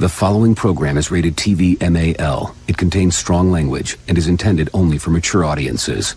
The following program is rated TV MAL. It contains strong language and is intended only for mature audiences.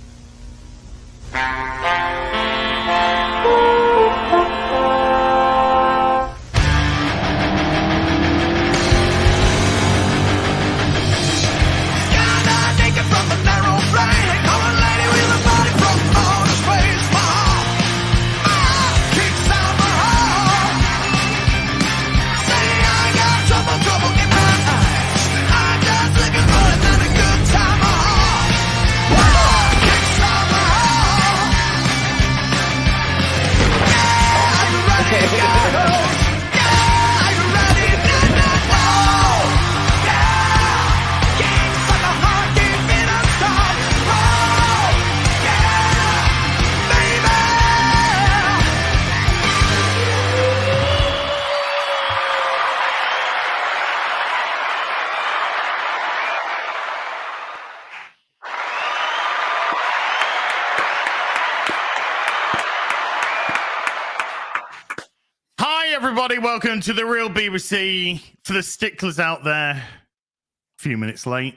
Welcome to the real BBC. For the sticklers out there, a few minutes late.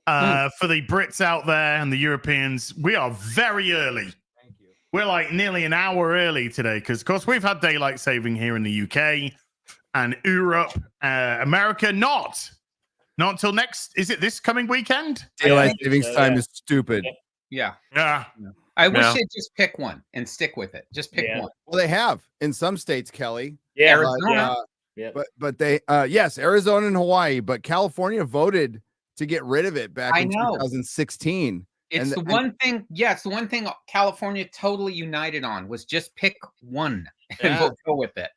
For the Brits out there and the Europeans, we are very early. Thank you. We're like nearly an hour early today because, of course, we've had daylight saving here in the UK and Europe, America. Not until next. Is it this coming weekend? Daylight savings time is stupid. Yeah. I wish they'd just pick one and stick with it. Just pick one. Well, they have in some states, Kelly. Yeah, Arizona. But they yes, Arizona and Hawaii, but California voted to get rid of it back in 2016. It's the one thing. Yeah, it's the one thing California totally united on was just pick one and we'll go with it.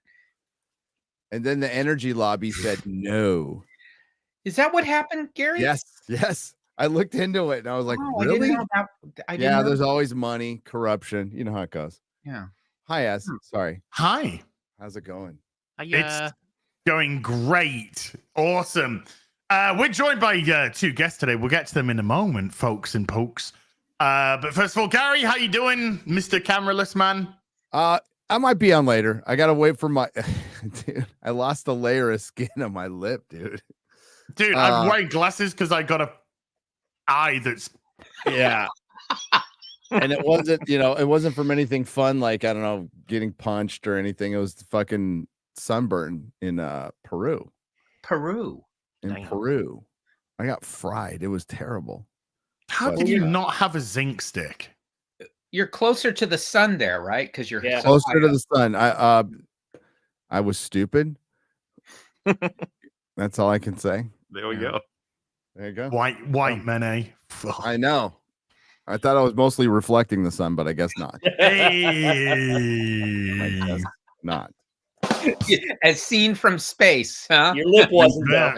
And then the energy lobby said no. Is that what happened, Gary? Yes. I looked into it and I was like, really? I didn't know. There's always money, corruption. You know how it goes. Yeah. Hi, S. Sorry. Hi. How's it going? It's going great. Awesome. We're joined by two guests today. We'll get to them in a moment, folks and pokes. But first of all, Gary, how you doing, Mr. Cameraless Man? I might be on later. I gotta wait for my dude. I lost a layer of skin on my lip, dude. Dude, I'm wearing glasses because I got a eye that's and it wasn't from anything fun, like I don't know, getting punched or anything. It was fucking sunburn in Peru. Peru. I got fried. It was terrible. How did you not have a zinc stick? You're closer to the sun there, right? Because you're closer to the sun. I was stupid. That's all I can say. There we go. There you go. White men, eh? I know. I thought I was mostly reflecting the sun, but I guess not. Hey. I guess not. As seen from space, huh? Your lip wasn't there.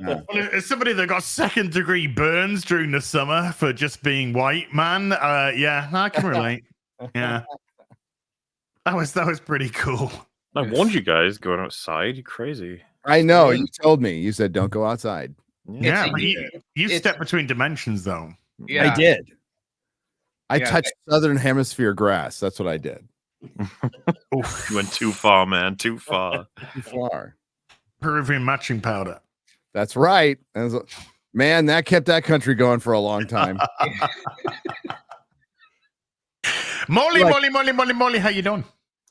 Well, as somebody that got second-degree burns during the summer for just being white, man, I can relate. Yeah. That was pretty cool. I warned you guys going outside. You crazy. I know. You told me. You said don't go outside. Yeah, but you stepped between dimensions, though. Yeah. I did. I touched Southern Hemisphere grass. That's what I did. You went too far, man. Too far. Too far. Peruvian matching powder. That's right. Man, that kept that country going for a long time. Molly, how you doing?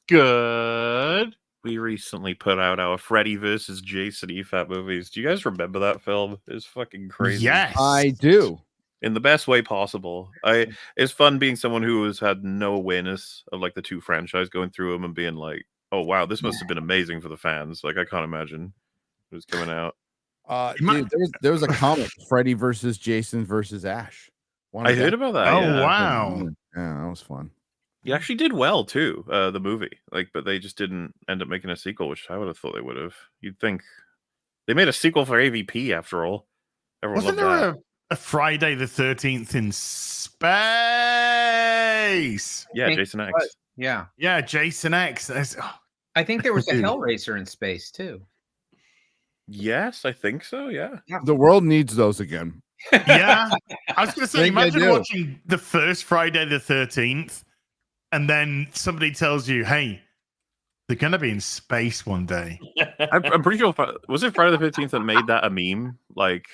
Good. We recently put out our Freddy versus Jason EFAP movies. Do you guys remember that film? It's fucking crazy. Yes, I do. In the best way possible. It's fun being someone who has had no awareness of like the two franchise, going through them and being like, oh wow, this must have been amazing for the fans. Like I can't imagine it was coming out. Dude, there was a comic, Freddy versus Jason versus Ash. I heard about that. Oh wow. Yeah, that was fun. He actually did well too, the movie. But they just didn't end up making a sequel, which I would have thought they would have. You'd think they made a sequel for AVP after all. Everyone Wasn't loved there that. a Friday the 13th in space? Yeah, Jason X. Yeah, Jason X. I think there was a Hellraiser in space too. Yes, I think so. Yeah. The world needs those again. Yeah, I was going to say, imagine do. watching the first Friday the 13th. And then somebody tells you, hey, They're gonna be in space one day. I'm pretty sure. Was it Friday the 15th that made that a meme? Like,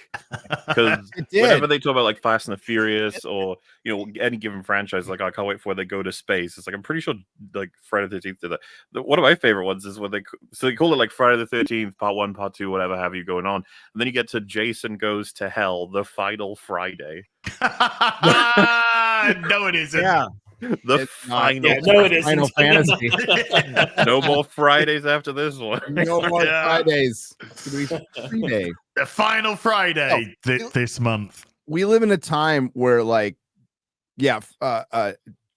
because It did. whenever they talk about like Fast and the Furious or any given franchise, like I can't wait for when they go to space. It's like I'm pretty sure like Friday the 13th did that. One of my favorite ones is when they call it like Friday the 13th Part 1, Part 2, whatever have you going on, and then you get to Jason Goes to Hell, the final Friday. No, it isn't. Yeah. The It's final. not. No, it isn't. Final Fantasy. No more Fridays after this one. No more Yeah. Fridays. It's gonna be free day. The final Friday this month. We live in a time where, like,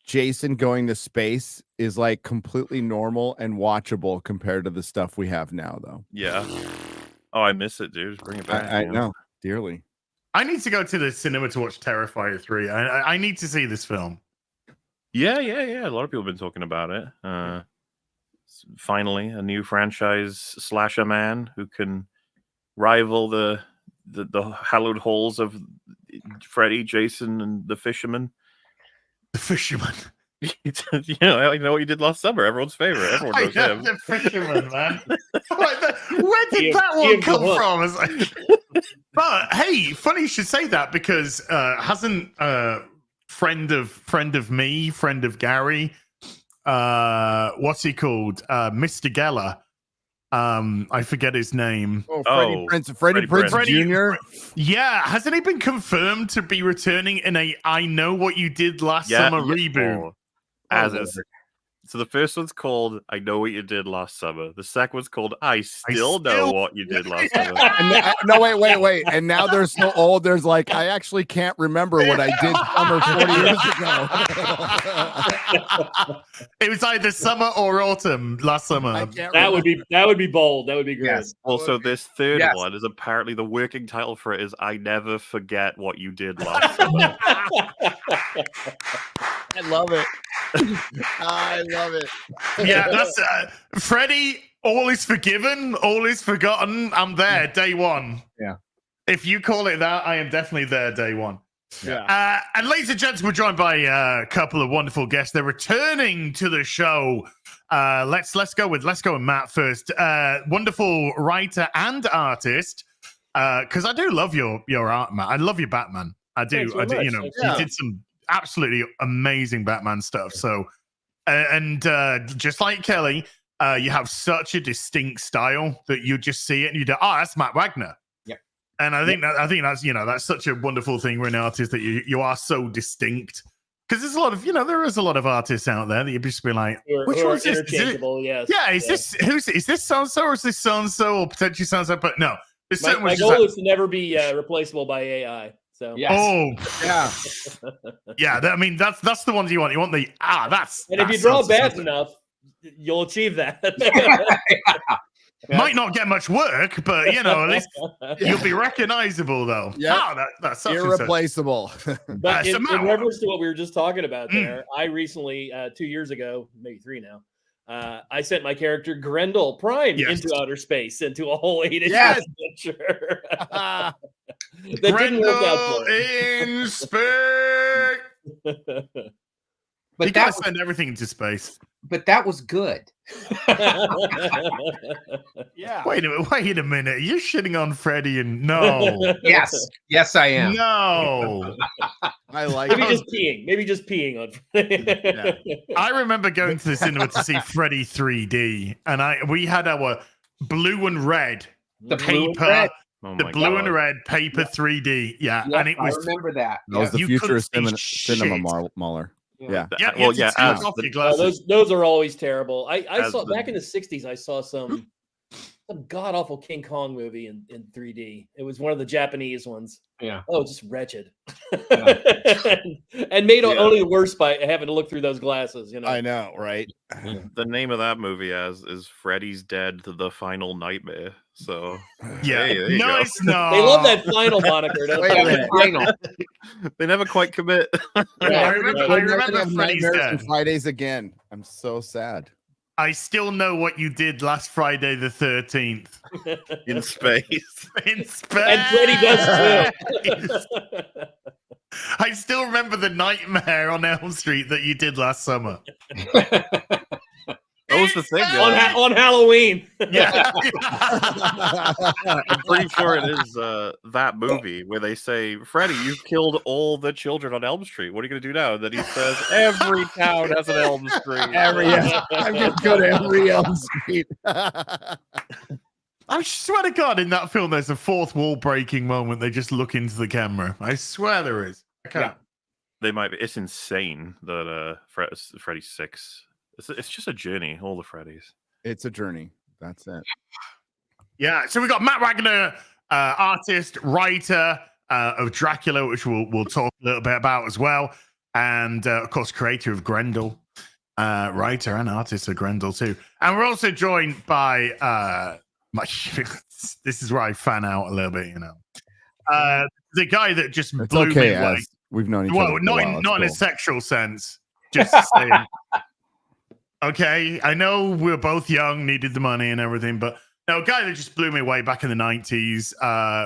Jason going to space is like completely normal and watchable compared to the stuff we have now, though. Yeah. Oh, I miss it, dude. Bring it back. I man. know dearly. I need to go to the cinema to watch Terrifier 3. I need to see this film. Yeah. A lot of people have been talking about it. Finally, a new franchise slasher man who can rival the hallowed halls of Freddy, Jason, and the Fisherman. The Fisherman. I know what you did last summer. Everyone's favorite. Everyone knows him. The Fisherman, man. Where did He- that he one is come the from? It's like- but hey, funny you should say that because hasn't friend of me, friend of Gary, what's he called? Mr. Geller. I forget his name. Freddie Prinze Freddie- Jr. Yeah, hasn't he been confirmed to be returning in a I Know What You Did Last Summer reboot? As is. So the first one's called I Know What You Did Last Summer. The second one's called I Still Know What You Did Last Summer. No, wait. And now they're so old. There's like, I actually can't remember what I did summer 40 years ago. It was either summer or autumn last summer. That would be bold. That would be great. Yes. Also, this third Yes. one is apparently the working title for it is I Never Forget What You Did Last Summer. I love it. I love it. Yeah, that's Freddy. All is forgiven, all is forgotten. I'm there day one. Yeah. If you call it that, I am definitely there day one. Yeah. And ladies and gents, we're joined by a couple of wonderful guests. They're returning to the show. Let's go with Matt first. Wonderful writer and artist. Because I do love your art, Matt. I love your Batman. I do. Thanks very much. You Thanks. did some absolutely amazing Batman stuff. So, and just like Kelley, you have such a distinct style that you just see it and you do, oh, that's Matt Wagner. Yep. And I think that's that's such a wonderful thing when an artist that you are so distinct. Because there's a lot of there is a lot of artists out there that you'd just be like, which one's this? Interchangeable, yes. Yeah, is this so and so or is this so and so or potentially so and so? But no, there's certain My ones goal just like, is to never be replaceable by AI. So Yes. oh Yeah. yeah, that's the ones you want. You want the that's. and if that you draw sounds bad something. enough, you'll achieve that. Might not get much work, but at least you'll be recognizable though. Yep. Oh, that's such and such. Irreplaceable. But so in Matt- reference to what we were just talking about there, I recently, 2 years ago, maybe 3 now, I sent my character Grendel Prime Yes. into outer space, into a whole 8-issue Yes. adventure. That didn't work out for him. in space. But You gotta send everything into space. that was good. Yeah. Wait a minute. You're shitting on Freddy and no. Yes, I am. No. I like Maybe it. just peeing on. I remember going to the cinema to see Freddy 3D, and we had our blue and red The blue and paper, red. Oh the my blue God. and red paper 3D. Yeah, Yeah, and it was I remember that. That was the You future of couldn't see cinema shit. Mauler. Yeah. Yeah. yeah. Well, You had to yeah, take off your Oh, glasses. those are always terrible. I As saw the- back in the 60s. I saw some god awful King Kong movie in 3D. It was one of the Japanese ones. Yeah. Oh, just wretched, and made only worse by having to look through those glasses. I know, right? The name of that movie is Freddy's Dead: The Final Nightmare. So Yeah, hey, there you no, go. it's not. They love that final moniker. Don't Wait a they? minute. Final. They never quite commit. I remember We're never Freddy's gonna have Nightmares Dead. and Fridays again. I'm so sad. I still know what you did last Friday the 13th In space. in space. And Freddy does too. I still remember the nightmare on Elm Street that you did last summer. Those was the thing. On Halloween. Yeah. I'm pretty sure it is that movie where they say, Freddy, you've killed all the children on Elm Street. What are you going to do now? And then he says, every town has an Elm Street. I'm going to go to every Elm Street. I swear to God, in that film, there's a fourth wall breaking moment. They just look into the camera. I swear there is. Yeah. They might be. It's insane that Freddy 6. It's just a journey. All the Freddys. It's a journey. That's it. Yeah. So we got Matt Wagner, artist, writer of Dracula, which we'll talk a little bit about as well, and of course, creator of Grendel, writer and artist of Grendel too. And we're also joined by this is where I fan out a little bit, the guy that just blew me away. We've known each other. Well, not in a sexual sense. Just saying. Okay, I know we were both young, needed the money and everything, but a guy that just blew me away back in the 90s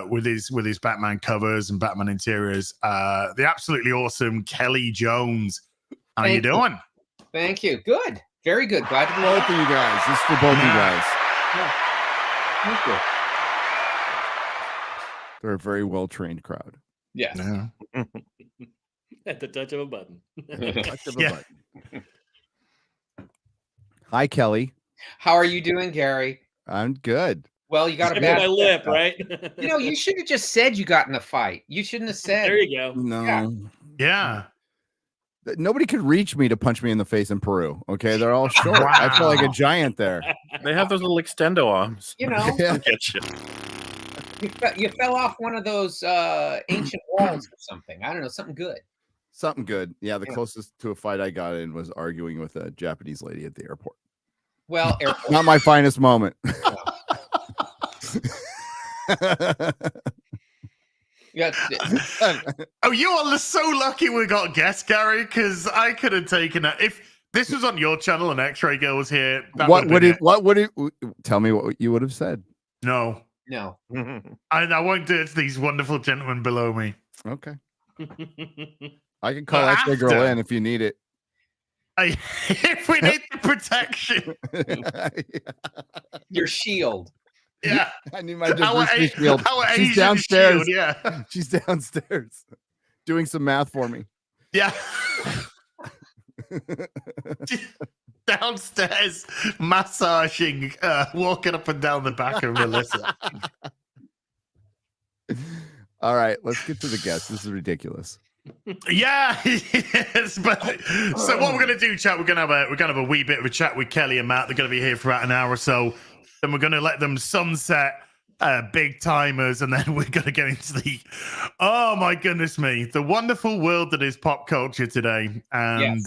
with his Batman covers and Batman interiors. The absolutely awesome Kelley Jones. How you doing? Thank you. Good. Very good. Glad to be both of you guys. This is for both of you guys. Yeah. Thank you. They're a very well-trained crowd. Yes. Yeah. At the touch of a button. Yeah. Hi, Kelley. How are you doing, Gary? I'm good. Well, you got a bad bad lip, right? You should have just said you got in a fight. You shouldn't have said. There you go. No. Yeah. Nobody could reach me to punch me in the face in Peru. Okay, they're all short. Wow. I feel like a giant there. They have those little extendo arms. Yeah. Get you. You fell off one of those ancient walls or something. I don't know, something good. Something good. Yeah, the closest to a fight I got in was arguing with a Japanese lady at the airport. Well, airport. Not my finest moment. Yeah. Oh, you are so lucky we got guests, Gary, because I could have taken it. If this was on your channel and X-Ray Girl was here, what would it tell me what you would have said? No. I won't do it to these wonderful gentlemen below me. Okay. I can call X-Ray Girl in if you need it. If we need the protection. Your shield. Yeah. I need my diversity shield. She's downstairs. Shield, yeah. She's downstairs doing some math for me. Yeah. Downstairs massaging, walking up and down the back of Melissa. All right, let's get to the guests. This is ridiculous. Yeah, yes, but so what we're gonna do, chat? We're gonna have a wee bit of a chat with Kelley and Matt. They're gonna be here for about an hour or so. Then we're gonna let them sunset big timers, and then we're gonna get into the oh my goodness me, the wonderful world that is pop culture today, and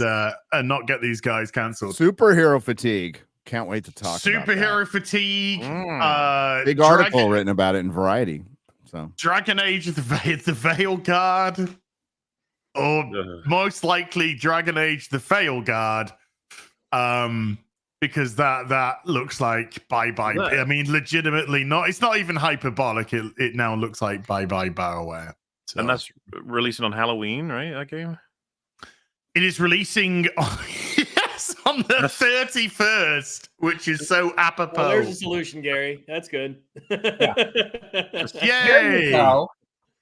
not get these guys cancelled. Superhero fatigue. Can't wait to talk. Superhero fatigue. Big article written about it in Variety. So Dragon Age of the Veil Guard. Or most likely Dragon Age the Fail Guard, because that looks like bye-bye. I mean, legitimately not. It's not even hyperbolic. It now looks like bye-bye BioWare. So. And that's releasing on Halloween, right? That game? It is releasing on the 31st, which is so apropos. Well, there's a solution, Gary. That's good. Yeah. Yay! There you go.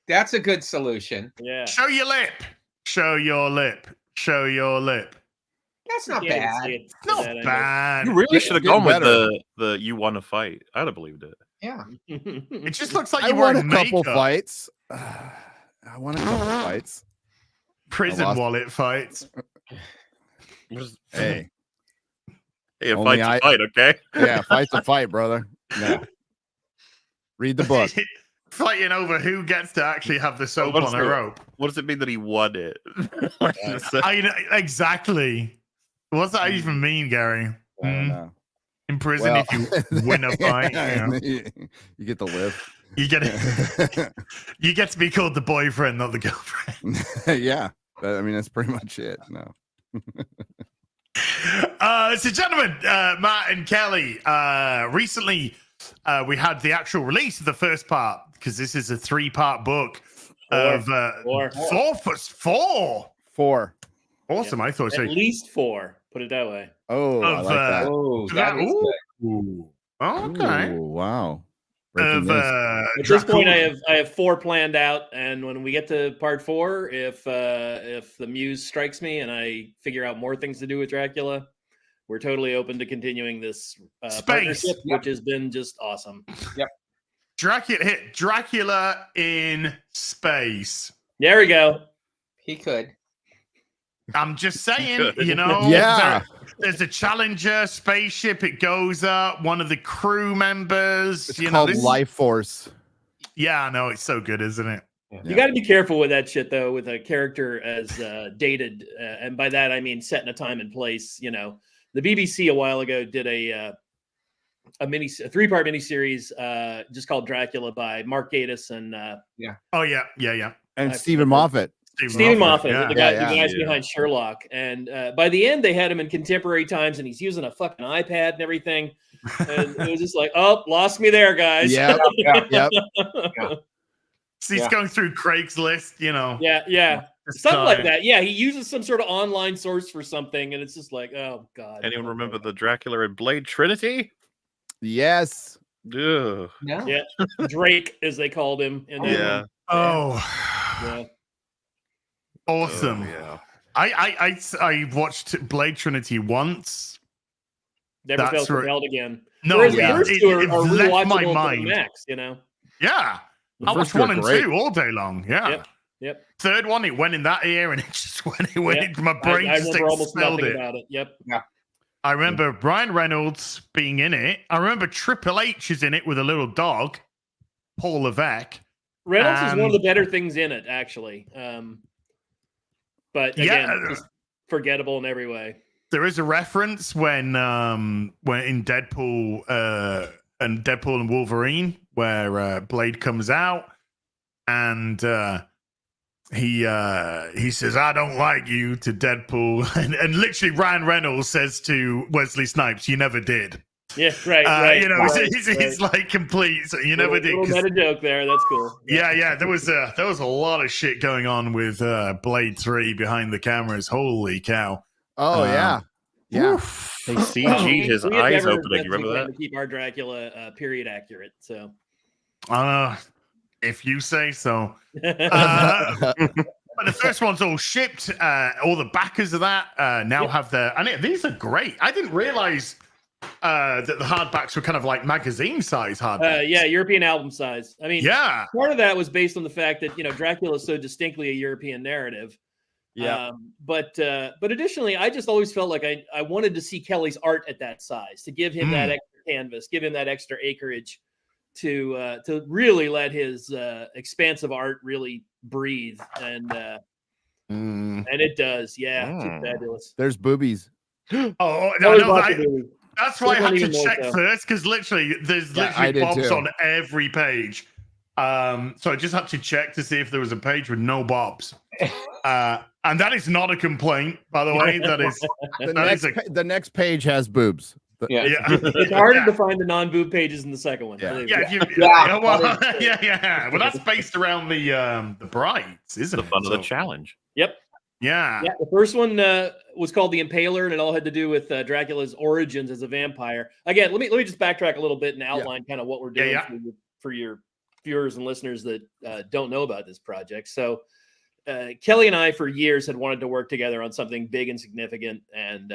That's a good solution. Yeah. Show your lip. Show your lip. Show your lip. That's not bad. It's not bad. You really should have gone with the you won a fight. I'd have believed it. Yeah. It just looks like you won wearing a couple makeup. Fights. I won a couple fights. Prison wallet fights. Hey, a fight's a fight, okay? Yeah, fight's a fight, brother. No. Read the book. Fighting over who gets to actually have the soap on a rope. What does it mean that he won it? Exactly. What's that even mean, Gary? I don't know. In prison, if you win a fight, you get to live. You get to be called the boyfriend, not the girlfriend. Yeah, I mean that's pretty much it. No. So, gentlemen, Matt and Kelley, recently we had the actual release of the first part, because this is a 3-part book of Four. Awesome. I thought so. At least 4. Put it that way. Oh, I Of, like that. Oh, that is good. Ooh. Okay. Ooh, wow. Breaking Of news. At this point, Dracula. I have 4 planned out, and when we get to part 4, if the muse strikes me and I figure out more things to do with Dracula, we're totally open to continuing this partnership, which has been just awesome. Yep. Dracula in space. There we go. He could. I'm just saying, Good. you know, Yeah. there's a Challenger spaceship. It goes up. One of the crew members. It's you know, called this, Life Force. Yeah, I know. It's so good, isn't it? You got to be careful with that shit, though, with a character as dated, and by that I mean set in a time and place. You know, the BBC a while ago did a 3-part miniseries just called Dracula by Mark Gatiss and Oh yeah. And Stephen Moffat. Stephen Moffat, Yeah. the guys behind Sherlock. And by the end, they had him in contemporary times, and he's using a fucking iPad and everything. And it was just like, oh, lost me there, guys. Yep. Yep. So he's going through Craigslist, you know. Yeah. Something like that. Yeah, he uses some sort of online source for something, and it's just like, oh, God. Anyone remember the Dracula in Blade Trinity? Yes. Ugh. No. Yeah, Drake, as they called him. In that Yeah. one. Oh, Yeah. awesome. Yeah. I watched Blade Trinity once. Never That's felt right. compelled again. No, Whereas yeah. the first it 2 are left my rewatchable to mind. the max, you know? Yeah, The I first watched two are 1 and great. 2 all day long. Yeah. Yep. Third one, it went in that ear, and it just went. My brain I just remember almost expelled nothing it. about it. Yep. I remember Ryan Reynolds being in it. I remember Triple H is in it with a little dog, Paul Levesque. Reynolds is one of the better things in it, actually. But again, just forgettable in every way. There is a reference when in Deadpool and Wolverine, where Blade comes out and he says, "I don't like you" to Deadpool, and literally Ryan Reynolds says to Wesley Snipes, "You never did." Yeah, right. You know, right, it's like complete. So you never did. Little meta joke there. That's cool. Yeah. There was a lot of shit going on with Blade 3 behind the cameras. Holy cow! Oh, yeah. Yeah. They CG'd his We had eyes never opening. You remember planned that? to keep our Dracula period accurate. So, If you say so. But the first one's all shipped. All the backers of that now have their. And these are great. I didn't realize that the hardbacks were kind of like magazine size hardbacks. yeah, European album size. I mean, Yeah. part of that was based on the fact that Dracula is so distinctly a European narrative. Yeah. But additionally, I just always felt like I wanted to see Kelley's art at that size, to give him that extra canvas, give him that extra acreage, to really let his expansive art really breathe, and it does. Yeah, it's fabulous. There's boobies. Oh, that's why I had to check first, because literally there's literally bobs on every page. So I just had to check to see if there was a page with no bobs. And that is not a complaint, by the way. That is The next page has boobs. It's harder to find the non-boob pages in the second one. Yeah. Well, that's based around the brides, isn't The it? fun of the challenge. Yep. Yeah. The first one was called The Impaler, and it all had to do with Dracula's origins as a vampire. Again, let me just backtrack a little bit and outline kind of what we're doing for your viewers and listeners that don't know about this project. So Kelley and I, for years, had wanted to work together on something big and significant, and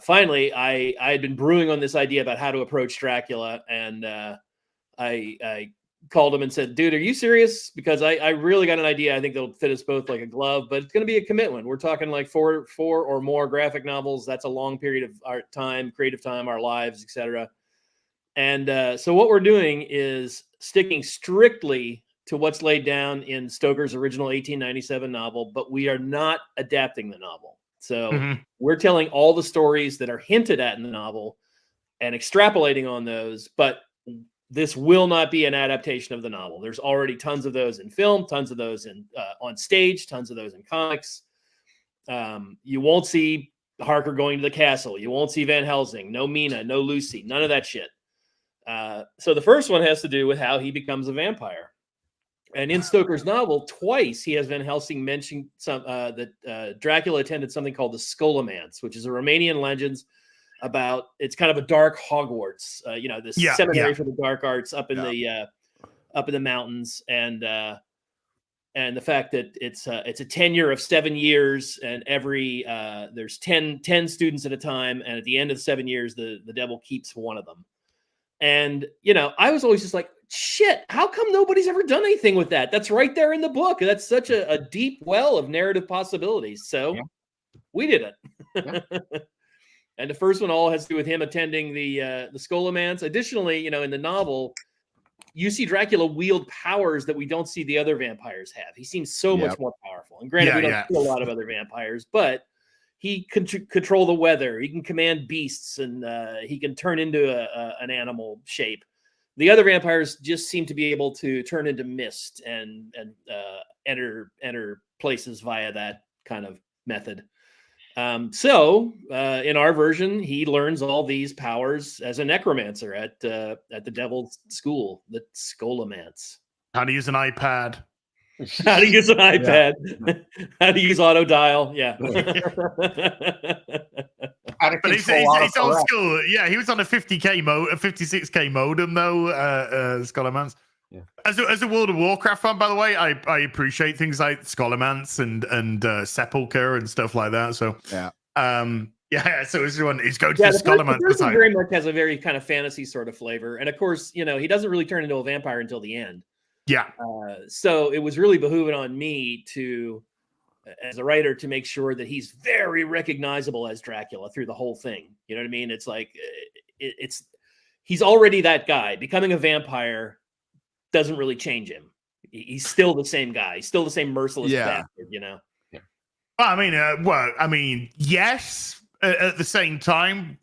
finally, I had been brewing on this idea about how to approach Dracula, and I called him and said, "Dude, are you serious? Because I really got an idea. I think that'll fit us both like a glove, but it's going to be a commitment. We're talking like four or more graphic novels. That's a long period of our time, creative time, our lives, etc." And so what we're doing is sticking strictly to what's laid down in Stoker's original 1897 novel, but we are not adapting the novel. So we're telling all the stories that are hinted at in the novel and extrapolating on those, but this will not be an adaptation of the novel. There's already tons of those in film, tons of those in on stage, tons of those in comics. You won't see Harker going to the castle. You won't see Van Helsing. No Mina, no Lucy, none of that shit. So the first one has to do with how he becomes a vampire. And in Stoker's novel, twice he has Van Helsing mention that Dracula attended something called the Scholomance, which is a Romanian legend about, it's kind of a dark Hogwarts, this seminary for the dark arts up in the mountains, and the fact that it's a tenure of 7 years, and every there's 10 students at a time, and at the end of the 7 years, the devil keeps one of them. And I was always just like, shit, how come nobody's ever done anything with that? That's right there in the book. That's such a deep well of narrative possibilities. So we did it. And the first one all has to do with him attending the Scholomance. Additionally, in the novel, you see Dracula wield powers that we don't see the other vampires have. He seems so much more powerful. And granted, we don't see a lot of other vampires, but he can control the weather. He can command beasts, and he can turn into an animal shape. The other vampires just seem to be able to turn into mist and enter places via that kind of method. So in our version, he learns all these powers as a necromancer at the Devil's School, the Scholomance. How to use an iPad. How to use an iPad. How to use auto dial. Yeah. But he's old school. Yeah, he was on a 56K modem though. Scholomance. Yeah. As a World of Warcraft fan, by the way, I appreciate things like Scholomance and Sepulchre and stuff like that. So so everyone is going to the Scholomance. The person very much has a very kind of fantasy sort of flavor, and of course, he doesn't really turn into a vampire until the end. Yeah. So it was really behooving on me to, as a writer, to make sure that he's very recognizable as Dracula through the whole thing. You know what I mean? It's like he's already that guy. Becoming a vampire doesn't really change him. He's still the same guy. He's still the same merciless bastard. Yeah. Well, I mean, yes. At the same time,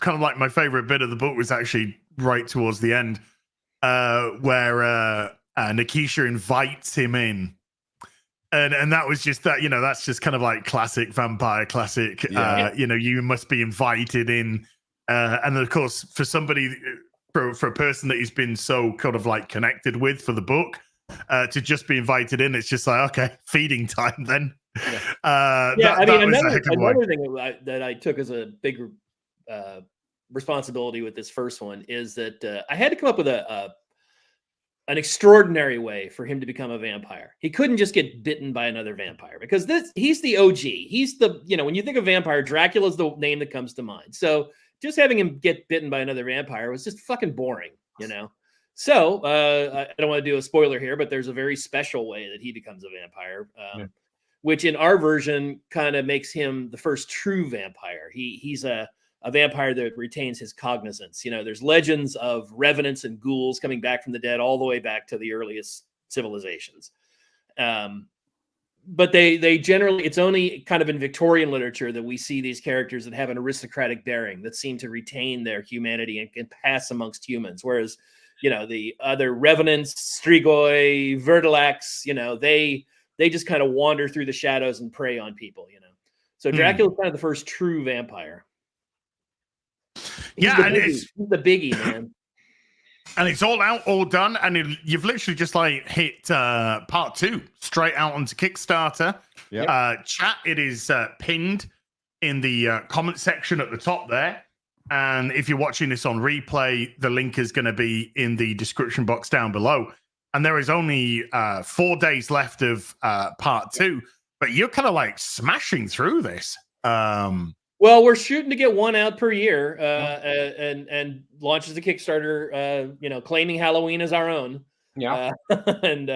kind of like my favorite bit of the book was actually right towards the end, where Nikisha invites him in. And that was just that, that's just kind of like classic vampire, classic, you must be invited in. And of course, for somebody, for a person that he's been so kind of like connected with for the book, to just be invited in, it's just like, okay, feeding time then. Another thing that I took as a big responsibility with this first one is that I had to come up with an extraordinary way for him to become a vampire. He couldn't just get bitten by another vampire, because he's the OG. He's the, when you think of vampire, Dracula's the name that comes to mind. So just having him get bitten by another vampire was just fucking boring, So I don't want to do a spoiler here, but there's a very special way that he becomes a vampire, which in our version kind of makes him the first true vampire. He's a vampire that retains his cognizance. There's legends of revenants and ghouls coming back from the dead all the way back to the earliest civilizations. But they generally, it's only kind of in Victorian literature that we see these characters that have an aristocratic bearing, that seem to retain their humanity and can pass amongst humans. Whereas, the other revenants, Strigoi, Vertilax, they just kind of wander through the shadows and prey on people, So Dracula's kind of the first true vampire. He's the biggie, man. And it's all out, all done, and you've literally just like hit part 2 straight out onto Kickstarter. Chat, it is pinned in the comment section at the top there. And if you're watching this on replay, the link is going to be in the description box down below. And there is only 4 days left of part 2, but you're kind of like smashing through this. Well, we're shooting to get one out per year, and launches the Kickstarter, claiming Halloween as our own. And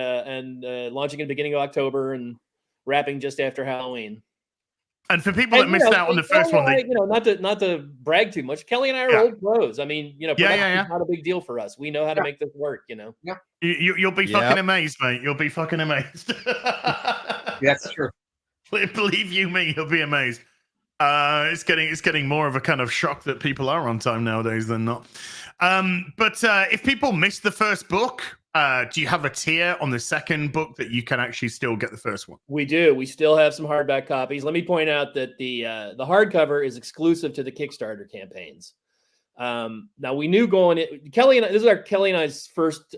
launching at the beginning of October and wrapping just after Halloween. And for people that missed out on the first one, not to brag too much, Kelley and I are old pros. I mean, production's not a big deal for us. We know how to make this work. You'll be fucking amazed, mate. You'll be fucking amazed. That's true. Believe you me, you'll be amazed. It's getting more of a kind of shock that people are on time nowadays than not. But if people missed the first book, do you have a tier on the second book that you can actually still get the first one? We do. We still have some hardback copies. Let me point out that the hardcover is exclusive to the Kickstarter campaigns. Now we knew Kelley and I, this is Kelley and I's first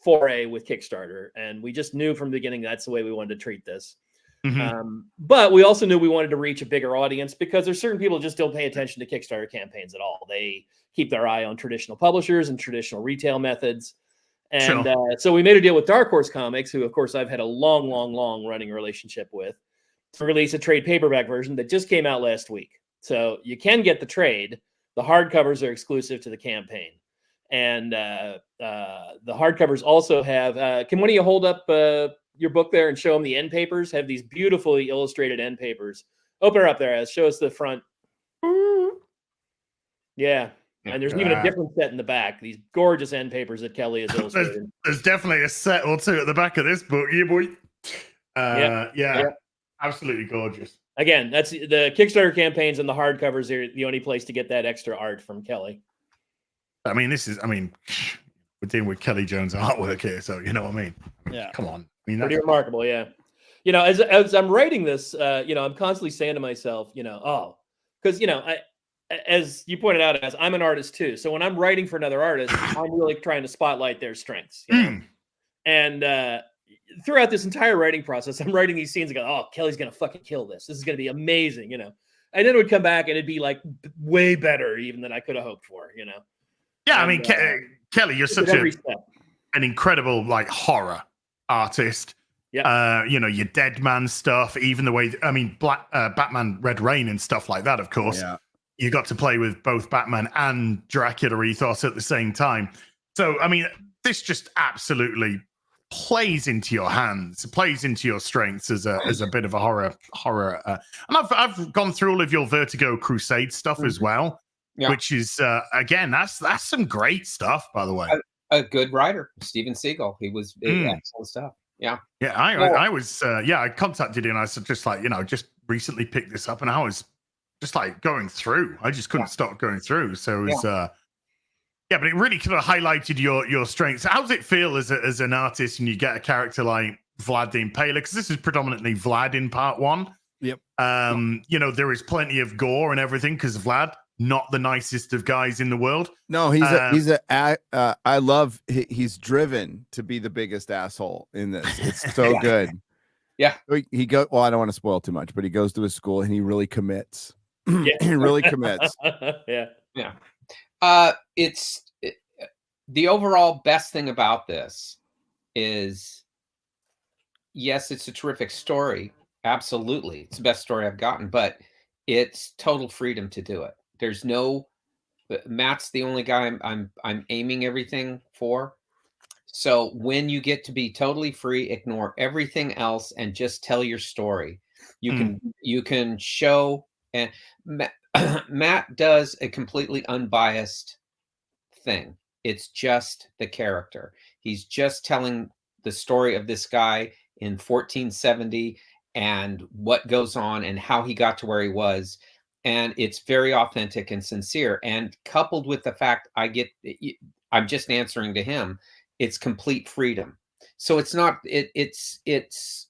foray with Kickstarter, and we just knew from the beginning that's the way we wanted to treat this. Mhm. But we also knew we wanted to reach a bigger audience because there's certain people who just don't pay attention to Kickstarter campaigns at all. They keep their eye on traditional publishers and traditional retail methods. And Sure. so we made a deal with Dark Horse Comics, who, of course, I've had a long running relationship with, to release a trade paperback version that just came out last week. So you can get the trade. The hardcovers are exclusive to the campaign. And the hardcovers also have, can one of you hold up your book there and show them the end papers? Have these beautifully illustrated end papers. Open her up there, Az. Show us the front. Yeah. And there's even a different set in the back. These gorgeous end papers that Kelley has illustrated. There's definitely a set or two at the back of this book, yeah, boy. Yeah. Absolutely gorgeous. Again, that's the Kickstarter campaigns and the hardcovers are the only place to get that extra art from Kelley. I mean, we're dealing with Kelley Jones artwork here, so you know what I mean? Yeah. Come on. I mean, Pretty remarkable, yeah. You know, as I'm writing this, I'm constantly saying to myself, because, as you pointed out, as I'm an artist too. So when I'm writing for another artist, I'm really trying to spotlight their strengths. And throughout this entire writing process, I'm writing these scenes and go, oh, Kelley's going to fucking kill this. This is going to be amazing, And then it would come back and it'd be like way better even than I could have hoped for, Yeah, And, I mean, Kelley, you're such an incredible horror artist. Yeah. Your Dead Man stuff, even the way, Batman Red Rain and stuff like that, of course. Yeah. You got to play with both Batman and Dracula ethos at the same time. So, I mean, this just absolutely plays into your hands, plays into your strengths as a bit of a horror. And I've gone through all of your Vertigo Crusade stuff as well, which is again, that's some great stuff, by the way. A good writer, Steven Seagal. He was excellent stuff. Yeah. Yeah, I was I contacted you and I said just recently picked this up and I was just going through. I just couldn't stop going through. So it was but it really kind of highlighted your strengths. How does it feel as an artist and you get a character like Vlad the Impaler? Because this is predominantly Vlad in part one. Yep. There is plenty of gore and everything because Vlad, not the nicest of guys in the world. No, he's driven to be the biggest asshole in this. It's so good. Yeah. I don't want to spoil too much, but he goes to his school and he really commits. He really commits. Yeah. The overall best thing about this is, yes, it's a terrific story. Absolutely. It's the best story I've gotten, but it's total freedom to do it. There's no, Matt's the only guy I'm aiming everything for. So when you get to be totally free, ignore everything else and just tell your story. You can show, and Matt does a completely unbiased thing. It's just the character. He's just telling the story of this guy in 1470 and what goes on and how he got to where he was. And it's very authentic and sincere. And coupled with the fact I'm just answering to him, it's complete freedom. So it's not, it's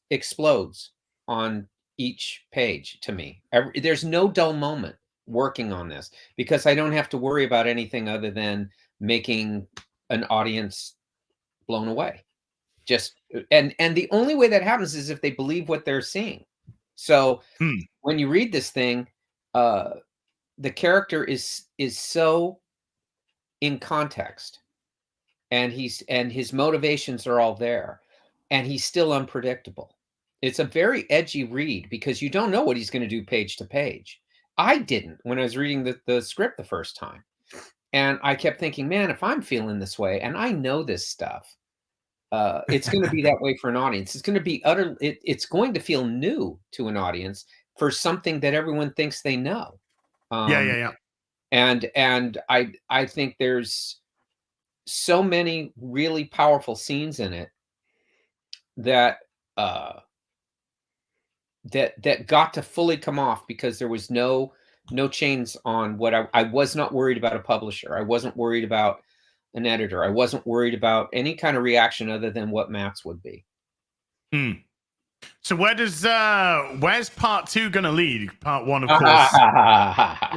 explodes on each page to me. There's no dull moment working on this because I don't have to worry about anything other than making an audience blown away. And the only way that happens is if they believe what they're seeing. So when you read this thing, the character is so in context, and his motivations are all there, and he's still unpredictable. It's a very edgy read because you don't know what he's going to do page to page. I didn't when I was reading the script the first time, and I kept thinking, man, if I'm feeling this way, and I know this stuff, it's going to be that way for an audience. It's going to be it's going to feel new to an audience for something that everyone thinks they know. And I think there's so many really powerful scenes in it that that got to fully come off because there was no chains on what I was not worried about a publisher. I wasn't worried about an editor. I wasn't worried about any kind of reaction other than what Matt's would be. So where's part 2 gonna lead? Part 1, of course.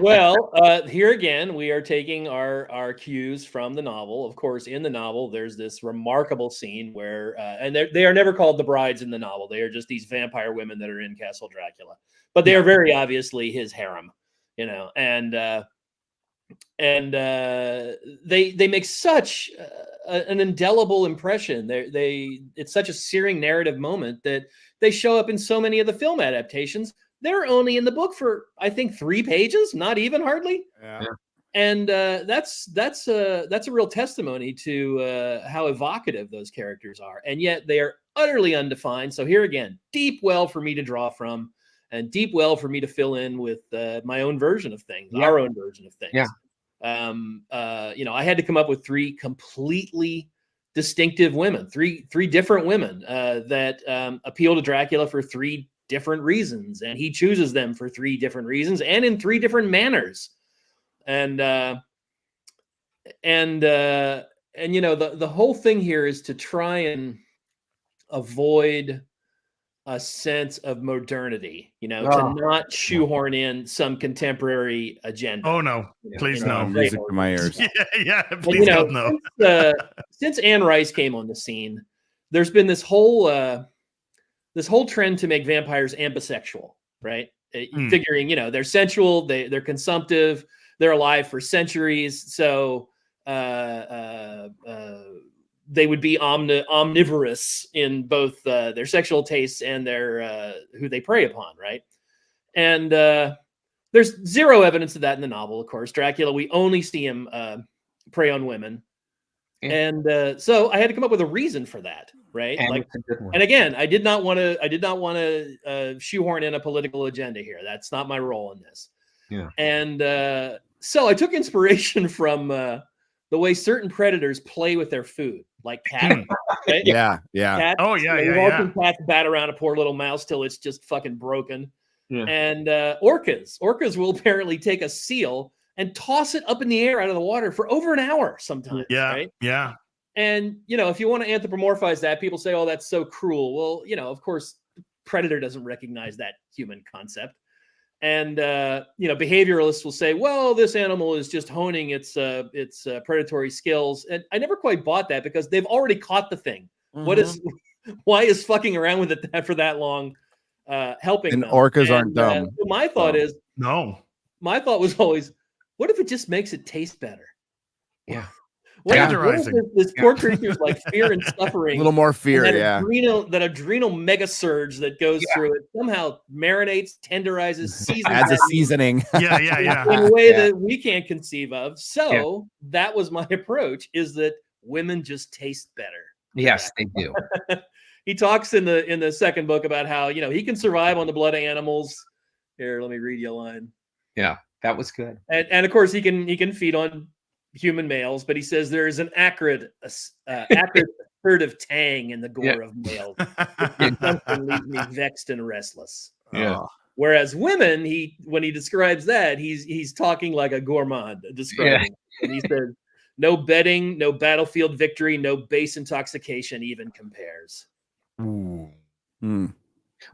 Well, here again, we are taking our cues from the novel. Of course, in the novel, there's this remarkable scene where, and they are never called the brides in the novel. They are just these vampire women that are in Castle Dracula, but they are very obviously his harem, you know. And they make such an indelible impression. It's such a searing narrative moment that they show up in so many of the film adaptations. They're only in the book for, I think, 3 pages, not even hardly. Yeah. And that's a real testimony to how evocative those characters are. And yet they are utterly undefined. So here again, deep well for me to draw from, and deep well for me to fill in with my own version of things, our own version of things. Yeah. You know, I had to come up with 3 completely distinctive women, three different women that appeal to Dracula for 3 different reasons, and he chooses them for 3 different reasons and in 3 different manners. And you know, the whole thing here is to try and avoid a sense of modernity, you know, to not shoehorn in some contemporary agenda. Oh no, please no. Music to my ears. Yeah, please God no. Since Anne Rice came on the scene, there's been this whole trend to make vampires ambisexual, right? Figuring, you know, they're sensual, they're consumptive, they're alive for centuries, so they would be omnivorous in both their sexual tastes and their who they prey upon, right? And there's zero evidence of that in the novel, of course. Dracula, we only see him prey on women. And so I had to come up with a reason for that, right? And again, I did not want to shoehorn in a political agenda here. That's not my role in this. Yeah. And so I took inspiration from the way certain predators play with their food, like cats. Right? Yeah. Cats, Oh yeah, we've all seen cats bat around a poor little mouse till it's just fucking broken. Yeah. And orcas will apparently take a seal and toss it up in the air out of the water for over an hour sometimes. Yeah, right? yeah. And, you know, if you want to anthropomorphize that, people say, oh, that's so cruel. Well, you know, of course, predator doesn't recognize that human concept. And, you know, behavioralists will say, well, this animal is just honing its predatory skills. And I never quite bought that because they've already caught the thing. Mm-hmm. Why is fucking around with it for that long helping and them? Orcas aren't dumb. So my thought is, my thought was always, what if it just makes it taste better? Yeah. What if this poor creature's like fear and suffering? A little more fear, that adrenal mega surge that goes through it somehow marinates, tenderizes, seasons, adds a seasoning. in a way that we can't conceive of. So that was my approach: is that women just taste better. Yes, they do. He talks in the second book about how, you know, he can survive on the blood of animals. Here, let me read you a line. Yeah, that was good. And of course he can feed on human males, but he says there is an acrid hurt of tang in the gore of males. It leaves me vexed and restless. Yeah. Whereas women, when he describes that, he's talking like a gourmand describing. And he says, no betting, no battlefield victory, no base intoxication even compares.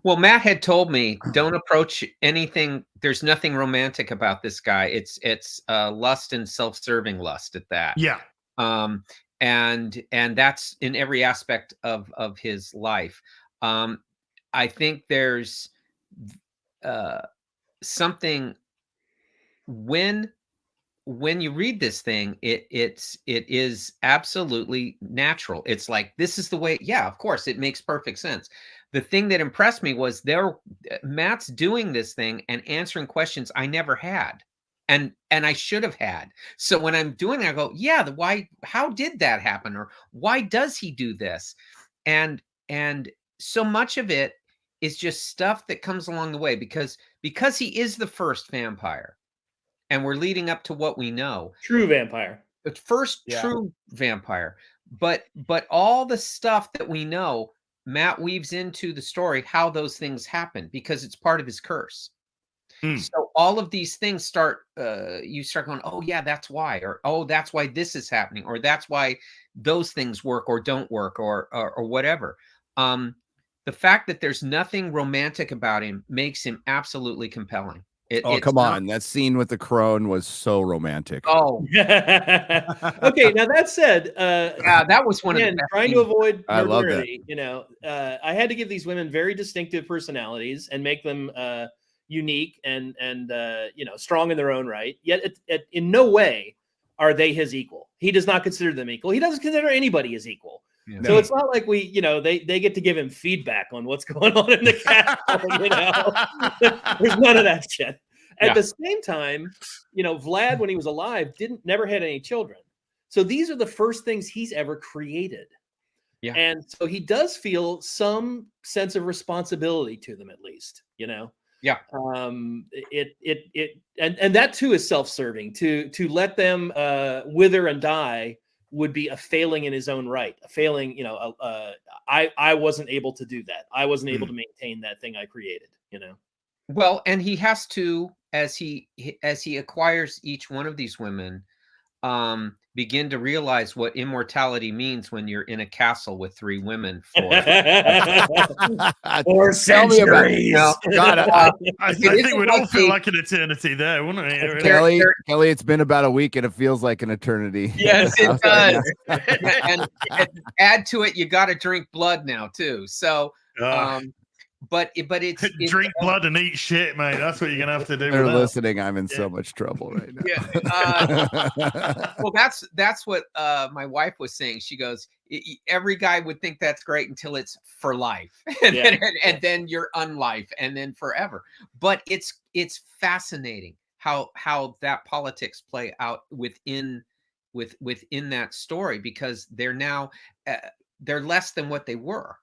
Well, Matt had told me, don't approach anything. There's nothing romantic about this guy. It's lust and self-serving lust at that. Yeah. And that's in every aspect of his life. I think there's something when you read this thing, it is absolutely natural. It's like, this is the way. Yeah, of course, it makes perfect sense. The thing that impressed me was Matt's doing this thing and answering questions I never had, and I should have had. So when I'm doing it, I go, yeah, why? How did that happen? Or why does he do this? And so much of it is just stuff that comes along the way because he is the first vampire, and we're leading up to what we know. True vampire. The first true vampire. But all the stuff that we know, Matt weaves into the story how those things happen because it's part of his curse. So all of these things you start going, oh yeah, that's why, or oh, that's why this is happening, or that's why those things work or don't work, or whatever. the fact that there's nothing romantic about him makes him absolutely compelling. Oh, come on. That scene with the crone was so romantic. Oh, okay. Now that said, yeah, that was one again, of the best trying scenes. to avoid I love that. modernity. You know, I had to give these women very distinctive personalities and make them unique and you know, strong in their own right. Yet, in no way are they his equal. He does not consider them equal. He doesn't consider anybody his equal. Yeah. So it's not like you know, they get to give him feedback on what's going on in the castle. You know, there's none of that shit. At the same time, you know, Vlad, when he was alive, never had any children. So these are the first things he's ever created. Yeah. And so he does feel some sense of responsibility to them, at least, you know. Yeah. And that too is self-serving. To let them wither and die would be a failing in his own right. A failing, you know. I wasn't able to do that. I wasn't able to maintain that thing I created, you know. Well, and he has to, as he acquires each one of these women, begin to realize what immortality means when you're in a castle with 3 women for centuries. God, I think we'd all feel like an eternity there, wouldn't it? Kelly, it's been about a week and it feels like an eternity. Yes, it does. and add to it, you got to drink blood now too. So, but it's drink blood and eat shit, mate. That's what you're gonna have to do. They're listening. I'm in so much trouble right now. Yeah. Well, that's what my wife was saying. She goes, every guy would think that's great until it's for life, and then you're unlife, and then forever. But it's fascinating how that politics play out within that story, because they're now they're less than what they were.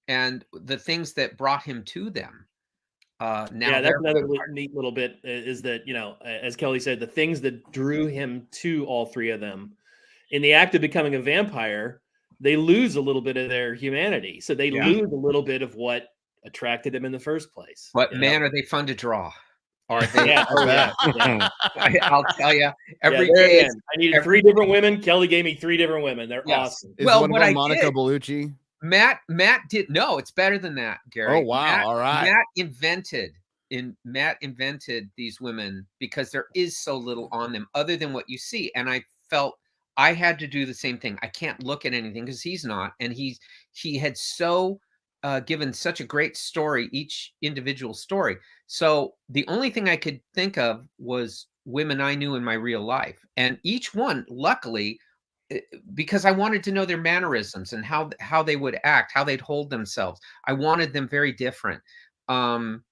And the things that brought him to them. Now, that's another neat little bit is that, you know, as Kelley said, the things that drew him to all 3 of them, in the act of becoming a vampire, they lose a little bit of their humanity. So they lose a little bit of what attracted him in the first place. But man, are they fun to draw? Are they? Yeah. I'll tell you, every day. I needed 3 different women. Kelly gave me 3 different women. They're awesome. Is one of them Monica Bellucci? Matt did no. It's better than that, Gary. Oh wow! All right. Matt invented these women because there is so little on them other than what you see, and I felt I had to do the same thing. I can't look at anything because he's not, and he had so given such a great story, each individual story. So the only thing I could think of was women I knew in my real life, and each one, luckily, because I wanted to know their mannerisms and how they would act, how they'd hold themselves. I wanted them very different from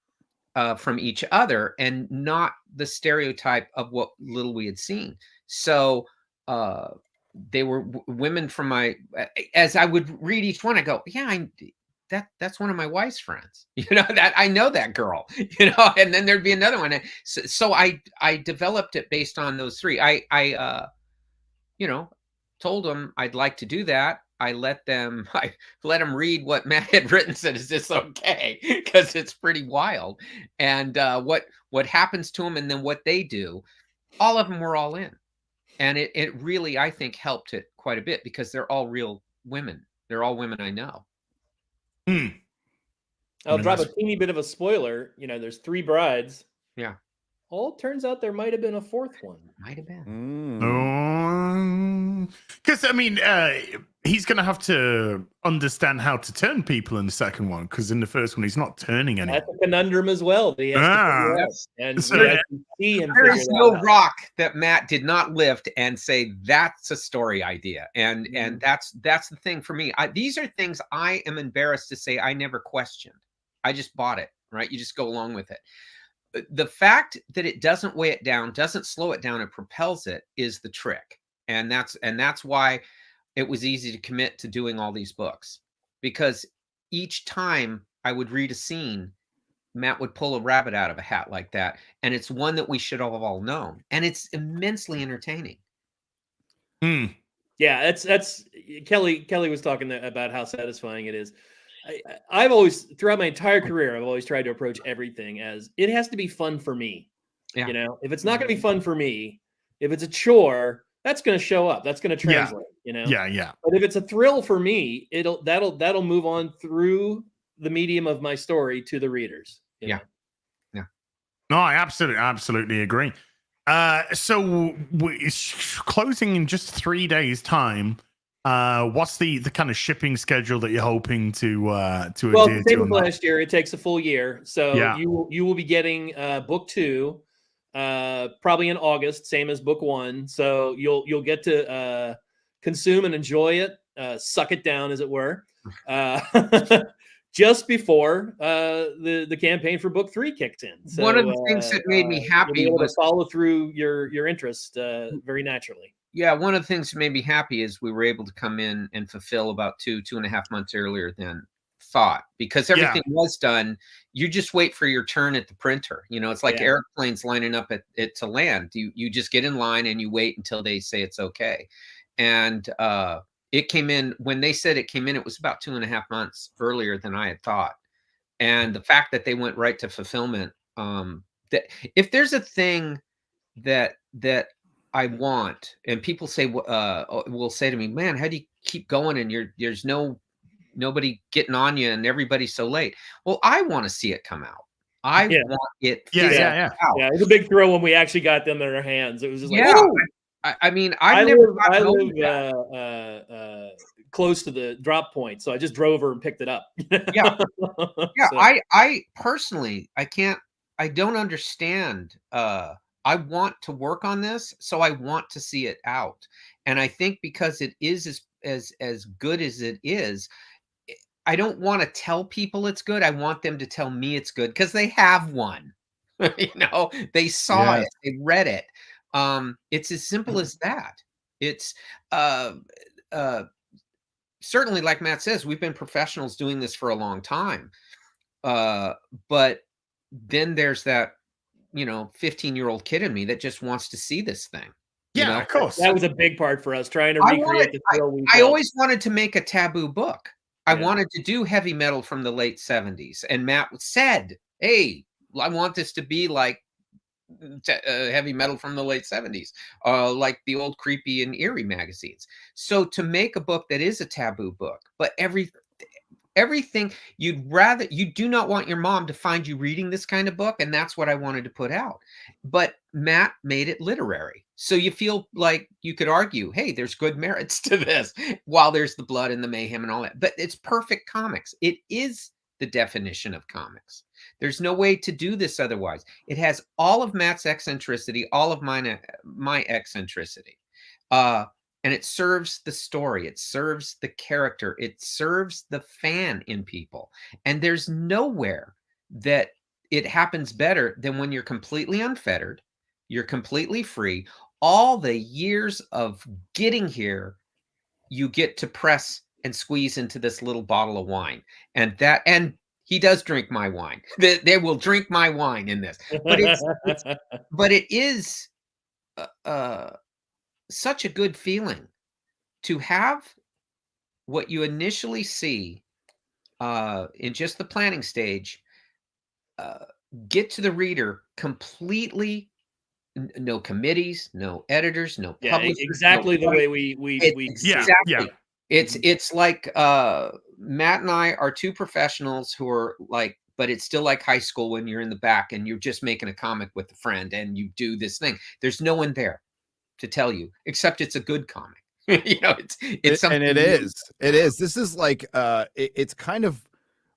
each other and not the stereotype of what little we had seen. So they were women from as I would read each one, I go, yeah, that's one of my wife's friends, you know, that I know that girl, you know, and then there'd be another one. So I developed it based on those 3. I you know, told them I'd like to do that. I let them read what Matt had written. Said, "Is this okay?" Because it's pretty wild, and what happens to them, and then what they do. All of them were all in, and it really, I think, helped it quite a bit because they're all real women. They're all women I know. I'll drop a teeny bit of a spoiler. You know, there's 3 brides. Yeah. All turns out there might have been a 4th one. Might have been. Because I mean, he's going to have to understand how to turn people in the second one. Because in the first one, he's not turning anyone. That's a conundrum as well. He has to and So we have to see him. There is no rock that Matt did not lift and say that's a story idea, and that's the thing for me. These are things I am embarrassed to say I never questioned. I just bought it. Right, you just go along with it. The fact that it doesn't weigh it down, doesn't slow it down, it propels it is the trick. And that's why it was easy to commit to doing all these books, because each time I would read a scene, Matt would pull a rabbit out of a hat like that. And it's one that we should have all known. And it's immensely entertaining. Yeah, that's Kelley was talking about how satisfying it is. I've always, throughout my entire career, I've always tried to approach everything as it has to be fun for me. Yeah. You know, if it's not going to be fun for me, if it's a chore, that's going to show up. That's going to translate. You know. Yeah. But if it's a thrill for me, that'll move on through the medium of my story to the readers. you Yeah. know? No, I absolutely agree. So it's closing in just 3 days' time. What's the kind of shipping schedule that you're hoping to Well, adhere same to? as last year. It takes a full year, so Yeah. you will be getting book 2 probably in August, same as book 1. So you'll get to consume and enjoy it, suck it down, as it were, just before the campaign for book 3 kicks in. So, one of the things that made me you'll happy be able was to follow through your interest very naturally. Yeah, one of the things that made me happy is we were able to come in and fulfill about 2.5 months earlier than thought, because everything was done. You just wait for your turn at the printer. It's like airplanes lining up at it to land. You just get in line and you wait until they say it's okay. And it came in when they said it came in. It was about 2.5 months earlier than I had thought. And the fact that they went right to fulfillment, that if there's a thing that I want, and people say will say to me, man, how do you keep going and there's nobody getting on you and everybody's so late? Well, I want to see it come out. I want it out. Yeah, it was a big thrill when we actually got them in our hands. It was just like, I mean, I live close to the drop point, so I just drove her and picked it up. Yeah. So. I personally, I don't understand. I want to work on this, so I want to see it out. And I think because it is as good as it is, I don't want to tell people it's good. I want them to tell me it's good, because they have one. They saw it, they read it. It's as simple as that. It's certainly, like Matt says, we've been professionals doing this for a long time. But then there's that 15-year-old kid in me that just wants to see this thing. Of course. That was a big part for us, trying to recreate the thrill. I always wanted to make a taboo book. I wanted to do heavy metal from the late 70s. And Matt said, hey, I want this to be like heavy metal from the late 70s, like the old creepy and eerie magazines. So to make a book that is a taboo book, but everything you do not want your mom to find you reading this kind of book, and that's what I wanted to put out. But Matt made it literary, so you feel like you could argue, hey, there's good merits to this, while there's the blood and the mayhem and all that. But it's perfect comics. It is the definition of comics. There's no way to do this otherwise. It has all of Matt's eccentricity, all of my eccentricity. And it serves the story. It serves the character. It serves the fan in people. And there's nowhere that it happens better than when you're completely unfettered. You're completely free. All the years of getting here, you get to press and squeeze into this little bottle of wine. And he does drink my wine. They will drink my wine in this. But it is such a good feeling to have what you initially see in just the planning stage get to the reader completely. No committees, no editors, no publishers. Exactly the way we exactly. It's like Matt and I are two professionals who are like, but it's still like high school when you're in the back and you're just making a comic with a friend and you do this thing. There's no one there to tell you, except it's a good comic. It's something. And it is. This is like it's kind of,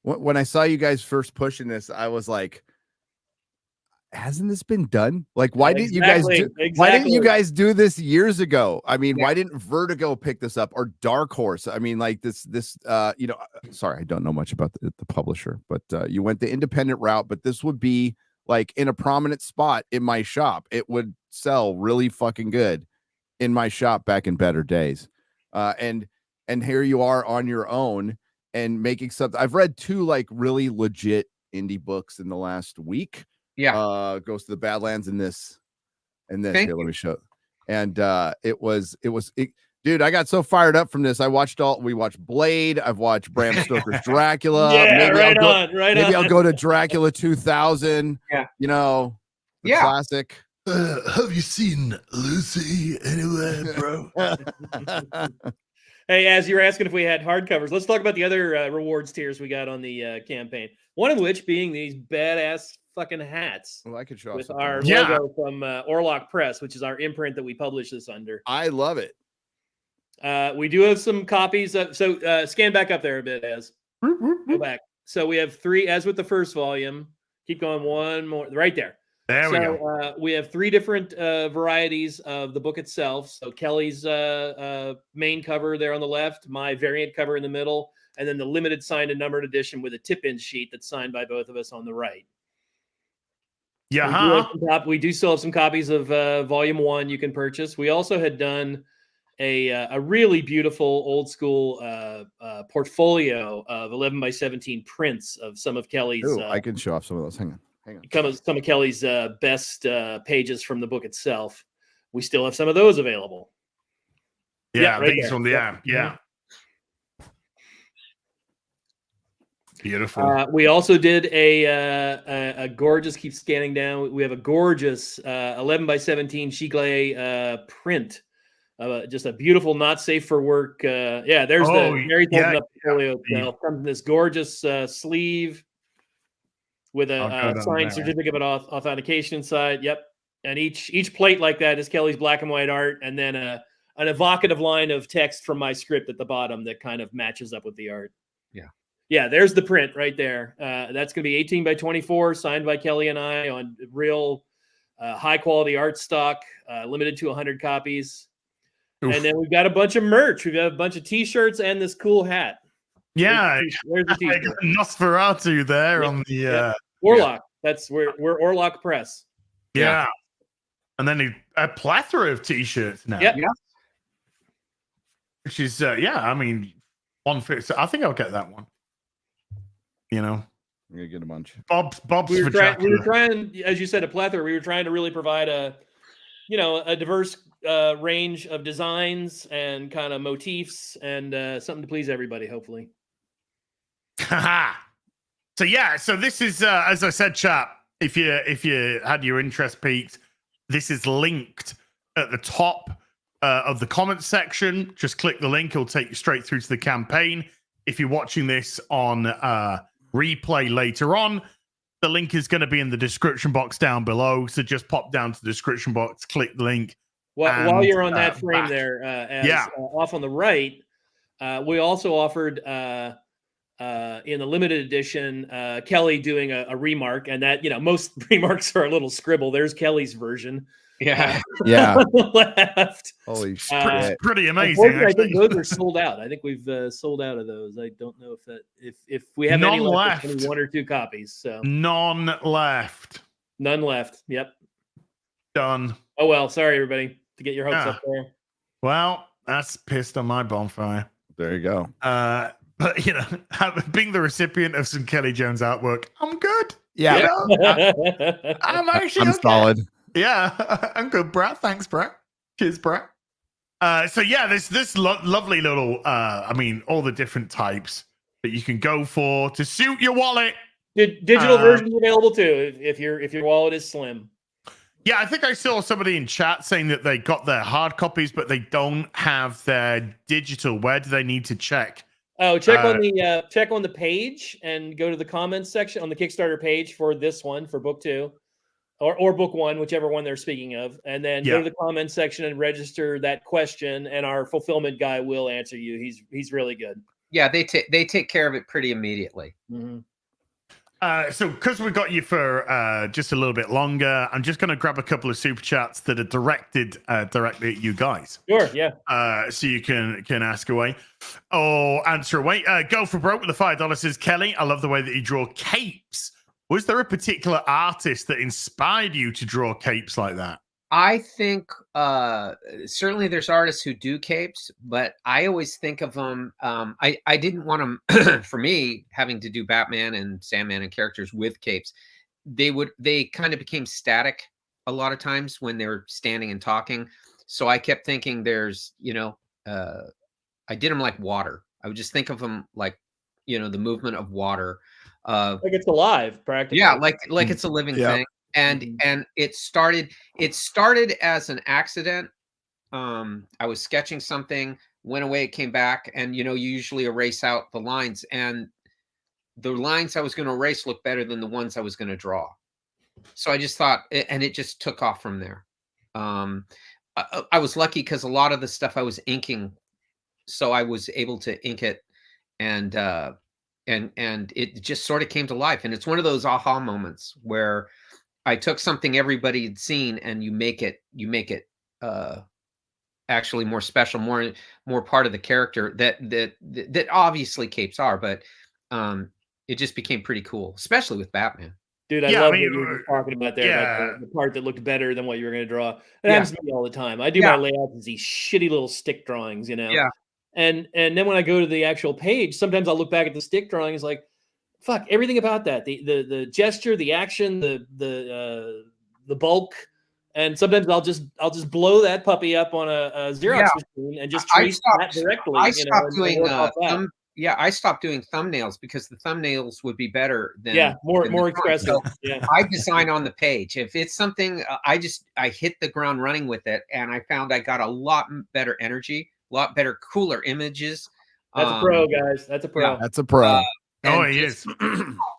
when I saw you guys first pushing this, I was like, hasn't this been done? Like, why didn't you guys do this years ago? I mean, why didn't Vertigo pick this up, or Dark Horse? I mean, like this sorry, I don't know much about the publisher, but you went the independent route, but this would be like in a prominent spot in my shop. It would sell really fucking good in my shop back in better days. And here you are on your own and making something. I've read 2 like really legit indie books in the last week. Goes to the Badlands in this. Here, let me show it. And it was dude, I got so fired up from this. We watched Blade. I've watched Bram Stoker's Dracula. Maybe I'll go to Dracula 2000. The classic. Have you seen Lucy anywhere, bro? Hey, as you're asking if we had hardcovers, let's talk about the other rewards tiers we got on the campaign. One of which being these badass fucking hats. Well, I could show with our Yeah. logo from Orlock Press, which is our imprint that we publish this under. I love it. We do have some copies of. So scan back up there a bit, as go back. So we have 3, as with the first volume. Keep going, one more right there. There we go. We have 3 different varieties of the book itself. So Kelley's main cover there on the left, my variant cover in the middle, and then the limited signed and numbered edition with a tip-in sheet that's signed by both of us on the right. Yeah. We do still have some copies of Volume 1 you can purchase. We also had done a really beautiful old school portfolio of 11 by 17 prints of some of Kelley's. Ooh, I can show off some of those. Hang on. Some of Kelley's best pages from the book itself. We still have some of those available. Yeah, right these there. on the yeah. Beautiful. We also did a gorgeous. Keep scanning down. We have a gorgeous 11 by 17 Chiclée print. Just a beautiful, not safe for work. There's the Mary's holding up the portfolio itself. Comes in this gorgeous sleeve with a signed certificate of authentication inside. Yep. And each plate like that is Kelley's black and white art, and then an evocative line of text from my script at the bottom that kind of matches up with the art. Yeah, there's the print right there. That's going to be 18 by 24, signed by Kelley and I on real high quality art stock, limited to 100 copies. Oof. And then we've got a bunch of merch. We've got a bunch of T-shirts and this cool hat. Yeah, there's the T-shirt. Nosferatu there on the Orlock. That's we're Orlock Press. Yeah. And then a plethora of T-shirts now. Yep. Yeah. Which is I mean, one fits. I think I'll get that one. You know, I'm gonna get a bunch. Bob's we were Dracula. trying, as you said, a plethora. We were trying to really provide a diverse range of designs and kind of motifs and something to please everybody, hopefully. So this is as I said, chat. If you had your interest piqued, this is linked at the top of the comments section. Just click the link; it'll take you straight through to the campaign. If you're watching this on replay later on, the link is going to be in the description box down below. So just pop down to the description box, click the link. While you're on that frame back. there, off on the right, we also offered in the limited edition, Kelley doing a remark, and that most remarks are a little scribble. There's Kelley's version. Yeah. Left. Holy shit. Pretty amazing. I think those are sold out. I think we've sold out of those. I don't know if we have any left. Only 1 or 2 copies. So none left. Yep. Done. Oh well, sorry everybody to get your hopes up there. Well, that's pissed on my bonfire. There you go. But being the recipient of some Kelley Jones artwork, I'm good. Yeah. I'm actually I'm solid. Yeah, I'm good, Brad. Thanks, Brad. Cheers, Brad. There's this lovely little, all the different types that you can go for to suit your wallet. Digital versions available too, if your wallet is slim. Yeah, I think I saw somebody in chat saying that they got their hard copies, but they don't have their digital. Where do they need to check? Oh, check on the page and go to the comments section on the Kickstarter page for this one, for book 2. Or book 1, whichever one they're speaking of, and then go to the comments section and register that question, and our fulfillment guy will answer you. He's really good. Yeah, they take care of it pretty immediately. Mm-hmm. So because we got you for just a little bit longer, I'm just going to grab a couple of super chats that are directed directly at you guys. Sure, yeah. So you can ask away or answer away. Go for broke with the $5 says Kelley. I love the way that you draw capes. Was there a particular artist that inspired you to draw capes like that? I think certainly there's artists who do capes, but I always think of them. I didn't want them, for me, having to do Batman and Sandman and characters with capes. They kind of became static a lot of times when they were standing and talking. So I kept thinking there's, I did them like water. I would just think of them like, the movement of water. Like it's alive, practically. Yeah, like it's a living thing. And it started as an accident. I was sketching something went away, it came back, and you usually erase out the lines, and the lines I was going to erase looked better than the ones I was going to draw. So I just thought, and it just took off from there. I was lucky because a lot of the stuff I was inking, so I was able to ink it, and it just sort of came to life. And it's one of those aha moments where I took something everybody had seen, and you make it actually more special, more part of the character that obviously capes are, but it just became pretty cool, especially with Batman. Dude, I love what you were talking about there, about the part that looked better than what you were going to draw. It happens to me all the time. I do my layouts as these shitty little stick drawings, Yeah. And then when I go to the actual page, sometimes I'll look back at the stick drawing. It's like, fuck, everything about that, the gesture, the action, the bulk, and sometimes I'll just blow that puppy up on a Xerox machine and just trace that directly. I stopped doing I stopped doing thumbnails because the thumbnails would be better than more expressive. So I design on the page. If it's something, I hit the ground running with it, and I found I got a lot better energy, a lot better, cooler images. That's a pro, guys. That's a pro. That's a pro. He is.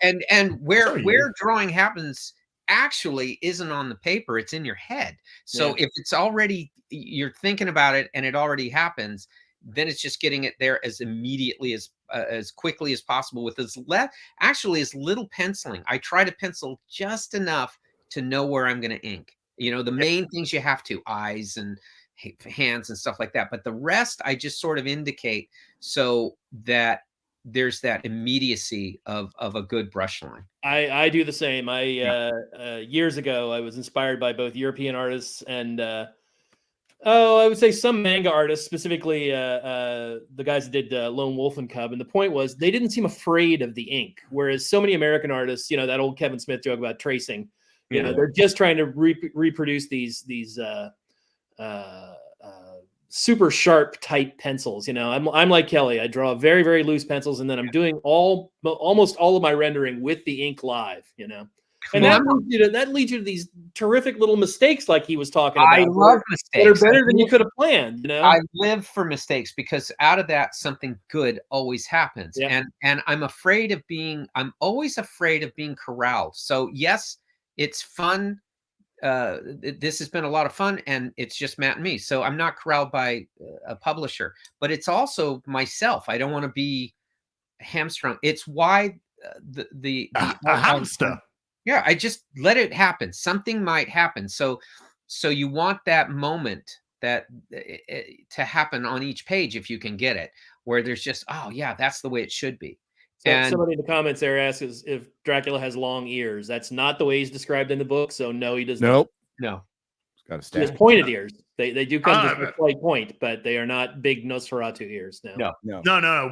And where drawing happens actually isn't on the paper, it's in your head. So if it's already, you're thinking about it and it already happens, then it's just getting it there as immediately as quickly as possible with as little penciling. I try to pencil just enough to know where I'm going to ink. The main things you have to, eyes and hands and stuff like that. But the rest I just sort of indicate so that there's that immediacy of a good brush line. I do the same. Years ago, I was inspired by both European artists and I would say some manga artists, specifically the guys that did Lone Wolf and Cub. And the point was they didn't seem afraid of the ink, whereas so many American artists, that old Kevin Smith joke about tracing, they're just trying to reproduce these super sharp, tight pencils. I'm like Kelley. I draw very, very loose pencils, and then I'm doing almost all of my rendering with the ink live. And that leads you to these terrific little mistakes, like he was talking about. I love mistakes that are better than you could have planned. I live for mistakes because out of that, something good always happens. Yeah. And I'm always afraid of being corralled. So yes, it's fun. This has been a lot of fun, and it's just Matt and me. So I'm not corralled by a publisher, but it's also myself. I don't want to be hamstrung. It's why a hamster. Yeah, I just let it happen. Something might happen. So you want that moment to happen on each page if you can get it, where there's just, oh yeah, that's the way it should be. So and somebody in the comments there asks if Dracula has long ears. That's not the way he's described in the book. So no, he does not. No. He has pointed ears. They do come to a slight point, but they are not big Nosferatu ears. No.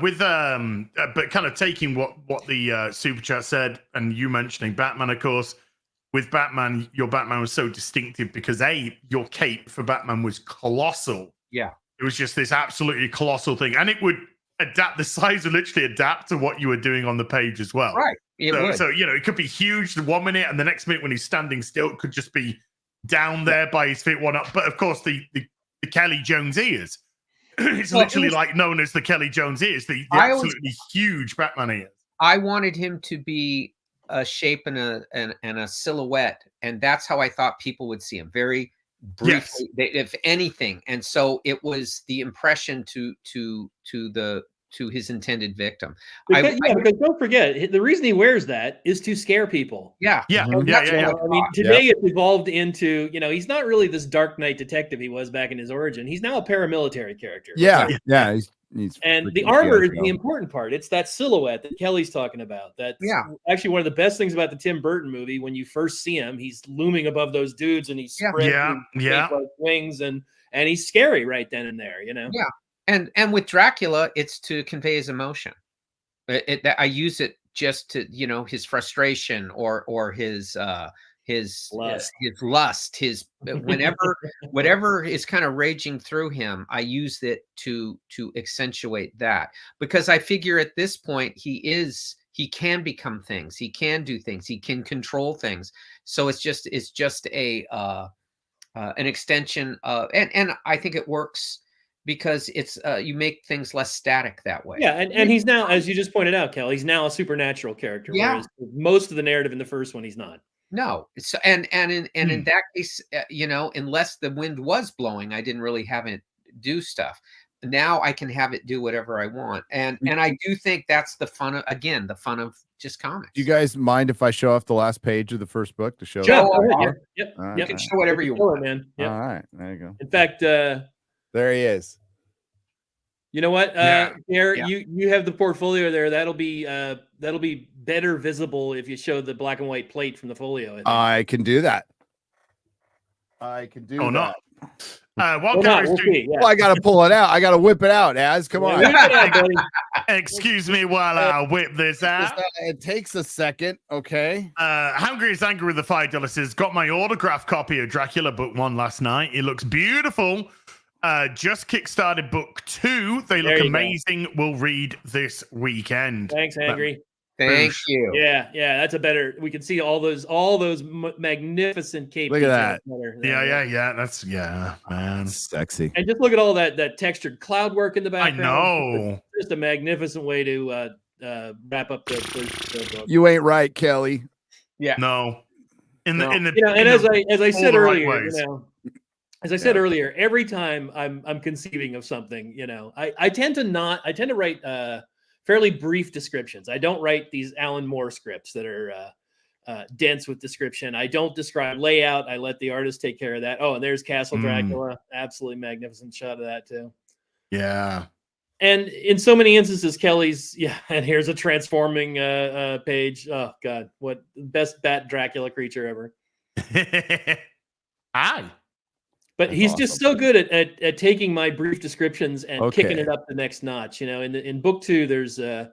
With but kind of taking what the super chat said, and you mentioning Batman, of course. With Batman, your Batman was so distinctive because your cape for Batman was colossal. Yeah, it was just this absolutely colossal thing, and it would adapt. The size would literally adapt to what you were doing on the page as well. Right. So it could be huge the 1 minute, and the next minute when he's standing still, it could just be down there by his feet, one up. But of course, the Kelly Jones ears. It's literally like known as the Kelly Jones ears, the absolutely huge Batman ears. I wanted him to be a shape and a silhouette, and that's how I thought people would see him. Very briefly, if anything. And so it was the impression to his intended victim. Because don't forget, the reason he wears that is to scare people. Yeah. I mean, today it's evolved into, he's not really this Dark Knight detective he was back in his origin. He's now a paramilitary character. He's and the armor is the important part. It's that silhouette that Kelly's talking about. That's actually one of the best things about the Tim Burton movie. When you first see him, he's looming above those dudes, and he's spreading like wings, and he's scary right then and there. Yeah. And with Dracula, it's to convey his emotion. I use it just to, his frustration or his lust, his whatever is kind of raging through him. I use it to accentuate that, because I figure at this point he can become things, he can do things, he can control things. So it's just an extension of, and I think it works because it's you make things less static that way. Yeah, and he's now, as you just pointed out, Kel, he's now a supernatural character. Yeah. Whereas most of the narrative in the first one, he's not. No, so in that case, unless the wind was blowing, I didn't really have it do stuff. Now I can have it do whatever I want, and I do think that's the fun of just comics. Do you guys mind if I show off the last page of the first book to show? Sure. Yep. Right. You can show whatever you want, man. Yep. All right, there you go. In fact, there he is. You know what, you have the portfolio there. That'll be better visible if you show the black and white plate from the folio. I can do that. I can do that. Oh, no. Well, I got to pull it out. I got to whip it out, Az. Come on. Excuse me while I whip this out. It takes a second, okay? Hungry is Angry with the $5 says, got my autographed copy of Dracula book 1 last night. It looks beautiful. Just kickstarted book 2. They look amazing. We'll read this weekend. Thanks, Angry. Thank you. Yeah, that's a better. We can see all those magnificent cape. Look at that. Yeah. That's man, sexy. And just look at all that textured cloud work in the background. I know. Just a magnificent way to wrap up the book. You ain't right, Kelly. Yeah. No. And as I said earlier, as I said earlier, every time I'm conceiving of something, I tend to write fairly brief descriptions. I don't write these Alan Moore scripts that are dense with description. I don't describe layout. I let the artist take care of that. Oh, and there's Castle Dracula. Absolutely magnificent shot of that too. Yeah. And in so many instances, Kelly's, and here's a transforming page. Oh God, what best bat Dracula creature ever. Aye. But he's awesome. Just so good at taking my brief descriptions and kicking it up the next notch. In book 2, there's a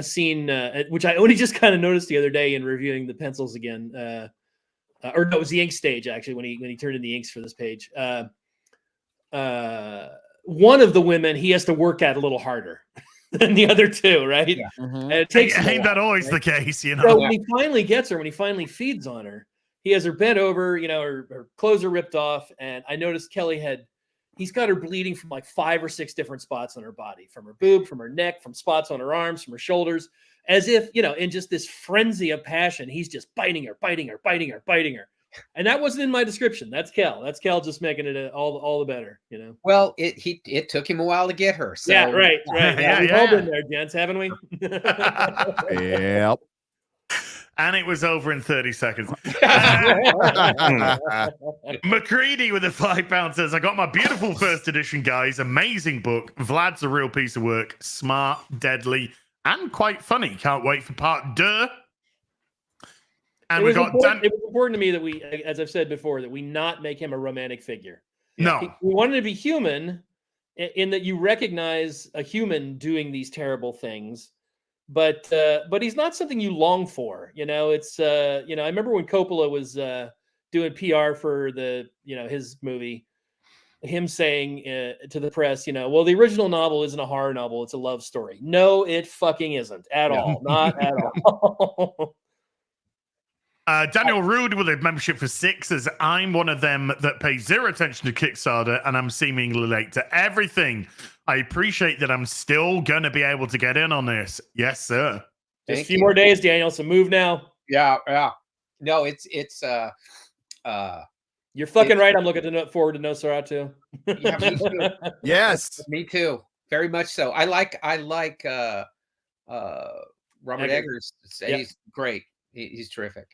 scene which I only just kind of noticed the other day in reviewing the pencils again. Or no, it was the ink stage actually when he turned in the inks for this page. One of the women he has to work at a little harder than the other 2, right? Yeah. Mm-hmm. And it takes ain't that always the case, So when he finally gets her, when he finally feeds on her. He has her bent over, her clothes are ripped off. And I noticed Kelley he's got her bleeding from like 5 or 6 different spots on her body, from her boob, from her neck, from spots on her arms, from her shoulders, as if, in just this frenzy of passion, he's just biting her. And that wasn't in my description. That's Kel. That's Kel just making it all the better, Well, it took him a while to get her. So. Yeah, right. We've all been there, gents, haven't we? Yep. And it was over in 30 seconds. McCready with the £5 says, I got my beautiful first edition, guys. Amazing book. Vlad's a real piece of work. Smart, deadly, and quite funny. Can't wait for part 2. And it was important to me that we, as I've said before, that we not make him a romantic figure. No. We wanted to be human in that you recognize a human doing these terrible things. But he's not something you long for, it's, I remember when Coppola was doing PR for his movie, him saying to the press, well, the original novel isn't a horror novel. It's a love story. No, it fucking isn't at all. Not at all. Daniel Rude with a membership for 6 says, I'm one of them that pays 0 attention to Kickstarter and I'm seemingly late to everything. I appreciate that I'm still going to be able to get in on this. Yes, sir. Just a few more days, Daniel. So move now. Yeah. No, it's you're fucking right. I'm looking forward to Nosferatu. Yeah, me too. Yes. Me too. Very much so. I like Robert Eggers. He's great. He's terrific.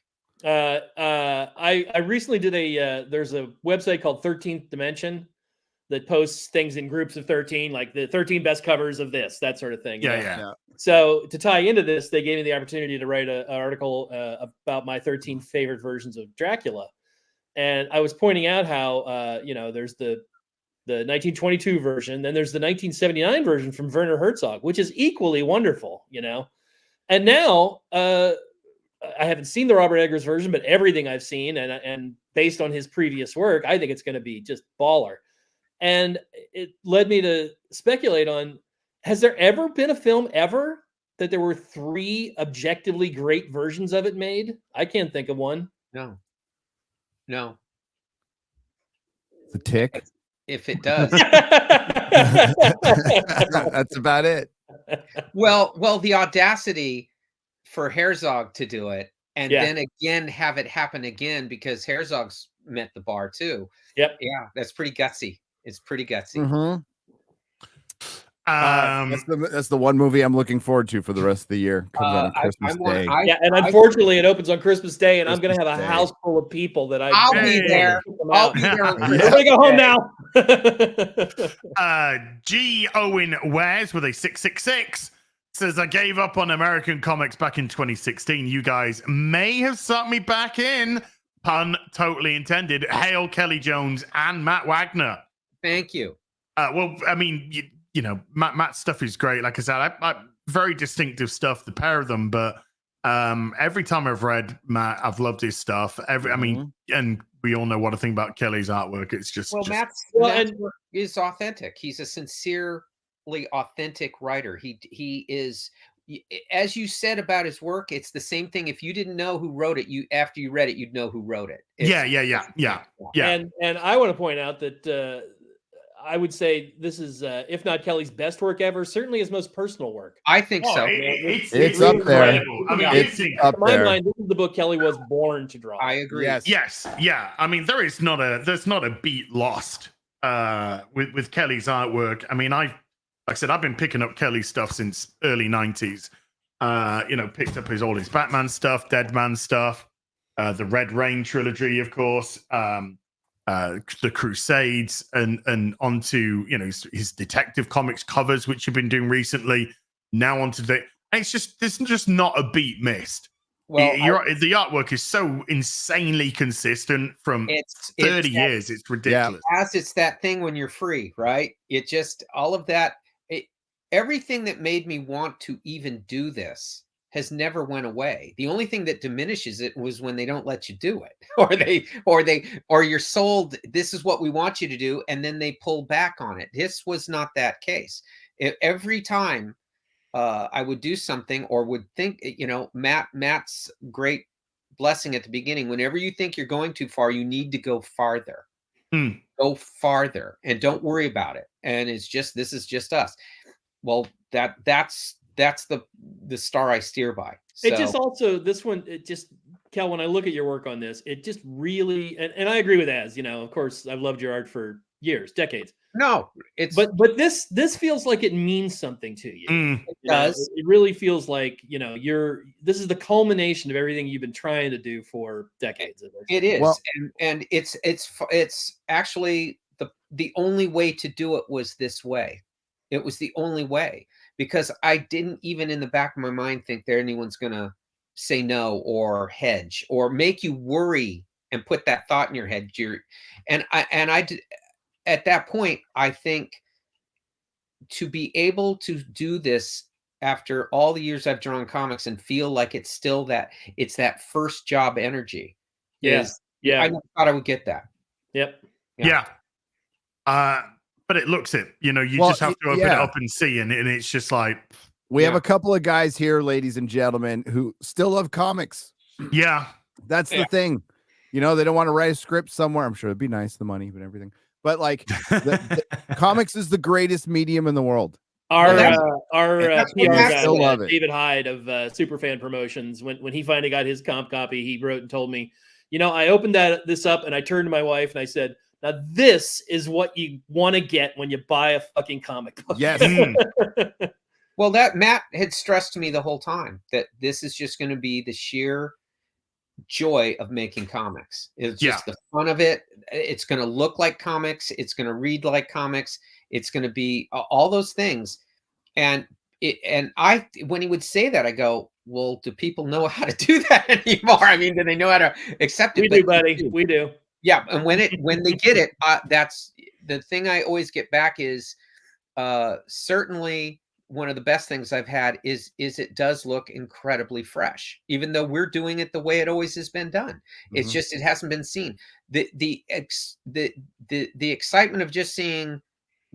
I recently did there's a website called 13th Dimension that posts things in groups of 13, like the 13 best covers of this, that sort of thing. Yeah. So to tie into this, they gave me the opportunity to write an article about my 13 favorite versions of Dracula. And I was pointing out how, there's the 1922 version, then there's the 1979 version from Werner Herzog, which is equally wonderful, And now, I haven't seen the Robert Eggers version, but everything I've seen and based on his previous work, I think it's going to be just baller. And it led me to speculate on, has there ever been a film ever that there were 3 objectively great versions of it made? I can't think of one. No. The Tick. if it does. That's about it. Well, the audacity for Herzog to do it, and then again have it happen again because Herzog's met the bar too. Yep. Yeah, that's pretty gutsy. It's pretty gutsy. Mm-hmm. That's the one movie I'm looking forward to for the rest of the year. Comes out on Christmas Day. And unfortunately, it opens on Christmas Day, and I'm going to have a house full of people that I'll be there. I'll be there. Everybody go home now. G. Owen Wares with a 666 says, I gave up on American comics back in 2016. You guys may have sucked me back in. Pun totally intended. Hail Kelley Jones and Matt Wagner. Thank you. Well, I mean, you know, Matt's stuff is great. Like I said, I very distinctive stuff, the pair of them. But every time I've read Matt, I've loved his stuff. I mean, and we all know what I think about Kelley's artwork. It's just Matt's work is authentic. He's a sincerely authentic writer. He is, as you said about his work, it's the same thing. If you didn't know who wrote it, after you read it, you'd know who wrote it. Yeah. And I want to point out that I would say this is, if not Kelley's best work ever, certainly his most personal work. I think so. It's up there. I mean, it's up in my there. mind, this is the book Kelley was born to draw. I agree. Yes. Yeah. I mean, there's not a beat lost with Kelley's artwork. I mean, like I said, I've been picking up Kelley's stuff since early 90s. You know, picked up all his Batman stuff, Deadman stuff, the Red Rain trilogy, of course. The Crusades and onto, you know, his Detective Comics covers, which you've been doing recently. Now onto there's just not a beat missed. Well, the artwork is so insanely consistent from 30 years. It's ridiculous. As it's that thing when you're free, right? It just all of that. Everything that made me want to even do this has never went away. The only thing that diminishes it was when they don't let you do it, or you're sold, this is what we want you to do, and then they pull back on it. This was not that case. Every time I would do something or would think, you know, Matt's great blessing at the beginning, whenever you think you're going too far, you need to go farther. Go farther and don't worry about it. And it's just, this is just us. Well, that's the star I steer by. So. It just also, this one, it just, Kel, when I look at your work on this, it just really, and I agree with Az, you know, of course, I've loved your art for years, decades. No, it's, but this feels like it means something to you. It does. It really feels like, you know, this is the culmination of everything you've been trying to do for decades. It is. Well, and it's actually the only way to do it was this way. It was the only way. Because I didn't even in the back of my mind think that anyone's going to say no or hedge or make you worry and put that thought in your head. I did, at that point, I think to be able to do this after all the years I've drawn comics and feel like it's still it's that first job energy. Yeah. I never thought I would get that. Yep. Yeah. But it looks it, you know, you just have to open it up and see, and it's just like we have a couple of guys here, ladies and gentlemen, who still love comics. Yeah, that's the thing. You know, they don't want to write a script somewhere. I'm sure it'd be nice, the money, but everything. But like, the comics is the greatest medium in the world. Our PR guy, love it. David Hyde of Superfan Promotions, when he finally got his comp copy, he wrote and told me, you know, I opened this up and I turned to my wife and I said, now, this is what you want to get when you buy a fucking comic book. Yes. Well, that Matt had stressed to me the whole time that this is just going to be the sheer joy of making comics. It's just the fun of it. It's going to look like comics. It's going to read like comics. It's going to be all those things. And when he would say that, I go, well, do people know how to do that anymore? I mean, do they know how to accept it? We do, buddy. We do. Yeah, and when they get it, that's the thing I always get back is certainly one of the best things I've had is it does look incredibly fresh, even though we're doing it the way it always has been done. It's just it hasn't been seen. The excitement of just seeing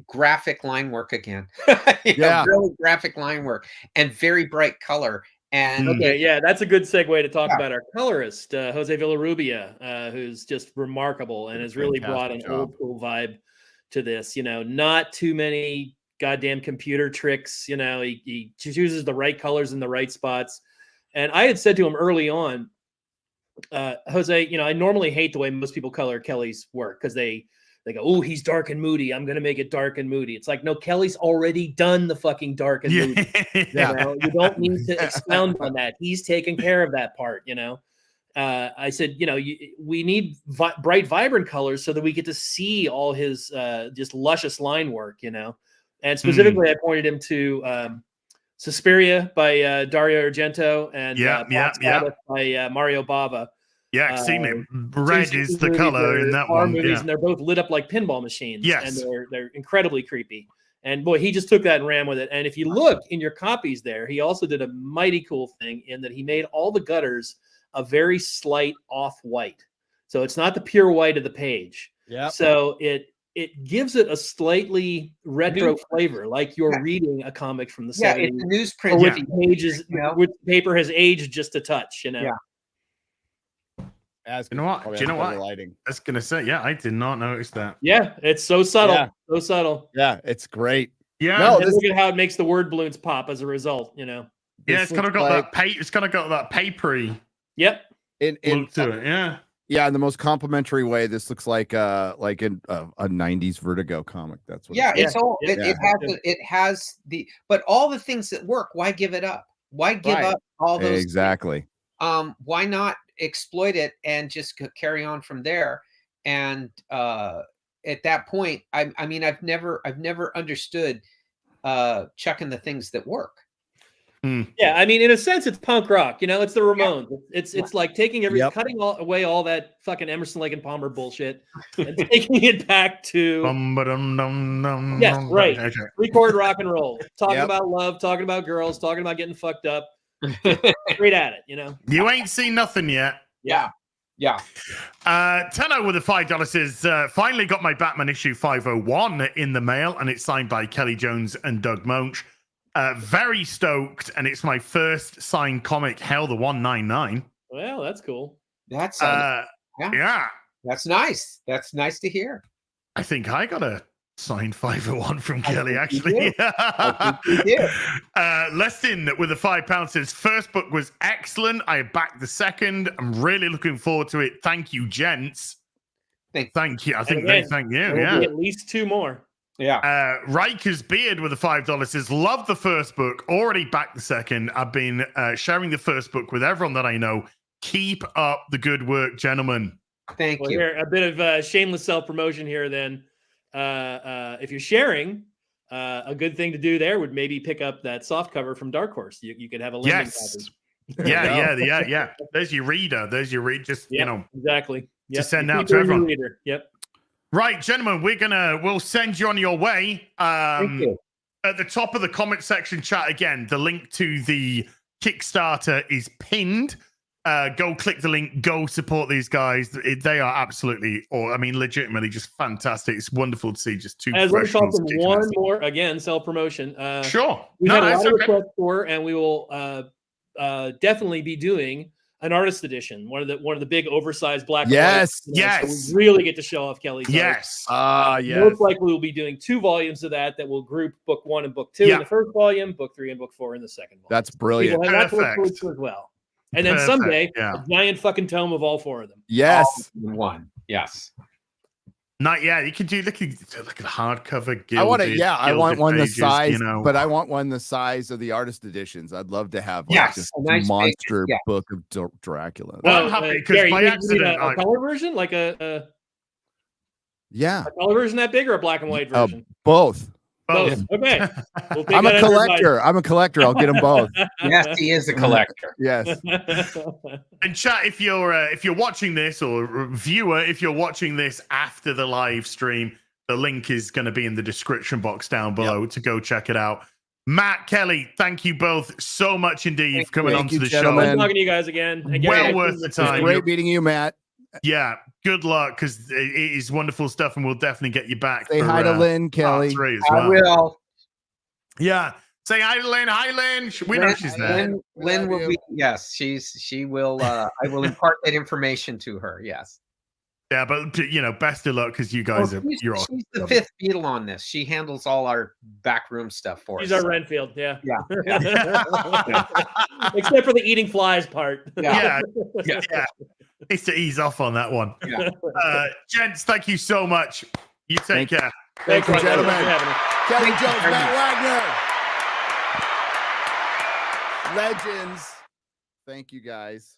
graphic line work again, really graphic line work and very bright color. And that's a good segue to talk about our colorist, Jose Villarrubia, who's just remarkable and has really brought an old school vibe to this. You know, not too many goddamn computer tricks. You know, he chooses the right colors in the right spots. And I had said to him early on, Jose, you know, I normally hate the way most people color Kelley's work because they go, oh, he's dark and moody. I'm going to make it dark and moody. It's like, no, Kelley's already done the fucking dark and moody. Yeah. You know, you don't need to expound on that. He's taken care of that part, you know. I said, you know, we need bright, vibrant colors so that we get to see all his just luscious line work, you know. And specifically, I pointed him to Suspiria by Dario Argento and Sabbath by Mario Bava. Yeah, seen it. Red is the color in that one. Movies, and they're both lit up like pinball machines. Yes. And they're incredibly creepy. And boy, he just took that and ran with it. And if you look in your copies there, he also did a mighty cool thing in that he made all the gutters a very slight off-white. So it's not the pure white of the page. Yeah. So it gives it a slightly retro flavor, like you're reading a comic from the 70s. Yeah, it's a newsprint. Which pages, which paper has aged just a touch, you know. Yeah. You know what? Do you know what? I was gonna say, yeah, I did not notice that. Yeah, it's so subtle, so subtle. Yeah, it's great. Yeah, no, look at how it makes the word balloons pop as a result. You know. Yeah, it's kind of got that. It's kind of got that papery. Yep. Look to it. Yeah. Yeah, in the most complimentary way, this looks like a '90s Vertigo comic. That's what. Yeah, it has the but all the things that work. Why give it up? Why give up all those? Exactly. Why not exploit it and just carry on from there? And at that point, I mean, I've never understood chucking the things that work. Yeah, I mean, in a sense, it's punk rock. You know, it's the Ramones. Yeah. It's like taking cutting away all that fucking Emerson, Lake and Palmer bullshit and taking it back to yes, right. Okay. Record rock and roll, talking about love, talking about girls, talking about getting fucked up. Straight at it, you know. You ain't seen nothing yet. Yeah. Tenno with the $5 says, finally got my Batman issue 501 in the mail, and it's signed by Kelley Jones and Doug Moench. Very stoked, and it's my first signed comic, Hell the 199. Well, that's cool. That's yeah. That's nice. That's nice to hear. I think I got a signed 501 from Kelley, actually. Leston with the £5 says, first book was excellent. I backed the second. I'm really looking forward to it. Thank you, gents. Thank you. I think they thank you. Yeah. At least two more. Yeah. Riker's Beard with the $5 says, love the first book. Already backed the second. I've been sharing the first book with everyone that I know. Keep up the good work, gentlemen. Thank you. Here, a bit of shameless self-promotion here then. If you're sharing, a good thing to do there would maybe pick up that soft cover from Dark Horse. You could have a lending copy. Yeah. There's your reader. Just you know, exactly. To send out to everyone. Reader. Yep. Right, gentlemen, we'll send you on your way. Thank you. At the top of the comment section chat again, the link to the Kickstarter is pinned. Go click the link. Go support these guys. They are absolutely, legitimately just fantastic. It's wonderful to see just two professionals. One more, again, self-promotion. Sure. We've had a lot of requests for, and we will definitely be doing an artist edition. One of the big oversized black. Yes. So we really get to show off Kelley's. Yes. Yes. Most likely we'll be doing 2 volumes of that will group book 1 and book 2 in the first volume, book 3 and book 4 in the second volume. That's brilliant. We'll have that as well. And then someday, a giant fucking tome of all 4 of them. Yes. One. Yes. Not yet. You can do look at the hardcover. Gilded, I want one pages, the size, but I want one the size of the artist editions. I'd love to have just a nice monster book of Dracula. Well, I'm happy because by accident, a color version, like a color version that big, or a black and white version? Both. Okay. I'm a collector. I'll get them both. Yes, he is a collector. Yes. And chat, if you're watching this, or viewer, if you're watching this after the live stream, the link is going to be in the description box down below to go check it out. Matt, Kelley, thank you both so much indeed for coming on to the show. Nice talking to you guys again. Well worth the time. Great meeting you, Matt. Yeah, good luck, because it is wonderful stuff, and we'll definitely get you back. Say hi to Lynn, Kelley. I will. Yeah, say hi to Lynn. Hi, Lynn. We know she's there. Lynn will be. Yes, she will. I will impart that information to her. Yes. Yeah, but best of luck because you guys you're she's the fifth Beatle on this. She handles all our backroom stuff for us. She's our Renfield, yeah. Yeah. Except for the eating flies part. Yeah. Needs to ease off on that one. Yeah. Gents, thank you so much. You take care. Thank you, gentlemen. Kelley Thank Jones, you. Matt Wagner. Legends. Thank you, guys.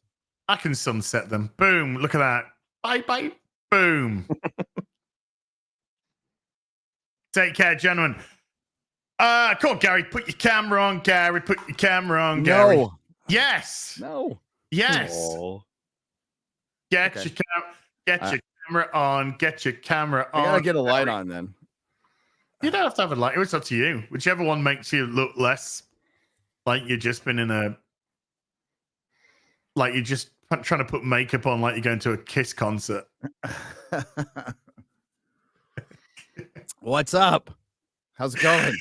I can sunset them. Boom. Look at that. Bye, bye. Boom. Take care, gentlemen. Come on, Gary. Put your camera on, Gary. Put your camera on, Gary. No. Yes. No. Yes. Oh. Get your camera on. Get your camera on. I gotta get a light on then. You don't have to have a light. It's up to you. Whichever one makes you look less like you've just been in a. Like you're just trying to put makeup on, like you're going to a Kiss concert. What's up? How's it going?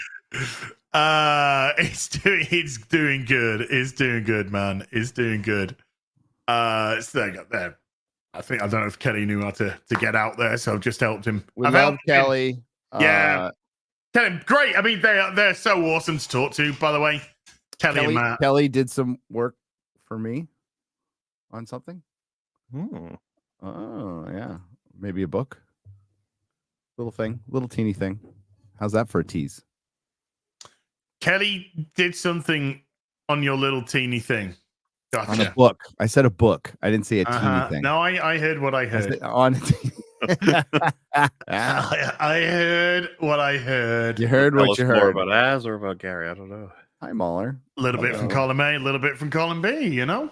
It's doing good. It's doing good, man. It's doing good. So there. I don't know if Kelley knew how to get out there, so I've just helped him. We love Kelley. Yeah. Great. I mean, they're so awesome to talk to, by the way. Kelley and Matt. Kelley did some work for me on something. Oh, yeah. Maybe a book. Little teeny thing. How's that for a tease? Kelley did something on your little teeny thing. Gotcha. On a book. I said a book. I didn't say a teeny thing. No, I heard what I heard. On I heard what I heard. You heard what you heard. More about Az or about Gary? I don't know. Hi, Mahler. A little bit from column A, a little bit from column B, you know?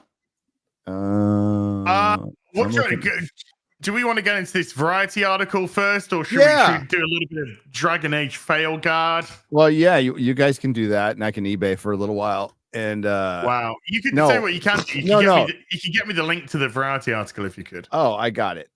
Do we want to get into this Variety article first, or should we do a little bit of Dragon Age fail guard? Well, yeah, you guys can do that, and I can eBay for a little while. And wow, you can say what you can. You can get me the link to the Variety article if you could. Oh, I got it.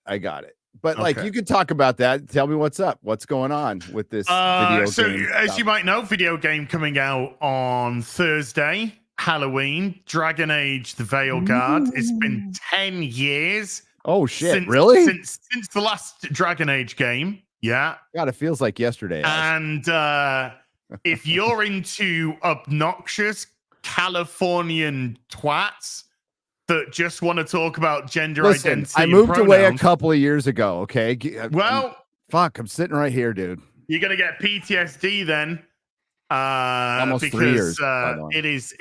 But like, you could talk about that. Tell me what's up. What's going on with this video game? So, as you might know, video game coming out on Thursday, Halloween, Dragon Age: The Veil Guard. It's been 10 years. Oh shit! Really? Since the last Dragon Age game. Yeah. God, it feels like yesterday. And if you're into obnoxious Californian twats that just want to talk about gender identity, I moved away a couple of years ago. Okay. Well, I'm sitting right here, dude. You're gonna get PTSD then. Almost because 3 years.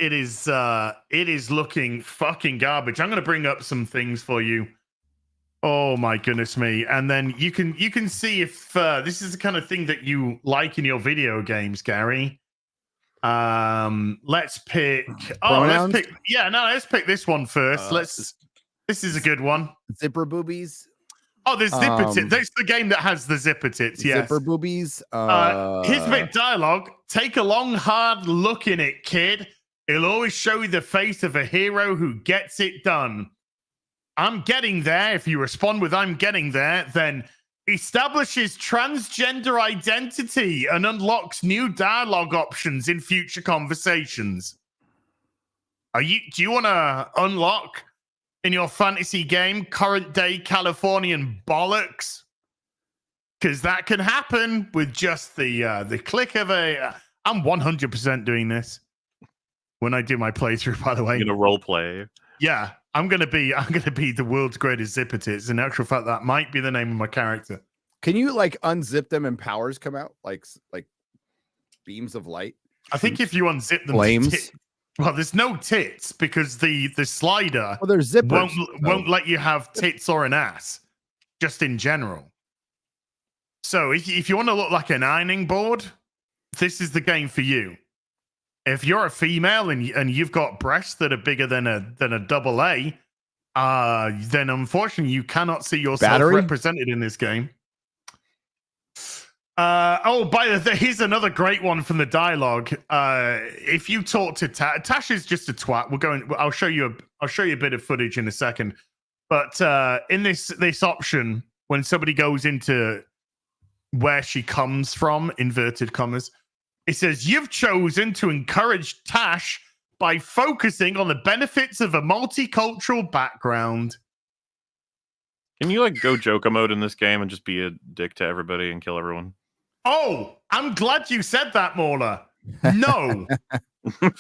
It is looking fucking garbage. I'm gonna bring up some things for you. Oh my goodness me. And then you can see if this is the kind of thing that you like in your video games, Gary. Let's pick let's pick this one first. This is a good one. Zipper boobies. Oh, there's zipper tits. That's the game that has the zipper tits. Yes. Zipper boobies. Here's a bit of dialogue. Take a long, hard look in it, kid. It'll always show you the face of a hero who gets it done. I'm getting there. If you respond with I'm getting there, then establishes transgender identity and unlocks new dialogue options in future conversations. Do you want to unlock in your fantasy game current day Californian bollocks? Because that can happen with just the click of a. I'm 100% doing this when I do my playthrough. By the way, you're gonna role play. Yeah, I'm gonna be the world's greatest zipper tits. In actual fact, that might be the name of my character. Can you like unzip them and powers come out like beams of light? I think if you unzip them, flames. Well, there's no tits because the slider there's zippers. won't let you have tits or an ass, just in general. So if you want to look like an ironing board, this is the game for you. If you're a female and you've got breasts that are bigger than a double A, then unfortunately you cannot see yourself represented in this game. Here's another great one from the dialogue. If you talk to Tash is just a twat. I'll show you a bit of footage in a second. But in this option, when somebody goes into where she comes from, inverted commas, it says, you've chosen to encourage Tash by focusing on the benefits of a multicultural background. Can you like go Joker mode in this game and just be a dick to everybody and kill everyone? Oh, I'm glad you said that, Mauler. No.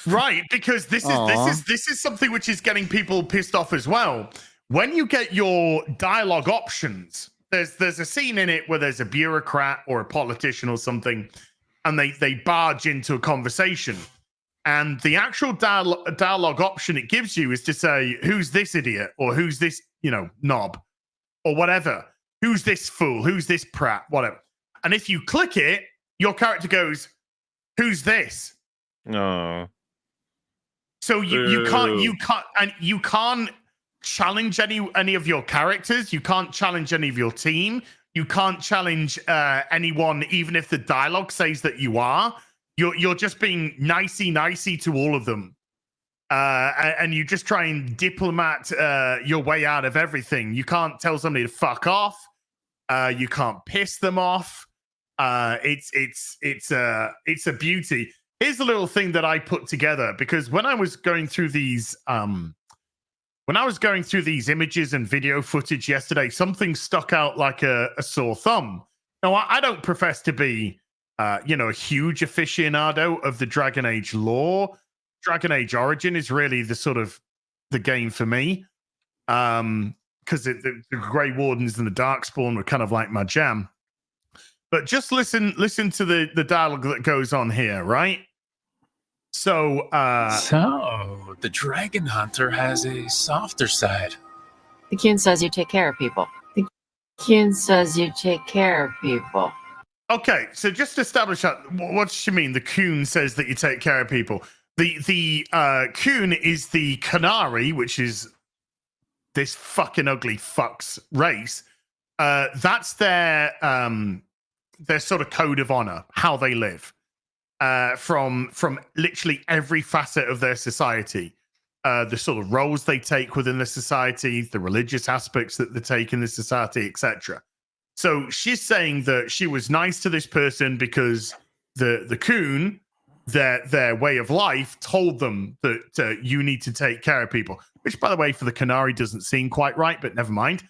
Right, because this is something which is getting people pissed off as well. When you get your dialogue options, there's a scene in it where there's a bureaucrat or a politician or something, and they barge into a conversation. And the actual dialogue option it gives you is to say, who's this idiot? Or who's this, knob? Or whatever. Who's this fool? Who's this prat? Whatever. And if you click it, your character goes, who's this? No. So you can't challenge any of your characters. You can't challenge any of your team. You can't challenge anyone, even if the dialogue says that you are. You're just being nicey to all of them, and you just try and diplomat your way out of everything. You can't tell somebody to fuck off. You can't piss them off. It's a beauty. Here's a little thing that I put together, because when I was going through these images and video footage yesterday, something stuck out like a sore thumb. Now, I don't profess to be, a huge aficionado of the Dragon Age lore. Dragon Age Origin is really the game for me, because the Grey Wardens and the Darkspawn were kind of like my jam. But just listen to the dialogue that goes on here, right? So the Dragon Hunter has a softer side. The Kyun says you take care of people. The Kyun says you take care of people. Okay, so just to establish that, what does she mean? The Kyun says that you take care of people. The Kyun is the Canary, which is this fucking ugly fuck's race. That's their sort of code of honor, how they live. From literally every facet of their society, the sort of roles they take within the society, the religious aspects that they take in the society, etc. So she's saying that she was nice to this person because the Coon, their way of life, told them that you need to take care of people. Which, by the way, for the Canary doesn't seem quite right, but never mind.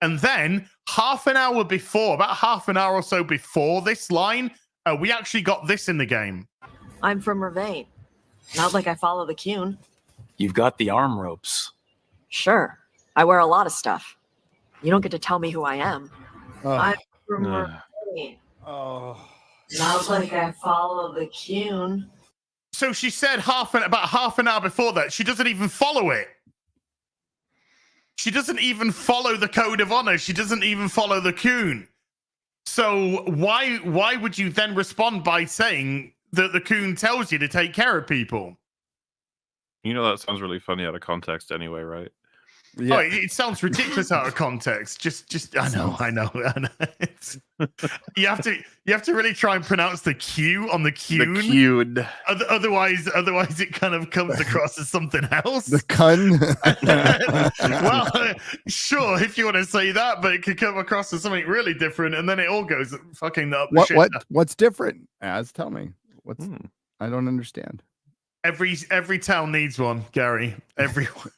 And then about half an hour or so before this line, we actually got this in the game. I'm from Ravain. Not like I follow the Kyun. You've got the arm ropes. Sure. I wear a lot of stuff. You don't get to tell me who I am. I'm from Ravain. Not like I follow the Kyun. So she said about half an hour before that, she doesn't even follow it. She doesn't even follow the code of honor. She doesn't even follow the Kyun. So why would you then respond by saying that the Coon tells you to take care of people? That sounds really funny out of context anyway, right? Yeah. Oh, it sounds ridiculous out of context. Just I know. You have to really try and pronounce the Q on the Q. The Q. Otherwise it kind of comes across as something else. The Kun. Well, sure, if you want to say that, but it could come across as something really different, and then it all goes fucking up. What's different? Tell me. I don't understand. Every town needs one, Gary. Everyone.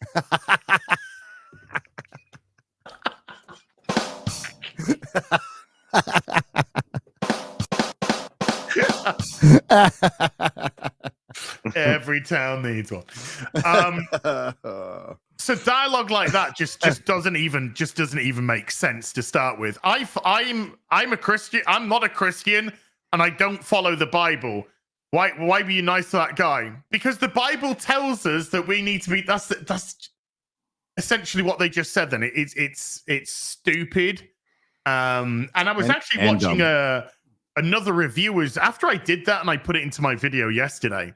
Every town needs one. So dialogue like that just doesn't even make sense to start with. I'm a Christian. I'm not a Christian, and I don't follow the Bible. Why were you nice to that guy? Because the Bible tells us that we need to be. That's essentially what they just said. Then it's stupid. And I was actually watching another review. After I did that and I put it into my video yesterday,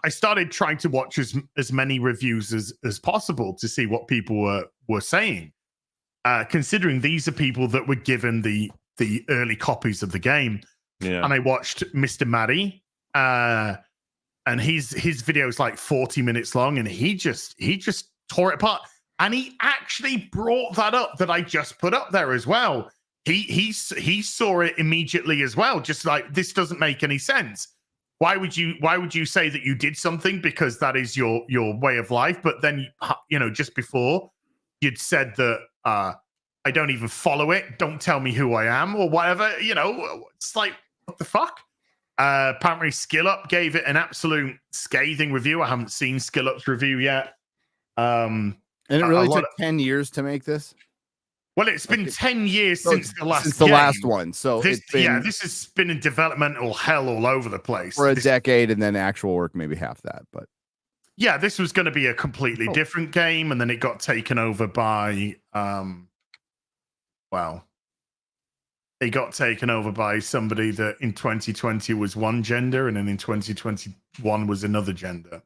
I started trying to watch as many reviews as possible to see what people were saying. Considering these are people that were given the early copies of the game. Yeah. And I watched Mr. Maddie, and his video is like 40 minutes long, and he just tore it apart. And he actually brought that up that I just put up there as well. He saw it immediately as well, just like, this doesn't make any sense. Why would you say that you did something because that is your way of life? But then just before you'd said that I don't even follow it. Don't tell me who I am or whatever. You know, it's like, what the fuck? Apparently, Skill Up gave it an absolute scathing review. I haven't seen Skill Up's review yet. And it really took 10 years to make this? Well, it's been 10 years since the last last one. So this has been in developmental hell all over the place. For a decade, and then actual work maybe half that. But yeah, this was going to be a completely different game, and then it got taken over by it got taken over by somebody that in 2020 was one gender, and then in 2021 was another gender.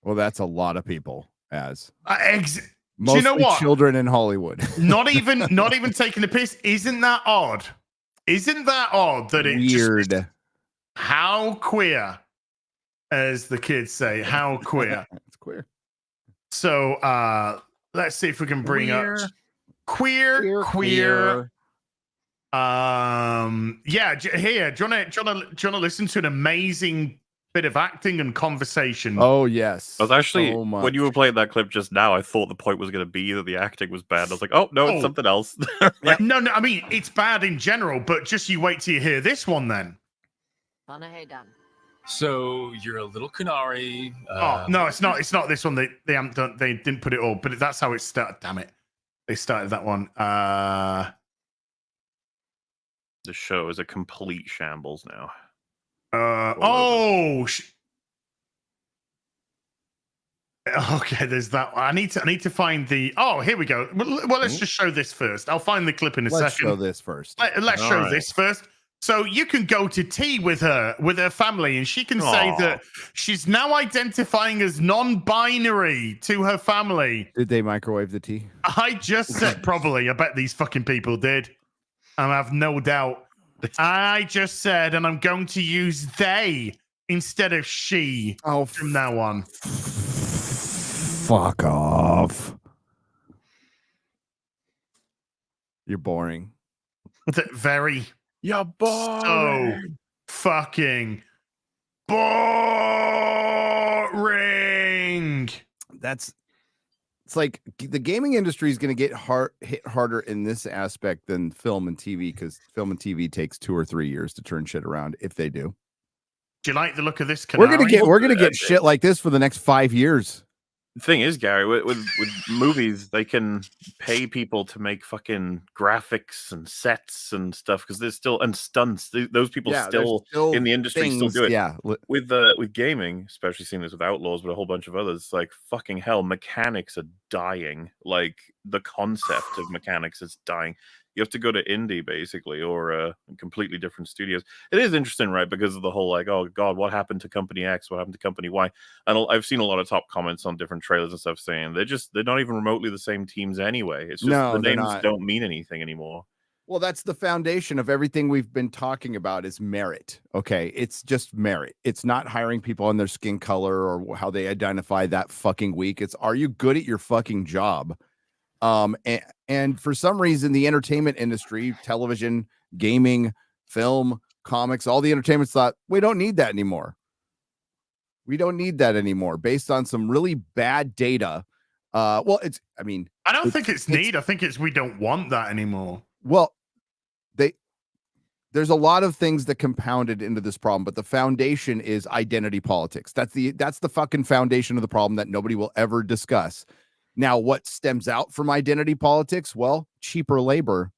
Well, that's a lot of people. Do you know what? Children in Hollywood. not even taking the piss. Isn't that odd? Isn't that odd that it weird? Just, how queer, as the kids say. How queer? It's queer. So let's see if we can bring up queer. Yeah. Here, do you want to listen to an amazing bit of acting and conversation? Oh yes. I was actually when you were playing that clip just now, I thought the point was going to be that the acting was bad. I was like, oh no, it's something else. No, I mean it's bad in general, but just you wait till you hear this one then. So you're a little canary. No, it's not. It's not this one. They haven't done. They didn't put it all, but that's how it started. Damn it, they started that one. The show is a complete shambles now. Okay, there's that. I need to find the. Oh, here we go. Well, let's just show this first. I'll find the clip in a second. Let's show this first. Let's show this first. So you can go to tea with her family, and she can say that she's now identifying as non-binary to her family. Did they microwave the tea? I just said probably. I bet these fucking people did. I have no doubt. I just said, and I'm going to use they instead of she from now on. Fuck off. You're boring. Very. You're boring. So fucking boring. It's like the gaming industry is going to get hit harder in this aspect than film and TV, because film and TV takes 2 or 3 years to turn shit around if they do. Do you like the look of this canary? We're gonna get shit like this for the next 5 years. The thing is, Gary, with movies, they can pay people to make fucking graphics and sets and stuff because there's still stunts. Those people still in the industry still do it. Yeah, with gaming, especially seeing this with Outlaws, but a whole bunch of others, like fucking hell, mechanics are dying. Like the concept of mechanics is dying. You have to go to indie basically, or completely different studios. It is interesting, right? Because of the whole like, oh god, what happened to Company X? What happened to Company Y? And I've seen a lot of top comments on different trailers and stuff saying they're not even remotely the same teams anyway. It's just the names don't mean anything anymore. Well, that's the foundation of everything we've been talking about is merit. Okay, it's just merit. It's not hiring people on their skin color or how they identify that fucking week. It's, are you good at your fucking job? And for some reason, the entertainment industry, television, gaming, film, comics, all the entertainments thought, we don't need that anymore. We don't need that anymore based on some really bad data. I don't think it's need. I think it's we don't want that anymore. Well, there's a lot of things that compounded into this problem, but the foundation is identity politics. That's the fucking foundation of the problem that nobody will ever discuss. Now, what stems out from identity politics? Well, cheaper labor.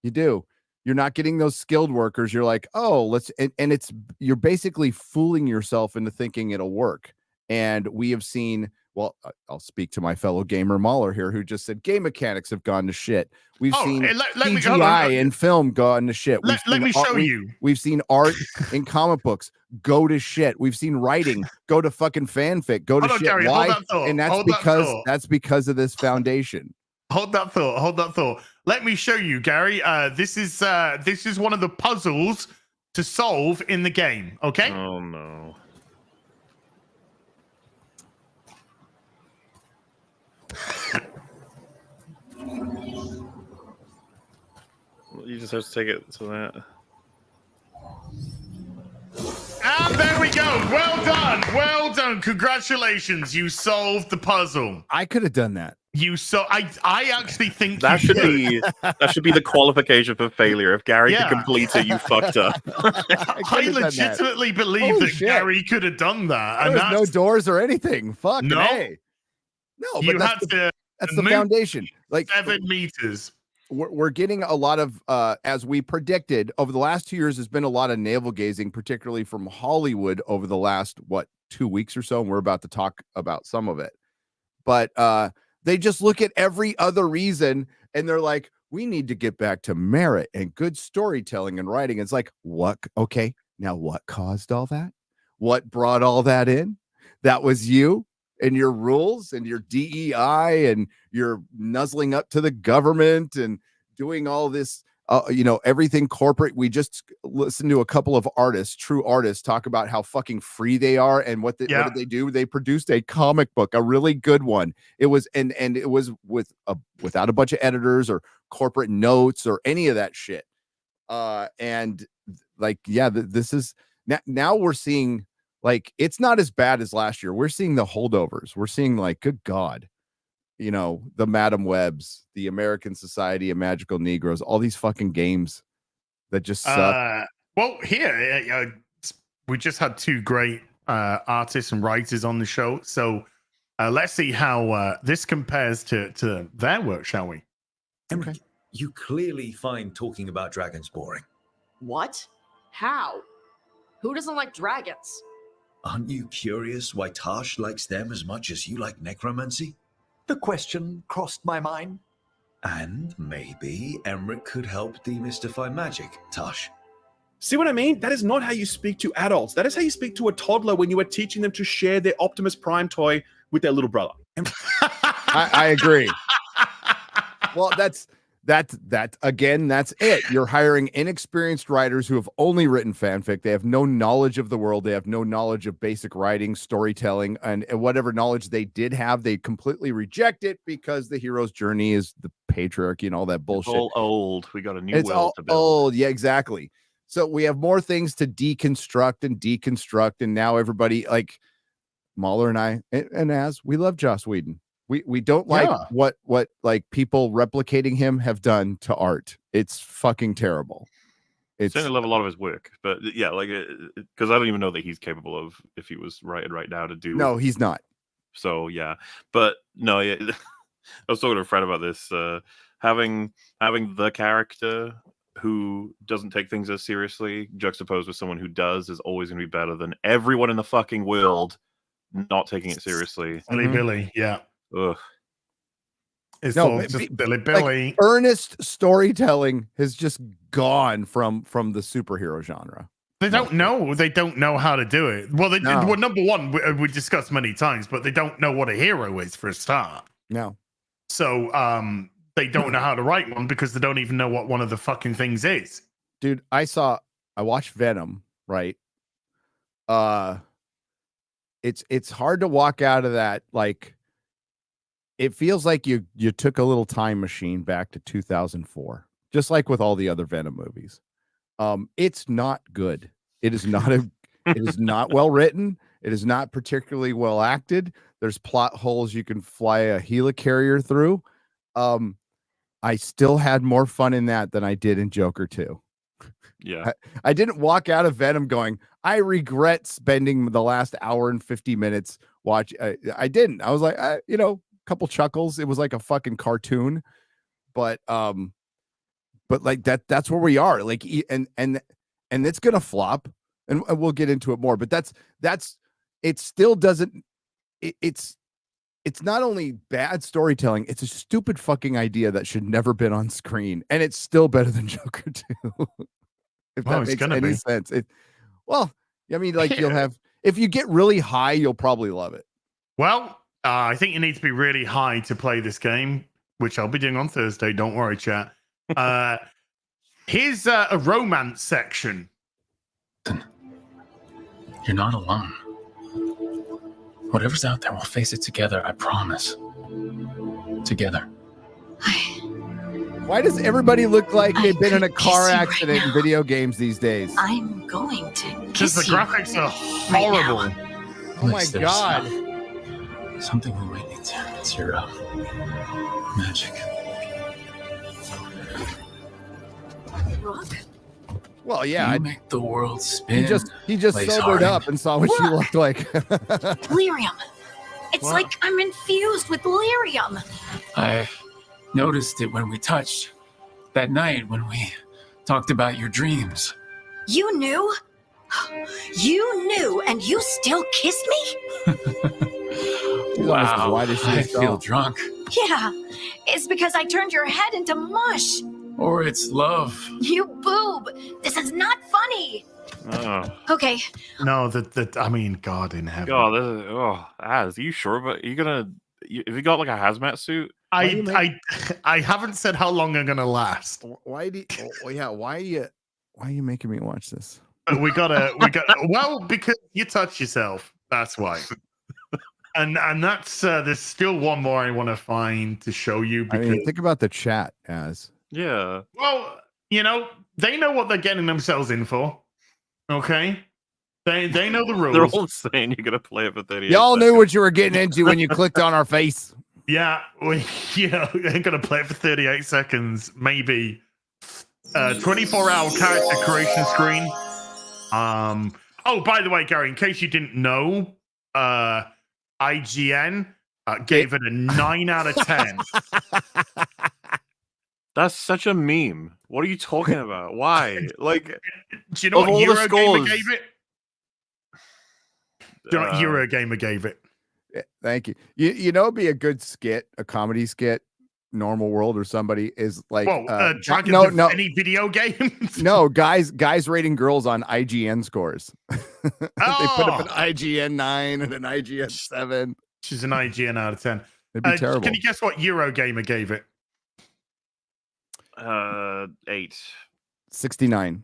You're not getting those skilled workers. You're like, you're basically fooling yourself into thinking it'll work. And we have seen, well, I'll speak to my fellow gamer Mahler here, who just said game mechanics have gone to shit. We've seen CGI in film gone to shit. Let me show you. We've seen art in comic books go to shit. We've seen writing go to fucking fanfic, go to shit. Gary, why? And that's because of this foundation. Hold that thought. Let me show you, Gary. This is one of the puzzles to solve in the game. Okay. Oh no. You just have to take it to that. And there we go. Well done. Congratulations. You solved the puzzle. I could have done that. I actually think that should be the qualification for failure. If Gary could complete it, you fucked up. I legitimately believe that Gary could have done that. There was no doors or anything. Fuck no, no, but that's the foundation. Like 7 meters. We're getting a lot of, as we predicted, over the last 2 years, there's been a lot of navel gazing, particularly from Hollywood over the last 2 weeks or so, and we're about to talk about some of it. But they just look at every other reason and they're like, we need to get back to merit and good storytelling and writing. It's like, what? Okay, now what caused all that? What brought all that in? That was you and your rules and your DEI and your nuzzling up to the government and doing all this, everything corporate. We just listened to a couple of artists, true artists, talk about how fucking free they are and what did they do? They produced a comic book, a really good one. It was and it was without a bunch of editors or corporate notes or any of that shit. This is now we're seeing like it's not as bad as last year. We're seeing the holdovers. We're seeing like, good God. The Madam Webs, the American Society of Magical Negroes, all these fucking games that just suck. Well, here we just had 2 great artists and writers on the show, so let's see how this compares to their work, shall we? Okay. You clearly find talking about dragons boring. What? How? Who doesn't like dragons? Aren't you curious why Tash likes them as much as you like necromancy? The question crossed my mind. And maybe Emmerich could help demystify magic, Tash. See what I mean? That is not how you speak to adults. That is how you speak to a toddler when you are teaching them to share their Optimus Prime toy with their little brother. I agree. Well, that's it. You're hiring inexperienced writers who have only written fanfic. They have no knowledge of the world. They have no knowledge of basic writing, storytelling, and whatever knowledge they did have, they completely reject it because the hero's journey is the patriarchy and all that bullshit. It's all old. We got a new world to build. Old. Yeah, exactly. So we have more things to deconstruct, and now everybody like Mahler and I and as we love Joss Whedon. We don't like what like people replicating him have done to art. It's fucking terrible. It's certainly love a lot of his work, but yeah, like because I don't even know that he's capable of, if he was writing right now, to do. No, he's not. So yeah, but no, yeah. I was talking to a friend about this. Having the character who doesn't take things as seriously juxtaposed with someone who does is always going to be better than everyone in the fucking world not taking it seriously. Billy, yeah. Ugh. It's just Billy. Like, earnest storytelling has just gone from the superhero genre. They don't know. They don't know how to do it. Well, well, number one, we discussed many times, but they don't know what a hero is for a start. No. So they don't know how to write one because they don't even know what one of the fucking things is. Dude, I watched Venom, right? It's hard to walk out of that like. It feels like you took a little time machine back to 2004, just like with all the other Venom movies. It's not good. It is not it is not well written. It is not particularly well acted. There's plot holes you can fly a helicarrier through. I still had more fun in that than I did in Joker 2. Yeah. I didn't walk out of Venom going, I regret spending the last hour and 50 minutes watch. I didn't. I was like, couple chuckles. It was like a fucking cartoon, but like that's where we are. Like, and it's gonna flop, and we'll get into it more. But that's it. Still doesn't. It's not only bad storytelling. It's a stupid fucking idea that should never been on screen, and it's still better than Joker 2. If that makes any sense. I mean, like you'll have if you get really high, you'll probably love it. Well. I think you need to be really high to play this game, which I'll be doing on Thursday. Don't worry, chat. Here's a romance section. You're not alone. Whatever's out there, we'll face it together. I promise. Together. Why does everybody look like they've been in a car accident in video games these days? I'm going to kiss you. Because the graphics are horrible. Oh my God. something we might need to. It's your magic. Rock? Well, yeah. You make the world spin. He just sobered up and saw what she looked like. Lyrium. It's like I'm infused with lyrium. I noticed it when we touched that night when we talked about your dreams. You knew? You knew, and you still kissed me? Wow, I feel drunk. Yeah, it's because I turned your head into mush. Or it's love. You boob. This is not funny. Okay. No, I mean, God in heaven. God, this is, Az, are you sure about? Have you got like a hazmat suit? I haven't said how long I'm gonna last. Why are you making me watch this? We gotta. Well, because you touch yourself. That's why. And that's there's still one more I want to find to show you. Because, I mean, think about the chat, Az. Yeah. Well, they know what they're getting themselves in for. Okay. They know the rules. They're all saying you're gonna play it for 30. Y'all knew what you were getting into when you clicked on our face. Yeah, we're gonna play it for 38 seconds, maybe. 24-hour character creation screen. Oh, by the way, Gary, in case you didn't know, IGN gave it a 9 out of 10. That's such a meme. What are you talking about? Why? Like, do you know what Eurogamer gave it? Do you know what Eurogamer gave it? Yeah, thank you. You know, it'd be a good skit, a comedy skit. Normal World or somebody is like, any video games? No, guys rating girls on IGN scores. They put up an IGN 9 and an IGN 7. She's an IGN out of 10. It'd be terrible. Can you guess what Eurogamer gave it? 8. 69.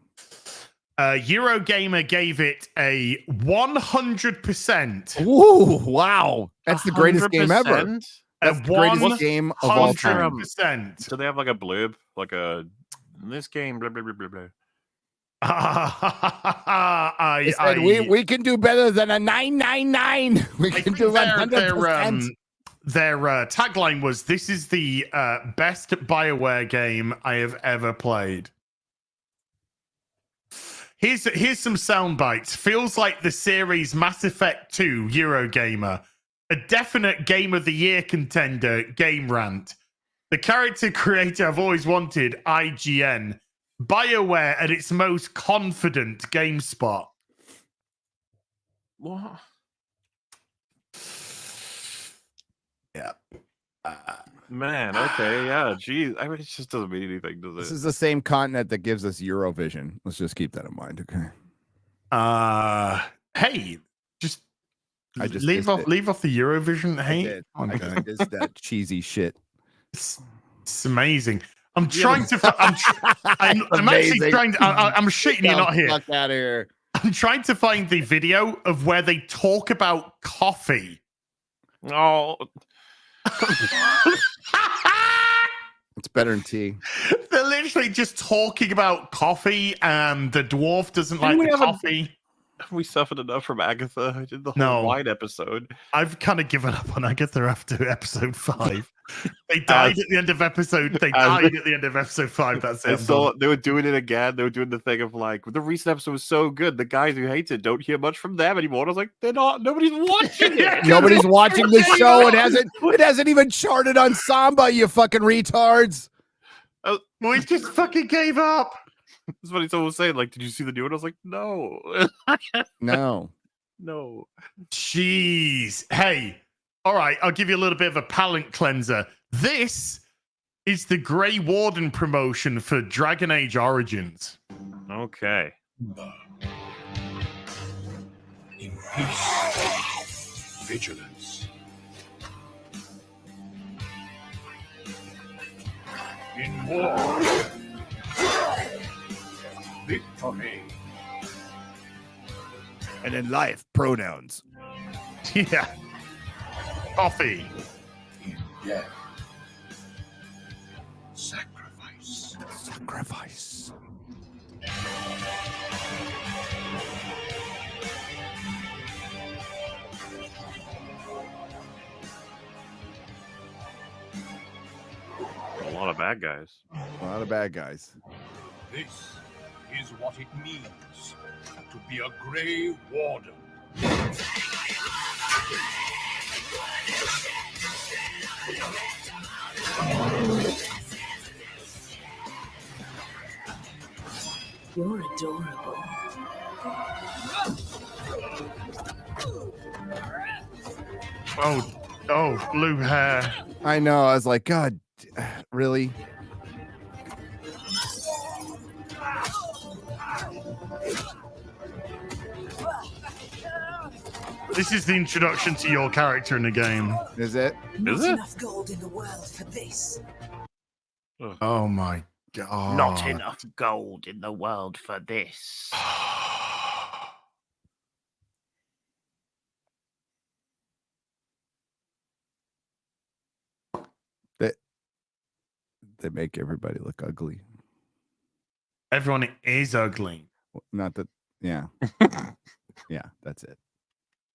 Eurogamer gave it a 100%. Ooh, wow. That's the greatest game ever. That's the greatest game of all time. 100%. So they have like a blurb, like in this game, blah, blah, blah, blah, blah. We can do better than a 999. We can do 100%. Their tagline was, "This is the best BioWare game I have ever played." Here's some sound bites. Feels like the series Mass Effect 2 Eurogamer. A definite Game of the Year contender, Game Rant. The character creator I've always wanted, IGN. BioWare at its most confident, GameSpot. What? Yeah. Man, okay, yeah, geez. I mean, it just doesn't mean anything, does it? This is the same continent that gives us Eurovision. Let's just keep that in mind, okay? Hey, I just leave off the Eurovision. Hey, I did that cheesy shit. It's amazing. I'm trying to. I'm actually trying to. I'm shitting you not here. Fuck out of here. I'm trying to find the video of where they talk about coffee. Oh. It's better than tea. They're literally just talking about coffee, and the dwarf doesn't like the coffee. We suffered enough from Agatha. I did the whole wine episode. I've kind of given up on Agatha after episode 5. They died at the end of episode. They died at the end of episode 5. That's it. So they were doing it again. They were doing the thing of like, the recent episode was so good. The guys who hate it don't hear much from them anymore. And I was like, they're not. Nobody's watching it. Nobody's watching the show. It hasn't even charted on Samba. You fucking retards. We just fucking gave up. That's what he's always saying. Like, did you see the new one? I was like, no. No. Jeez. Hey. All right. I'll give you a little bit of a palate cleanser. This is the Grey Warden promotion for Dragon Age Origins. Okay. In peace, vigilance. In war, victory. And in life, pronouns. Yeah. Coffee. In death, sacrifice. Sacrifice. lot of bad guys. A lot of bad guys. This is what it means to be a Grey Warden. You're adorable. Oh, blue hair. I know. I was like, God, really? This is the introduction to your character in the game. Is it? Is it? Enough gold in the world for this. Oh my god. Not enough gold in the world for this. They make everybody look ugly. Everyone is ugly. Not that, yeah. Yeah, that's it.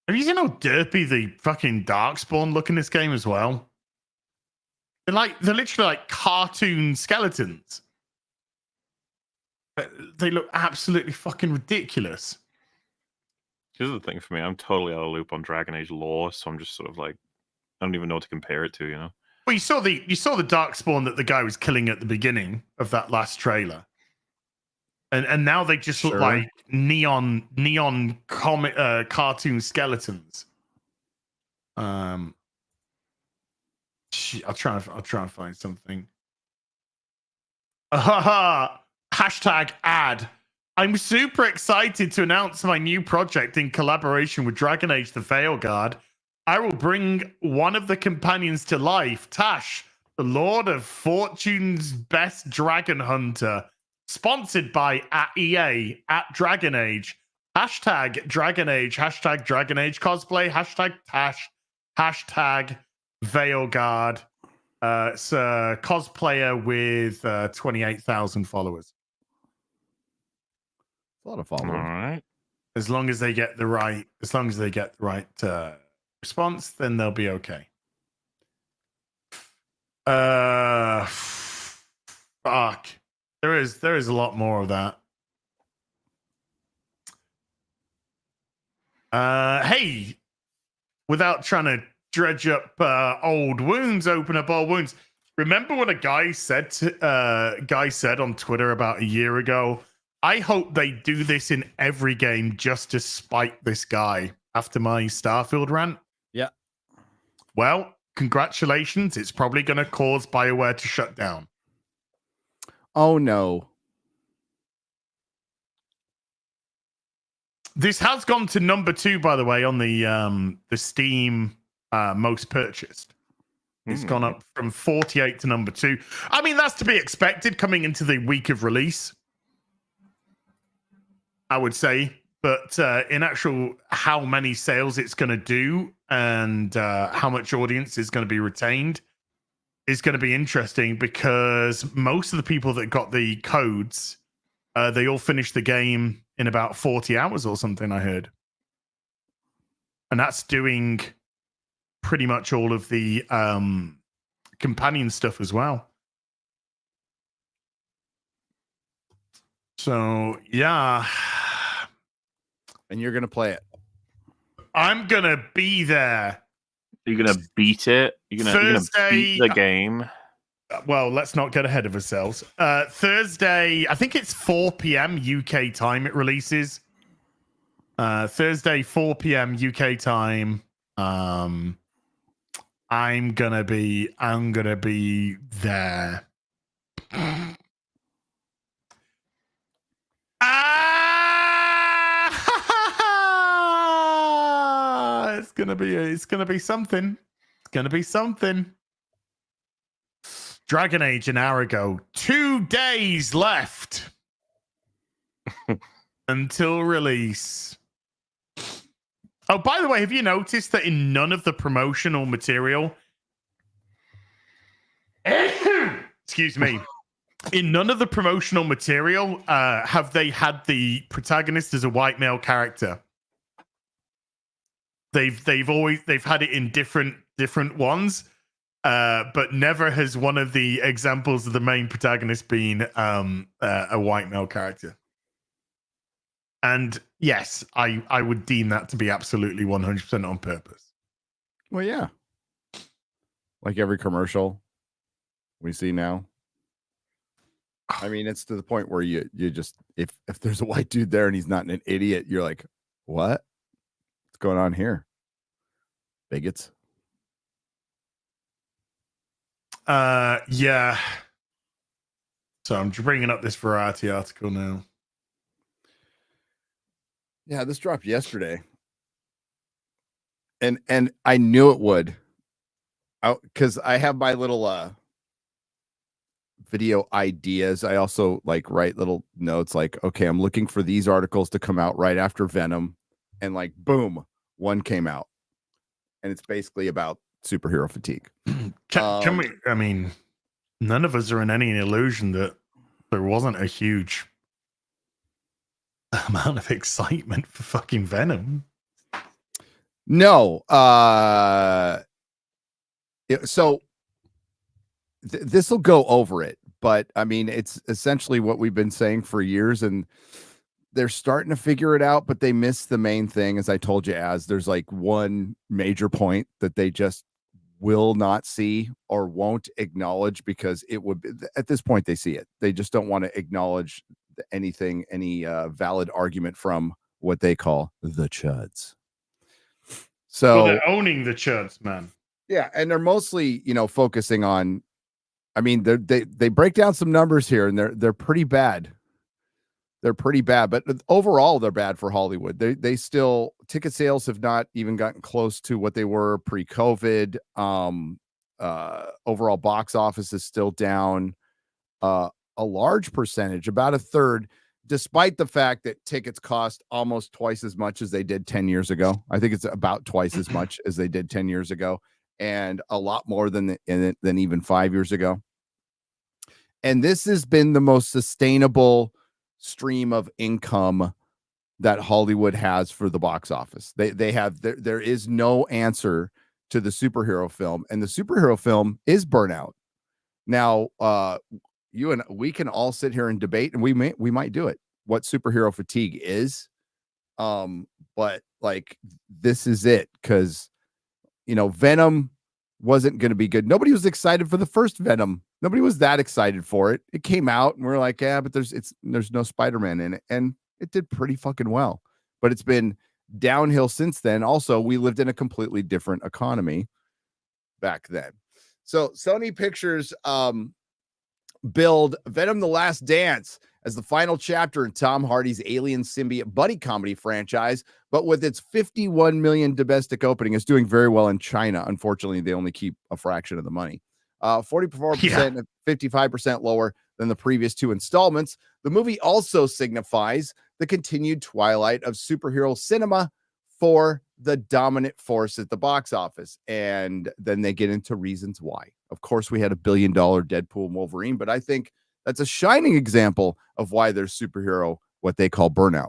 Have you seen how derpy the fucking Darkspawn look in this game as well? They're literally like cartoon skeletons. They look absolutely fucking ridiculous. Here's the thing for me. I'm totally out of loop on Dragon Age lore, so I'm just sort of like, I don't even know what to compare it to, you know? Well, you saw the Darkspawn that the guy was killing at the beginning of that last trailer. And now they just look like neon comic cartoon skeletons. I'll try and find something. Hashtag ad. I'm super excited to announce my new project in collaboration with Dragon Age the Veilguard. I will bring one of the companions to life, Tash, the Lord of Fortune's best dragon hunter. Sponsored by @EA, @Dragon Age, #Dragon Age, #Dragon Age cosplay, #Tash, #Veilguard. It's a cosplayer with 28,000 followers. A lot of followers. All right. As long as they get the right, response, then they'll be okay. Fuck. There is a lot more of that. Hey, without trying to dredge up old wounds, open up old wounds. Remember what a guy said on Twitter about a year ago? I hope they do this in every game just to spite this guy after my Starfield rant. Yeah. Well, congratulations. It's probably going to cause BioWare to shut down. Oh no. This has gone to number 2, by the way, on the Steam most purchased. It's gone up from 48 to number 2. I mean, that's to be expected coming into the week of release, I would say. But in actual how many sales it's going to do and how much audience is going to be retained is going to be interesting, because most of the people that got the codes, they all finished the game in about 40 hours or something, I heard. And that's doing pretty much all of the companion stuff as well. So, yeah. And you're going to play it. I'm going to be there. You're going to beat it? You're going to beat the game? Well, let's not get ahead of ourselves. Thursday, I think it's 4 p.m. UK time it releases. Thursday, 4 p.m. UK time. I'm gonna be there. It's gonna be something. It's gonna be something. Dragon Age an hour ago. 2 days left until release. Oh, by the way, have you noticed that in none of the promotional material, excuse me, in none of the promotional material have they had the protagonist as a white male character? They've had it in different ones. but never has one of the examples of the main protagonist been a white male character. And yes, I would deem that to be absolutely 100% on purpose. Well, yeah. Like every commercial we see now. I mean, it's to the point where you just if there's a white dude there and he's not an idiot, you're like, what? What's going on here? Bigots. Yeah. So I'm bringing up this Variety article now. Yeah, this dropped yesterday. And I knew it would. Because I have my little video ideas. I also like write little notes like, okay, I'm looking for these articles to come out right after Venom. And like, boom, one came out. And it's basically about superhero fatigue. Can we, I mean, none of us are in any illusion that there wasn't a huge amount of excitement for fucking Venom. No. So this will go over it, but I mean, it's essentially what we've been saying for years, and they're starting to figure it out, but they miss the main thing. As I told you, there's like one major point that they just will not see or won't acknowledge, because it would be, at this point they see it. They just don't want to acknowledge anything, any valid argument from what they call the chuds. So they're owning the chuds, man. Yeah, and they're mostly, focusing on. I mean, they break down some numbers here, and they're pretty bad. They're pretty bad, but overall they're bad for Hollywood. They still, ticket sales have not even gotten close to what they were pre-COVID. Overall box office is still down a large percentage, about a third, despite the fact that tickets cost almost twice as much as they did 10 years ago. I think it's about twice as much as they did 10 years ago, and a lot more than even 5 years ago. And this has been the most sustainable stream of income that Hollywood has for the box office. There is no answer to the superhero film, and the superhero film is burnout. Now, you and we can all sit here and debate, and we might do it, what superhero fatigue is. But like, this is it, because Venom wasn't going to be good. Nobody was excited for the first Venom. Nobody was that excited for it. It came out and we're like, yeah, but there's no Spider-Man in it. And it did pretty fucking well, but it's been downhill since then. Also, we lived in a completely different economy back then. So Sony Pictures build Venom: The Last Dance as the final chapter in Tom Hardy's alien symbiote buddy comedy franchise, but with its 51 million domestic opening, it's doing very well in China. Unfortunately, they only keep a fraction of the money. 44% and 55% lower than the previous two installments. The movie also signifies the continued twilight of superhero cinema for the dominant force at the box office. And then they get into reasons why. Of course, we had $1 billion Deadpool and Wolverine, but I think that's a shining example of why there's superhero, what they call burnout.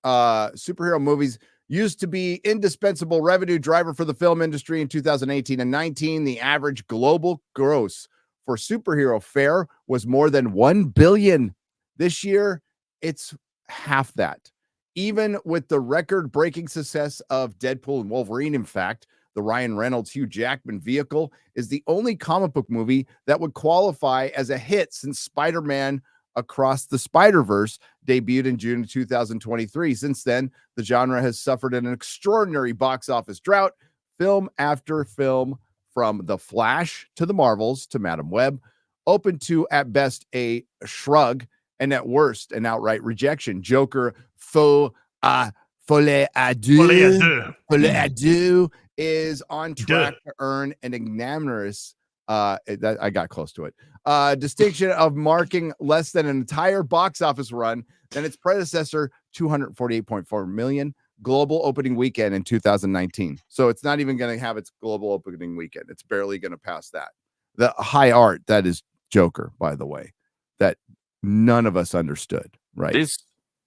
Superhero movies used to be indispensable revenue driver for the film industry in 2018 and 19. The average global gross for superhero fare was more than $1 billion. This year, it's half that. Even with the record-breaking success of Deadpool and Wolverine, in fact, the Ryan Reynolds, Hugh Jackman vehicle is the only comic book movie that would qualify as a hit since Spider-Man Across the Spider-Verse debuted in June of 2023. Since then, the genre has suffered an extraordinary box office drought. Film after film, from The Flash to The Marvels to Madam Web, open to, at best, a shrug, and at worst, an outright rejection. Joker, Folie à deux is on track to earn an ignominious, I got close to it, distinction of marking less than an entire box office run than its predecessor, 248.4 million global opening weekend in 2019. So it's not even going to have its global opening weekend. It's barely going to pass that. The high art that is Joker, by the way, that none of us understood, right?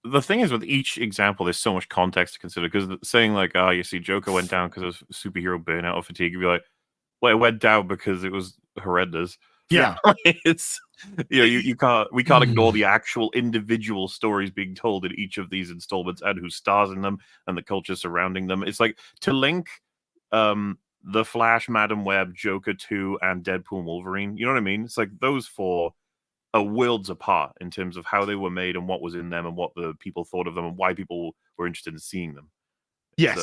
The thing is, with each example, there's so much context to consider, because saying like, you see Joker went down because of superhero burnout or fatigue, you'd be like, Well, it went down because it was horrendous. Yeah. It's we can't ignore the actual individual stories being told in each of these installments and who stars in them and the culture surrounding them. It's like to link The Flash, Madam Web, Joker 2, and Deadpool and Wolverine. You know what I mean? It's like those four are worlds apart in terms of how they were made and what was in them and what the people thought of them and why people were interested in seeing them. Yes.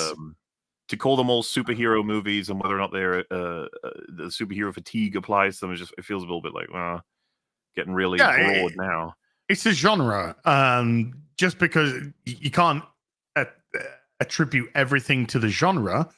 To call them all superhero movies and whether or not they're the superhero fatigue applies to them, it feels a little bit like getting really broad now. It's a genre. Just because you can't attribute everything to the genre,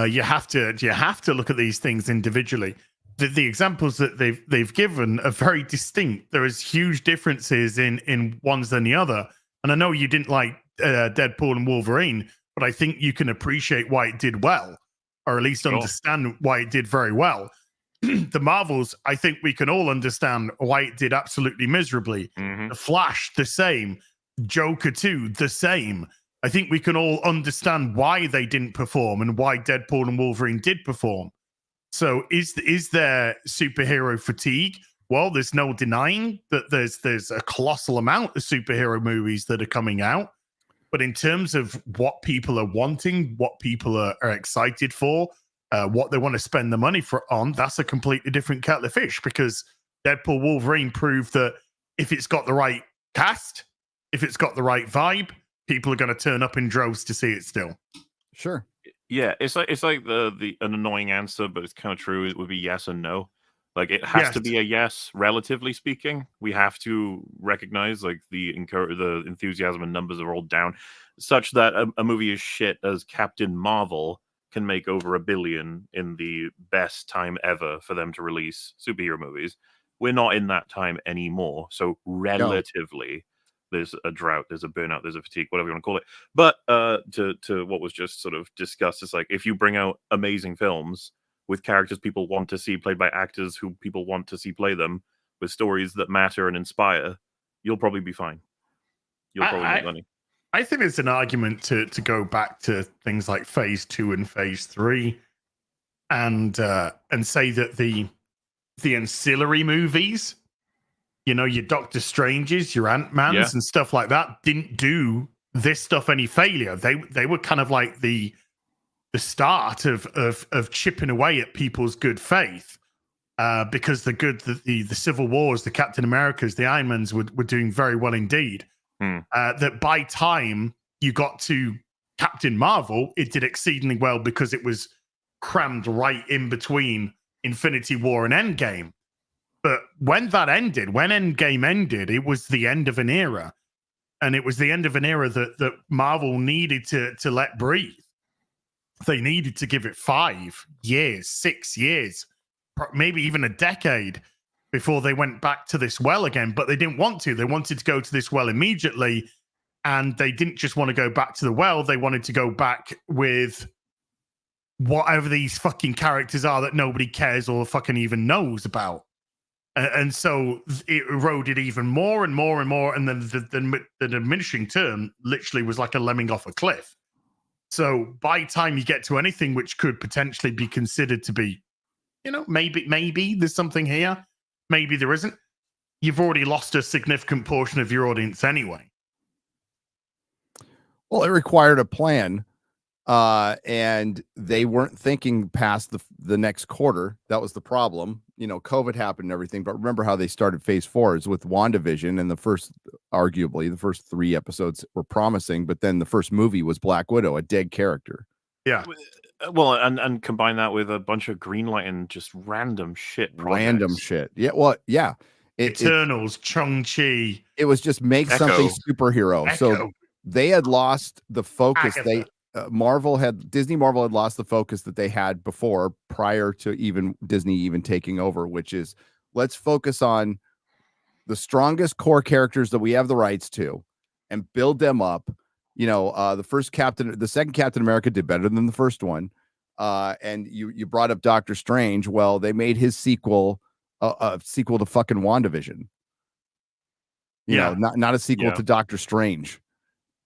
you have to look at these things individually. The examples that they've given are very distinct. There is huge differences in ones than the other. And I know you didn't like Deadpool and Wolverine, but I think you can appreciate why it did well, or at least understand why it did very well. The Marvels, I think we can all understand why it did absolutely miserably. The Flash, the same. Joker 2, the same. I think we can all understand why they didn't perform and why Deadpool and Wolverine did perform. So is there superhero fatigue? Well, there's no denying that there's a colossal amount of superhero movies that are coming out. But in terms of what people are wanting, what people are excited for, what they want to spend the money on, that's a completely different kettle of fish, because Deadpool Wolverine proved that if it's got the right cast, if it's got the right vibe, people are going to turn up in droves to see it still. Sure. Yeah, it's like an annoying answer, but it's kind of true. It would be yes and no. Like it has to be a yes, relatively speaking. We have to recognize like the enthusiasm and numbers are all down, such that a movie as shit as Captain Marvel can make over $1 billion in the best time ever for them to release superhero movies. We're not in that time anymore, so relatively. There's a drought, there's a burnout, there's a fatigue, whatever you want to call it. But to what was just sort of discussed, it's like if you bring out amazing films with characters people want to see played by actors who people want to see play them, with stories that matter and inspire, you'll probably be fine. You'll probably make money. I think it's an argument to go back to things like Phase 2 and Phase 3 and say that the ancillary movies, you know, your Doctor Stranges, your Ant-Mans and stuff like that, didn't do this stuff any failure. They were kind of like the start of chipping away at people's good faith, because the Civil Wars, the Captain Americas, the Iron Mans were doing very well indeed. That by time you got to Captain Marvel, it did exceedingly well because it was crammed right in between Infinity War and Endgame. But when that ended, when Endgame ended, it was the end of an era. And it was the end of an era that Marvel needed to let breathe. They needed to give it 5 years, 6 years, maybe even a decade before they went back to this well again. But they didn't want to. They wanted to go to this well immediately. And they didn't just want to go back to the well. They wanted to go back with whatever these fucking characters are that nobody cares or fucking even knows about. And so it eroded even more and more and more. And then the diminishing term literally was like a lemming off a cliff. So by the time you get to anything which could potentially be considered to be, you know, maybe there's something here, maybe there isn't, you've already lost a significant portion of your audience anyway. Well, it required a plan. And they weren't thinking past the next quarter. That was the problem. You know, COVID happened and everything, but remember how they started Phase 4 is with WandaVision, and arguably the first 3 episodes were promising, but then the first movie was Black Widow, a dead character. Yeah. Well, and combine that with a bunch of greenlighting just random shit. Random shit. Yeah. Well, yeah. Eternals, Chang-Chi. It was just make something superhero. Echo. So they had lost the focus. Agatha. Disney Marvel had lost the focus that they had before, prior to even Disney even taking over, which is let's focus on the strongest core characters that we have the rights to and build them up. You know, the second Captain America did better than the first one. And you brought up Doctor Strange. Well, they made his sequel a sequel to fucking WandaVision. You know, not a sequel to Doctor Strange.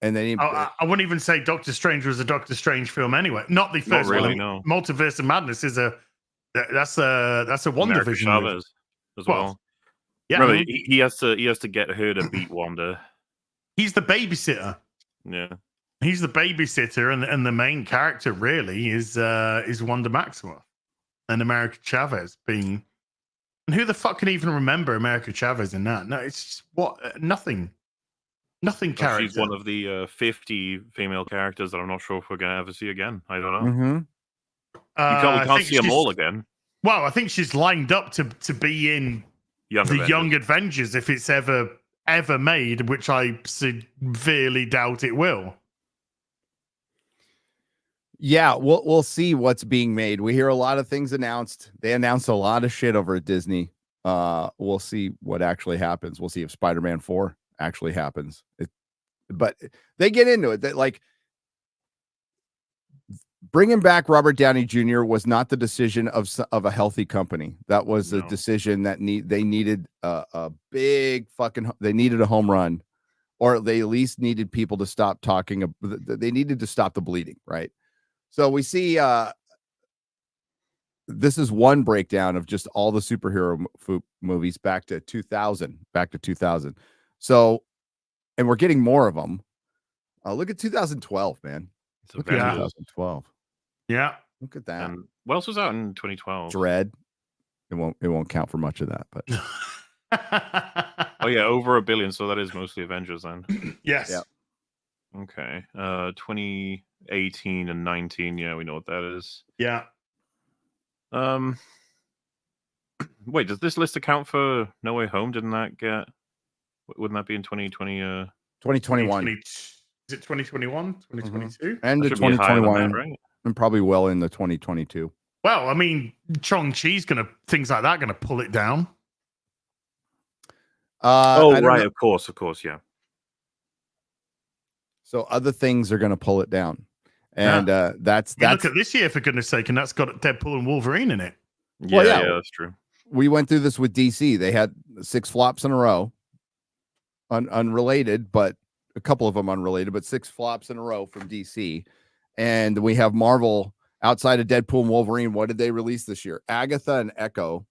And then I wouldn't even say Doctor Strange was a Doctor Strange film anyway. Not the first really, one. no. Multiverse of Madness is a That's a Wanda America Vision movie. Chavez as well. Yeah, remember he has to get her to beat Wanda. He's the babysitter. Yeah, he's the babysitter, and the main character really is Wanda Maximoff and America Chavez being. And who the fuck can even remember America Chavez in that? No, it's just nothing. Nothing character. She's one of the 50 female characters that I'm not sure if we're gonna ever see again. I don't know. Mm-hmm. We can't see them all again. Well, I think she's lined up to be in Young Avengers if it's ever made, which I severely doubt it will. Yeah, we'll see what's being made. We hear a lot of things announced. They announced a lot of shit over at Disney. We'll see what actually happens. We'll see if Spider-Man 4 actually happens. But they get into it. That like bringing back Robert Downey Jr. was not the decision of a healthy company. That was a decision that they needed a big fucking. They needed a home run, or they at least needed people to stop talking. They needed to stop the bleeding, right? So we see this is one breakdown of just all the superhero movies back to 2000. So, and we're getting more of them. Look at 2012, man. Look at 2012. Yeah. Look at that. And what else was out in 2012? Dread. It won't count for much of that, but oh yeah, over 1 billion. So that is mostly Avengers then. Yes. Yeah. Okay. 2018 and 19. Yeah, we know what that is. Yeah. Wait, does this list account for No Way Home? Wouldn't that be in 2020? 2021. Is it 2021? 2022? And the 2021, right? And probably well in the 2022. Well, I mean, Chong-Chi's things like that gonna pull it down. Right, of course, yeah. So other things are gonna pull it down. And that's look at this year, for goodness sake, and that's got Deadpool and Wolverine in it. Yeah, well, yeah, that's true. We went through this with DC. They had 6 flops in a row, unrelated, but a couple of them unrelated, but 6 flops in a row from DC. And we have Marvel outside of Deadpool and Wolverine. What did they release this year? Agatha and Echo.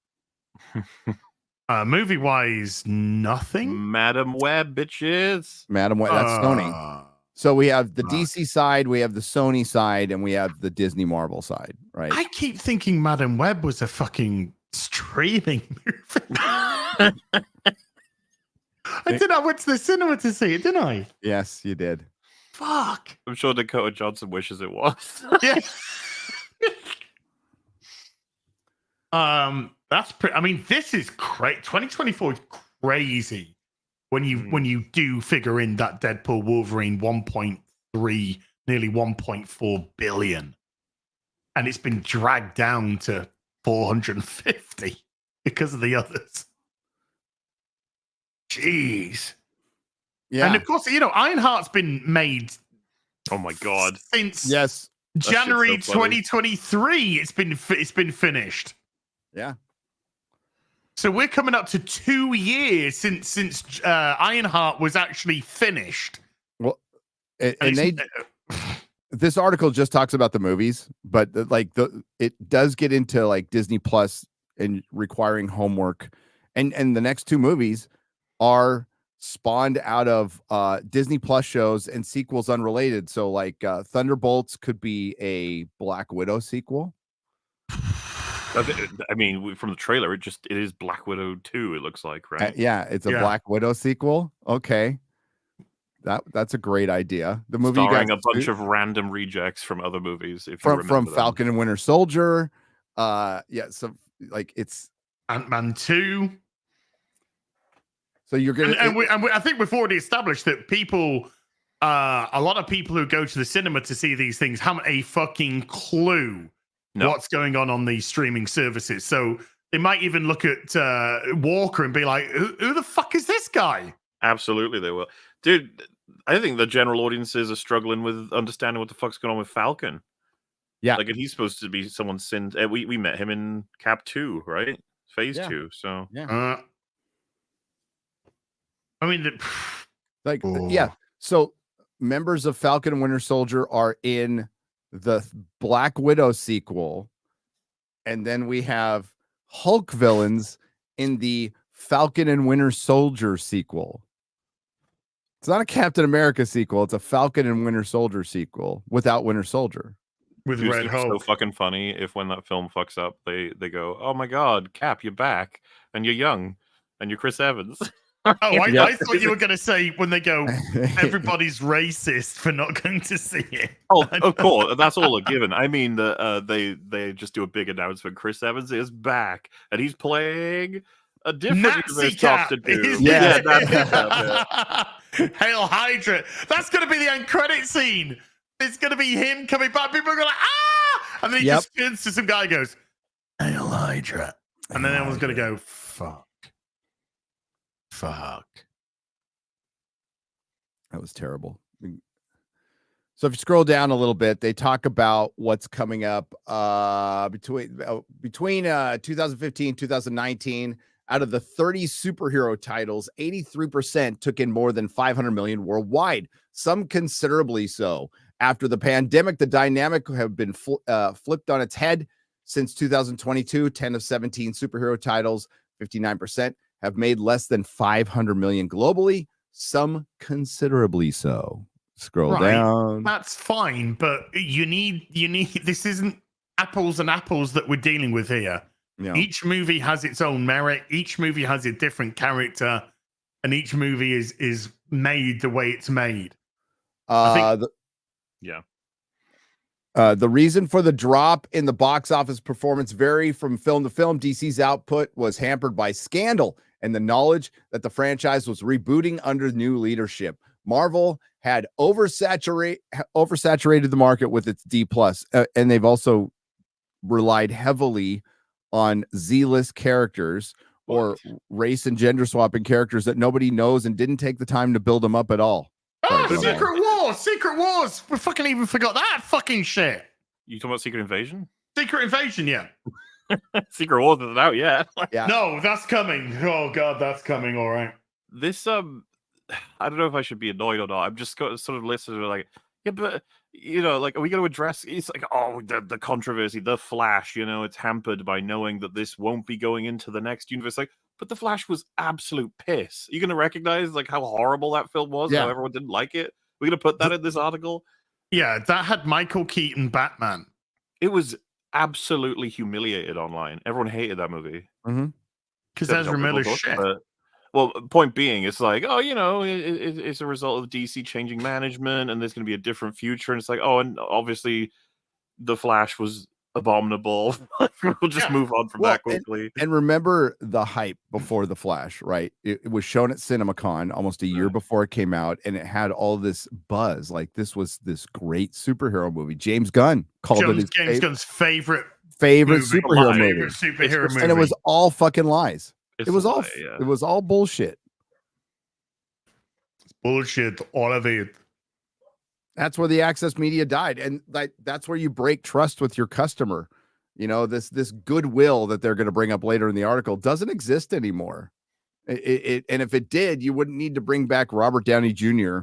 Movie wise, nothing. Madam Web, bitches. Madam Web. That's Sony. So we have the DC side, we have the Sony side, and we have the Disney Marvel side, right? I keep thinking Madam Web was a fucking streaming movie. I went to the cinema to see it, didn't I? Yes, you did. Fuck. I'm sure Dakota Johnson wishes it was. Yeah. That's I mean, this is crazy. 2024 is crazy when you do figure in that Deadpool Wolverine 1.3, nearly 1.4 billion, and it's been dragged down to 450 because of the others. Jeez. Yeah. And of course, Ironheart's been made. Oh my god! Since January so 2023, it's been finished. Yeah. So we're coming up to 2 years since Ironheart was actually finished. Well, this article just talks about the movies, but it does get into like Disney Plus and requiring homework, and the next 2 movies are spawned out of Disney Plus shows and sequels unrelated. So like Thunderbolts could be a Black Widow sequel. I mean, from the trailer, it is Black Widow 2. It looks like, right? Yeah, it's a Black Widow sequel. Okay, that's a great idea. The movie starring a bunch of random rejects from other movies. From Falcon and Winter Soldier. So like it's Ant-Man 2. So you're gonna, I think we've already established that people, a lot of people who go to the cinema to see these things haven't a fucking clue what's going on these streaming services. So they might even look at Walker and be like, who the fuck is this guy? Absolutely, they will. Dude, I think the general audiences are struggling with understanding what the fuck's going on with Falcon. Yeah. Like, he's supposed to be someone since... we met him in Cap 2, right? Phase 2, so... Yeah. I mean... So members of Falcon and Winter Soldier are in the Black Widow sequel, And then we have Hulk villains in the Falcon and Winter Soldier sequel. It's not a Captain America sequel. It's a Falcon and Winter Soldier sequel without Winter Soldier. With Dude, Red it's Hulk. so fucking funny if when that film fucks up, they go, "Oh my god, Cap, you're back, and you're young, and you're Chris Evans." I thought you were going to say when they go, everybody's racist for not going to see it. Oh, of course, that's all a given. I mean, they just do a big announcement. Chris Evans is back, and he's playing a different Nazi Cap. dude. Yeah, Nazi Cap. Hail Hydra. That's going to be the end credit scene. It's going to be him coming back. People are going like, ah! And then he just turns to some guy and goes, Hail Hydra. And then everyone's going to go, fuck. That was terrible. So if you scroll down a little bit, they talk about what's coming up between 2015 2019. Out of the 30 superhero titles, 83% took in more than 500 million worldwide, some considerably so. After the pandemic, the dynamic have been flipped on its head. Since 2022, 10 of 17 superhero titles, 59%, have made less than 500 million globally, some considerably so. Scroll down. That's fine, but you need this isn't apples and apples that we're dealing with here. Yeah. Each movie has its own merit, each movie has a different character, and each movie is made the way it's made. The reason for the drop in the box office performance vary from film to film. DC's output was hampered by scandal and the knowledge that the franchise was rebooting under new leadership. Marvel had oversaturated the market with its D+, and they've also relied heavily on Z-list characters or race and gender swapping characters that nobody knows and didn't take the time to build them up at all. Secret Wars. We fucking even forgot that fucking shit. You talking about Secret Invasion? Secret Invasion, yeah. Secret Wars isn't out yet. Yeah. No, that's coming. Oh god, that's coming. All right. This I don't know if I should be annoyed or not. I'm just sort of listening to like, yeah, but you know, like, are we going to address? It's like, oh, the controversy, the Flash. You know, it's hampered by knowing that this won't be going into the next universe. Like, but the Flash was absolute piss. You're going to recognize like how horrible that film was. Yeah. How everyone didn't like it. We're going to put that in this article. Yeah, that had Michael Keaton Batman. It was absolutely humiliated online. Everyone hated that movie. Because Ezra Miller's shit. Well, point being, it's like, oh, you know, it's a result of DC changing management, and there's going to be a different future. And it's like, oh, and obviously, the Flash was abominable. We'll just move on from that quickly. And remember the hype before the Flash, right? It was shown at CinemaCon almost a year before it came out, and it had all this buzz. Like this was this great superhero movie. James Gunn called it James Gunn's favorite superhero movie. Superhero movie, and it was all fucking lies. It was all yeah. It was all bullshit. It's bullshit, all of it. That's where the access media died, and that's where you break trust with your customer. You know, this goodwill that they're going to bring up later in the article doesn't exist anymore. And if it did, you wouldn't need to bring back Robert Downey Jr.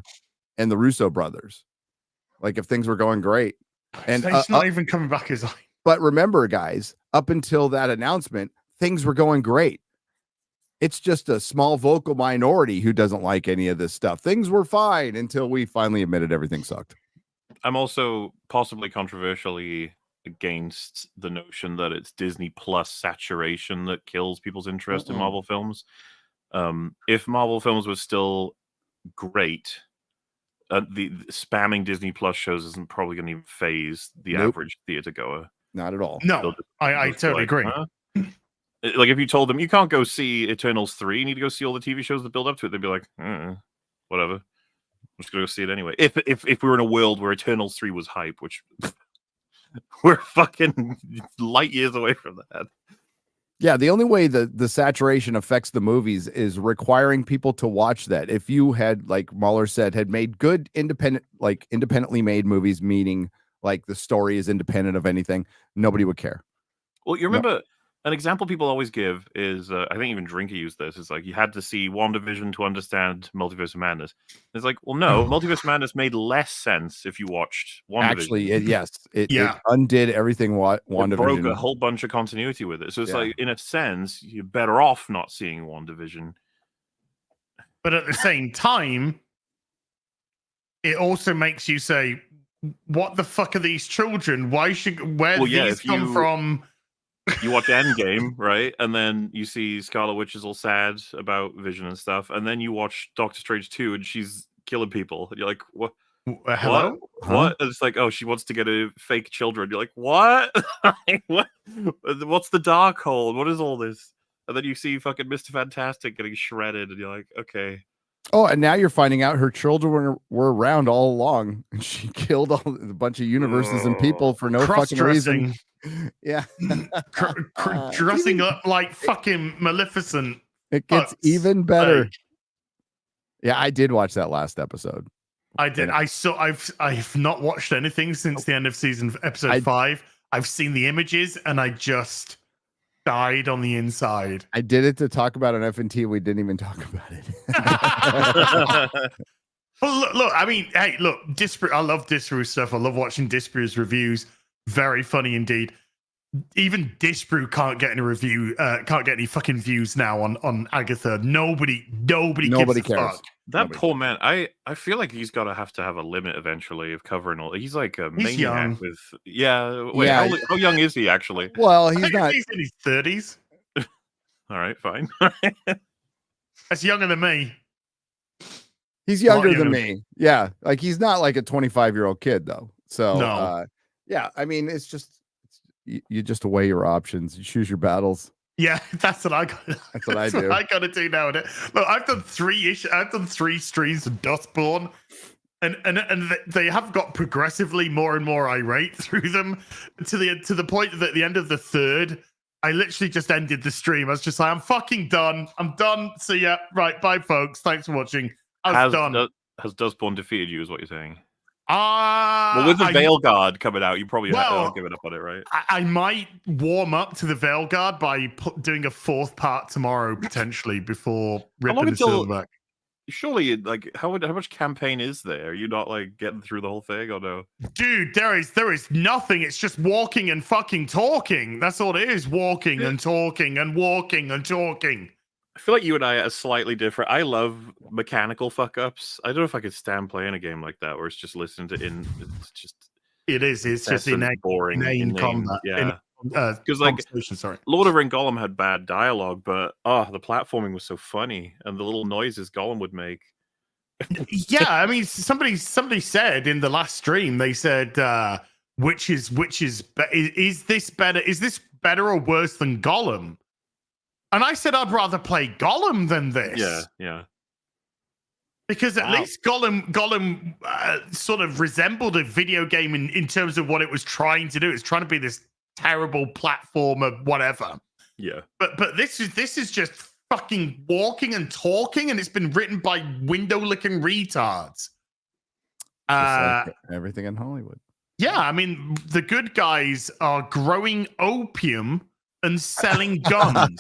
and the Russo brothers. Like if things were going great, and he's not even coming back as I. But remember, guys, up until that announcement, things were going great. It's just a small vocal minority who doesn't like any of this stuff. Things were fine until we finally admitted everything sucked. I'm also possibly controversially against the notion that it's Disney Plus saturation that kills people's interest in Marvel films. If Marvel films were still great, the spamming Disney Plus shows isn't probably going to even phase the average theater goer. Not at all. No, I totally agree. Huh? Like if you told them you can't go see Eternals 3, you need to go see all the TV shows that build up to it, they'd be like, whatever. I'm just gonna go see it anyway. If we were in a world where Eternals 3 was hype, which we're fucking light years away from that. Yeah, the only way the saturation affects the movies is requiring people to watch that. If you had, like Mahler said, had made good independently made movies, meaning like the story is independent of anything, nobody would care. Well, you remember An example people always give is, I think even Drinky used this. It's like you had to see WandaVision to understand Multiverse of Madness. It's like, well, no, Multiverse of Madness made less sense if you watched WandaVision. Actually, it undid everything. WandaVision it broke a whole bunch of continuity with it. So it's like, in a sense, you're better off not seeing WandaVision. But at the same time, it also makes you say, "What the fuck are these children? Where these come from?" You watch Endgame, right? And then you see Scarlet Witch is all sad about Vision and stuff. And then you watch Doctor Strange 2 and she's killing people. And you're like, what? Hello? What? And it's like, oh, she wants to get a fake children. You're like, what? What? What's the Darkhold? What is all this? And then you see fucking Mr. Fantastic getting shredded. And you're like, okay. Oh, and now you're finding out her children were around all along. And she killed a bunch of universes and people for no fucking reason. Yeah. Dressing up like fucking Maleficent. It gets even better. Yeah, I did watch that last episode. I did. I've not watched anything since the end of episode 5. I've seen the images and I just died on the inside. I did it to talk about an FNT. We didn't even talk about it. Well, look, I mean, hey, look, I love Disparu stuff. I love watching Disparu's reviews. Very funny indeed. Even Disparu can't get any can't get any fucking views now on Agatha. Nobody gives a cares. fuck. That poor man. I feel like he's got to have a limit eventually of covering all. He's like a maniac young. with. Yeah. Wait, how young is he actually? Well, he's not. He's in his 30s. All right, fine. That's younger than me. He's younger than me. Yeah, like he's not like a 25-year-old kid though. So no. Yeah, I mean, it's just you just weigh your options. You choose your battles. Yeah, that's what I got. That's what I do. What I got to do nowadays. Look, I've done 3 streams of Dustborn, and they have got progressively more and more irate through them to the point that at the end of the 3rd, I literally just ended the stream. I was just like, I'm fucking done. I'm done. So yeah, right. Bye, folks. Thanks for watching. I was done. Has Dustborn defeated you? Is what you're saying? Well, with the Veil Guard coming out, you probably have given up on it, right? I might warm up to the Veil Guard by doing a 4th part tomorrow, potentially, before ripping the silverback. Surely, like, how much campaign is there? Are you not like getting through the whole thing, or no? Dude, there is nothing. It's just walking and fucking talking. That's all it is. Walking and talking and walking and talking. I feel like you and I are slightly different. I love mechanical fuck ups. I don't know if I could stand playing a game like that where it's just listening to it's just it's just boring in combat. Yeah. Because like Lord of the Rings Gollum had bad dialogue, but the platforming was so funny and the little noises Gollum would make. Yeah, I mean somebody said in the last stream, they said which is this better or worse than Gollum? And I said I'd rather play Gollum than this. Yeah. Because at least Gollum sort of resembled a video game in terms of what it was trying to do. It's trying to be this terrible platformer, whatever. Yeah. But this is just fucking walking and talking, and it's been written by window-licking retards. Just like everything in Hollywood. Yeah, I mean, the good guys are growing opium and selling guns.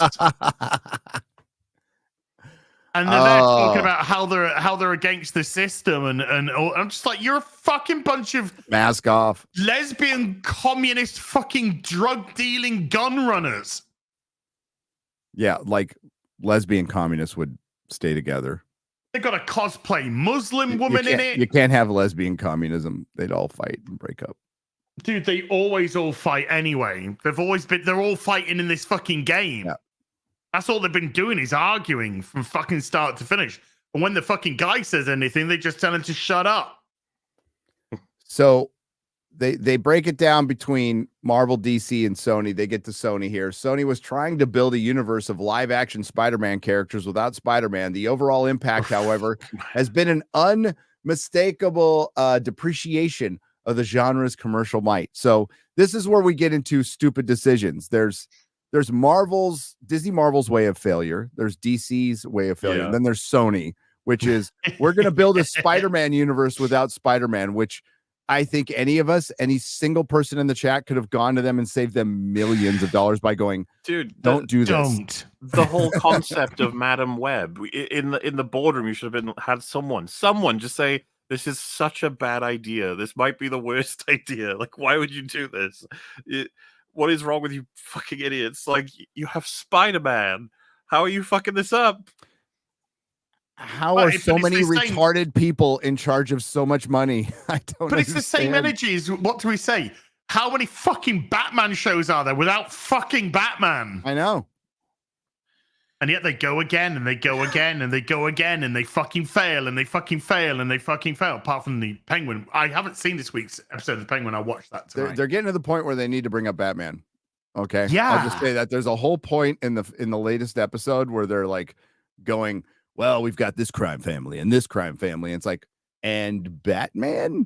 And then they're talking about how they're against the system, and I'm just like, you're a fucking bunch of mask off lesbian communist fucking drug dealing gun runners. Yeah, like lesbian communists would stay together. They got a cosplay Muslim woman in it. You can't have lesbian communism. They'd all fight and break up. Dude, they always all fight anyway. They're all fighting in this fucking game. Yeah. That's all they've been doing is arguing from fucking start to finish. And when the fucking guy says anything, they just tell him to shut up. So they break it down between Marvel, DC, and Sony. They get to Sony here. Sony was trying to build a universe of live-action Spider-Man characters without Spider-Man. The overall impact, however, has been an unmistakable depreciation of the genre's commercial might. So this is where we get into stupid decisions. There's Disney Marvel's way of failure. There's DC's way of failure. And then there's Sony, which is we're going to build a Spider-Man universe without Spider-Man, which I think any of us, any single person in the chat could have gone to them and saved them millions of dollars by going, dude, don't do this. Don't. The whole concept of Madam Web in the boardroom, you should have had someone just say, this is such a bad idea. This might be the worst idea. Like, why would you do this? What is wrong with you fucking idiots? Like, you have Spider-Man. How are you fucking this up? How are so many retarded people in charge of so much money? I don't But it's the same energy as, what do we say? How many fucking Batman shows are there without fucking Batman? I know. And yet they go again, and they go again, and they go again, and they fucking fail, and they fucking fail, and they fucking fail. Apart from the Penguin. I haven't seen this week's episode of the Penguin. I'll watch that tonight. They're getting to the point where they need to bring up Batman. Okay. Yeah. I'll just say that there's a whole point in the latest episode where they're like going, well, we've got this crime family and this crime family. And it's like, and Batman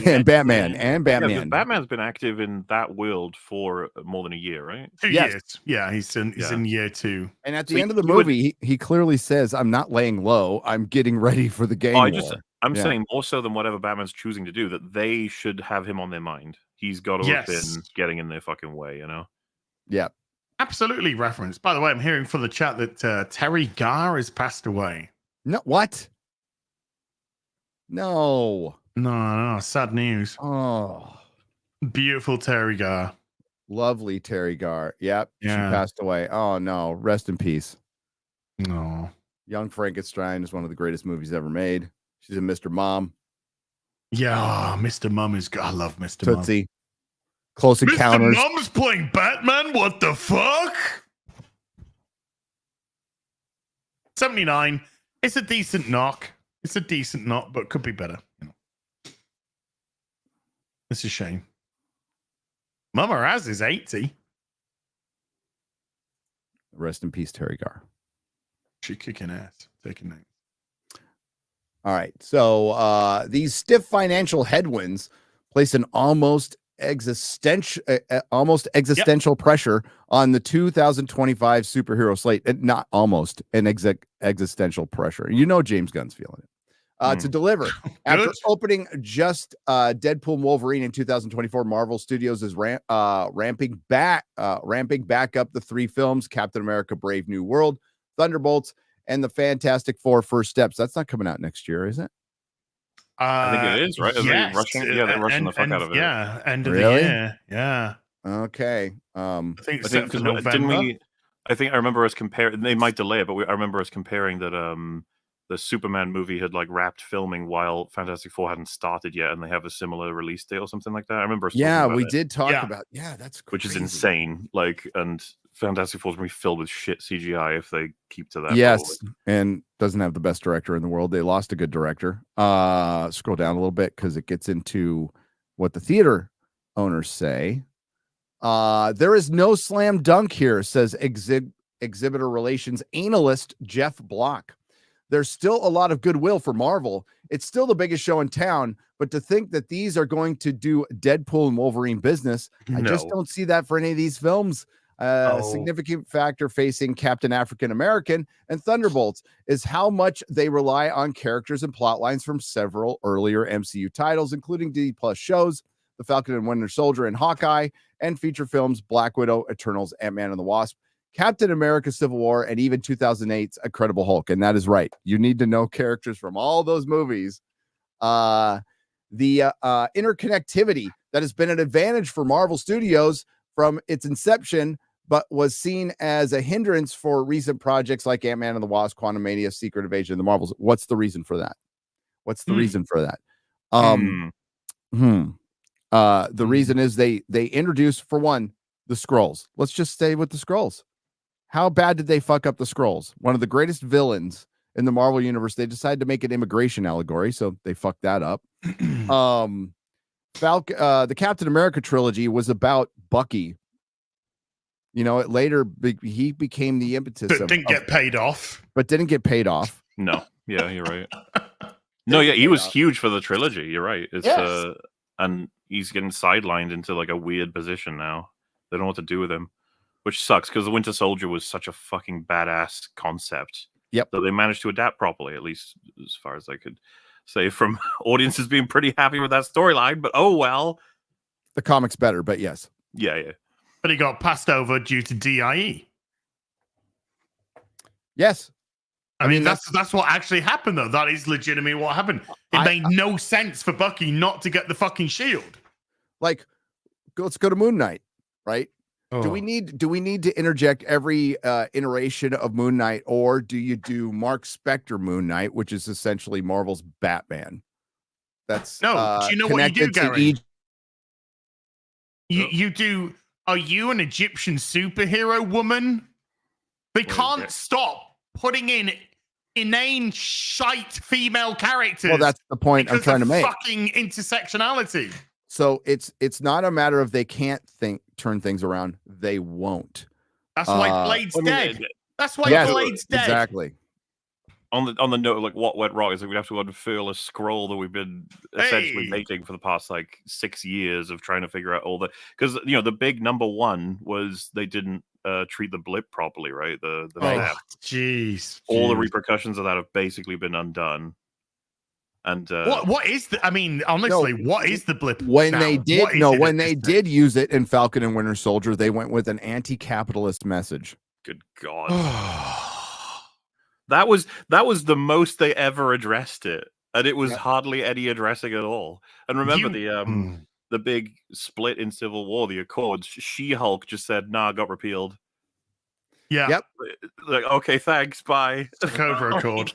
and Batman and Batman. Yeah, Batman's been active in that world for more than a year, right? 2 years. Yeah, he's in year 2. And at the end of the movie, he clearly says, I'm not laying low. I'm getting ready for the game. I'm saying more so than whatever Batman's choosing to do, that they should have him on their mind. He's got to have been getting in their fucking way, you know? Yeah. Absolutely reference. By the way, I'm hearing from the chat that Terry Garr has passed away. No, what? No. No, sad news. Oh. Beautiful Terry Garr. Lovely Terry Garr. Yep. Yeah. She passed away. Oh, no. Rest in peace. No. Young Frankenstein is one of the greatest movies ever made. She's in Mr. Mom. Yeah, Mr. Mom is good. I love Mr. Tootsie. Mom. Close Encounters. Mr. Mom's playing Batman? What the fuck? 79. It's a decent knock. It's a decent knock, but could be better. It's a shame. Mama Raz is 80. Rest in peace, Terry Garr. She kicking ass. Taking names. All right. So these stiff financial headwinds place an almost existential pressure on the 2025 superhero slate. And not almost an existential pressure. You know James Gunn's feeling it. To deliver. After opening just Deadpool and Wolverine in 2024, Marvel Studios is ramping back up the 3 films: Captain America: Brave New World, Thunderbolts, and the Fantastic Four: First Steps. That's not coming out next year, is it? I think it is, right? Yes. They're rushing the fuck out of it. Yeah, end of the year. Yeah. Okay. I think it's set for November. I remember us comparing. They might delay it, but I remember us comparing that. The Superman movie had like wrapped filming while Fantastic Four hadn't started yet, and they have a similar release date or something like that. I remember. We did talk about. Yeah, that's crazy. Which is insane. Like, and Fantastic Four is going to be filled with shit CGI if they keep to that. Yes, and doesn't have the best director in the world. They lost a good director. Scroll down a little bit because it gets into what the theater owners say. There is no slam dunk here, says exhibitor relations analyst Jeff Block. There's still a lot of goodwill for Marvel. It's still the biggest show in town, but to think that these are going to do Deadpool and Wolverine business, I just don't see that for any of these films. A significant factor facing Captain African American and Thunderbolts is how much they rely on characters and plot lines from several earlier MCU titles, including D+ shows, The Falcon and Winter Soldier and Hawkeye, and feature films Black Widow, Eternals, Ant-Man and the Wasp, Captain America: Civil War, and even 2008's Incredible Hulk. And that is right. You need to know characters from all those movies. The interconnectivity that has been an advantage for Marvel Studios from its inception, but was seen as a hindrance for recent projects like Ant-Man and the Wasp, Quantumania, Secret Invasion of the Marvels. What's the reason for that? The reason is they introduced, for one, the Skrulls. Let's just stay with the Skrulls. How bad did they fuck up the Skrulls? One of the greatest villains in the Marvel universe. They decided to make an immigration allegory, so they fucked that up. The Captain America trilogy was about Bucky. You know, it later he became the impetus. But didn't get paid off. No, yeah, you're right. No, yeah, he was huge for the trilogy. You're right. It's and he's getting sidelined into like a weird position now. They don't know what to do with him, which sucks because the Winter Soldier was such a fucking badass concept. Yep. That they managed to adapt properly, at least as far as I could say from audiences being pretty happy with that storyline, but oh well. The comic's better, but yes. Yeah. But he got passed over due to DIE. Yes. I mean, that's what actually happened, though. That is legitimately what happened. It made no sense for Bucky not to get the fucking shield. Like, let's go to Moon Knight, right? Oh. Do we need to interject every iteration of Moon Knight, or do you do Mark Spector Moon Knight, which is essentially Marvel's Batman? That's no. Do you know what you do, Gary? You do. Are you an Egyptian superhero woman? They can't stop putting in inane shite female characters. Well, that's the point I'm trying to make. Fucking intersectionality. So it's not a matter of they can't turn things around. They won't. That's why Blade's dead. That's why Blade's dead. Exactly. On the note, like what went wrong is that we'd have to unfurl a scroll that we've been essentially making for the past like 6 years of trying to figure out all the, because the big number one was they didn't treat the blip properly, right? The jeez, all the repercussions of that have basically been undone. And what is the? I mean, honestly, what is the blip? When they did use it in Falcon and Winter Soldier, they went with an anti-capitalist message. Good God. That was the most they ever addressed it, and it was hardly any addressing at all. And remember the big split in Civil War, the Accords. She-Hulk just said, "Nah, got repealed." Yeah. Yep. Like, okay, thanks, bye. Sokovia Accord.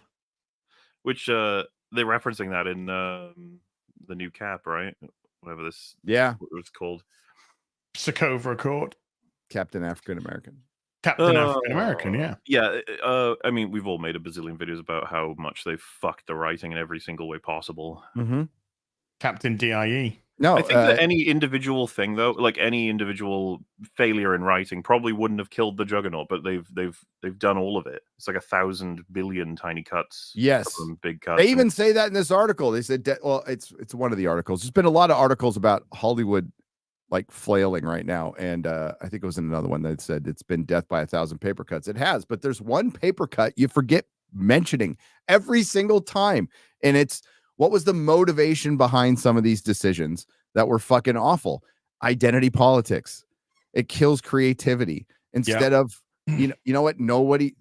Which they're referencing that in the new Cap, right? Whatever this. Yeah. What it was called. Sokovia Accord. Captain African American. Captain African American, yeah. Yeah, I mean, we've all made a bazillion videos about how much they fucked the writing in every single way possible. Mm-hmm. Captain DIE. No, I think that any individual thing, though, like any individual failure in writing, probably wouldn't have killed the Juggernaut, but they've done all of it. It's like 1,000 billion tiny cuts. Yes, big cuts. They even say that in this article. They said, well, it's one of the articles. There's been a lot of articles about Hollywood like flailing right now, and I think it was in another one that said it's been death by 1,000 paper cuts. It has, but there's one paper cut you forget mentioning every single time, and it's what was the motivation behind some of these decisions that were fucking awful? Identity politics. It kills creativity. Instead of you know what, nobody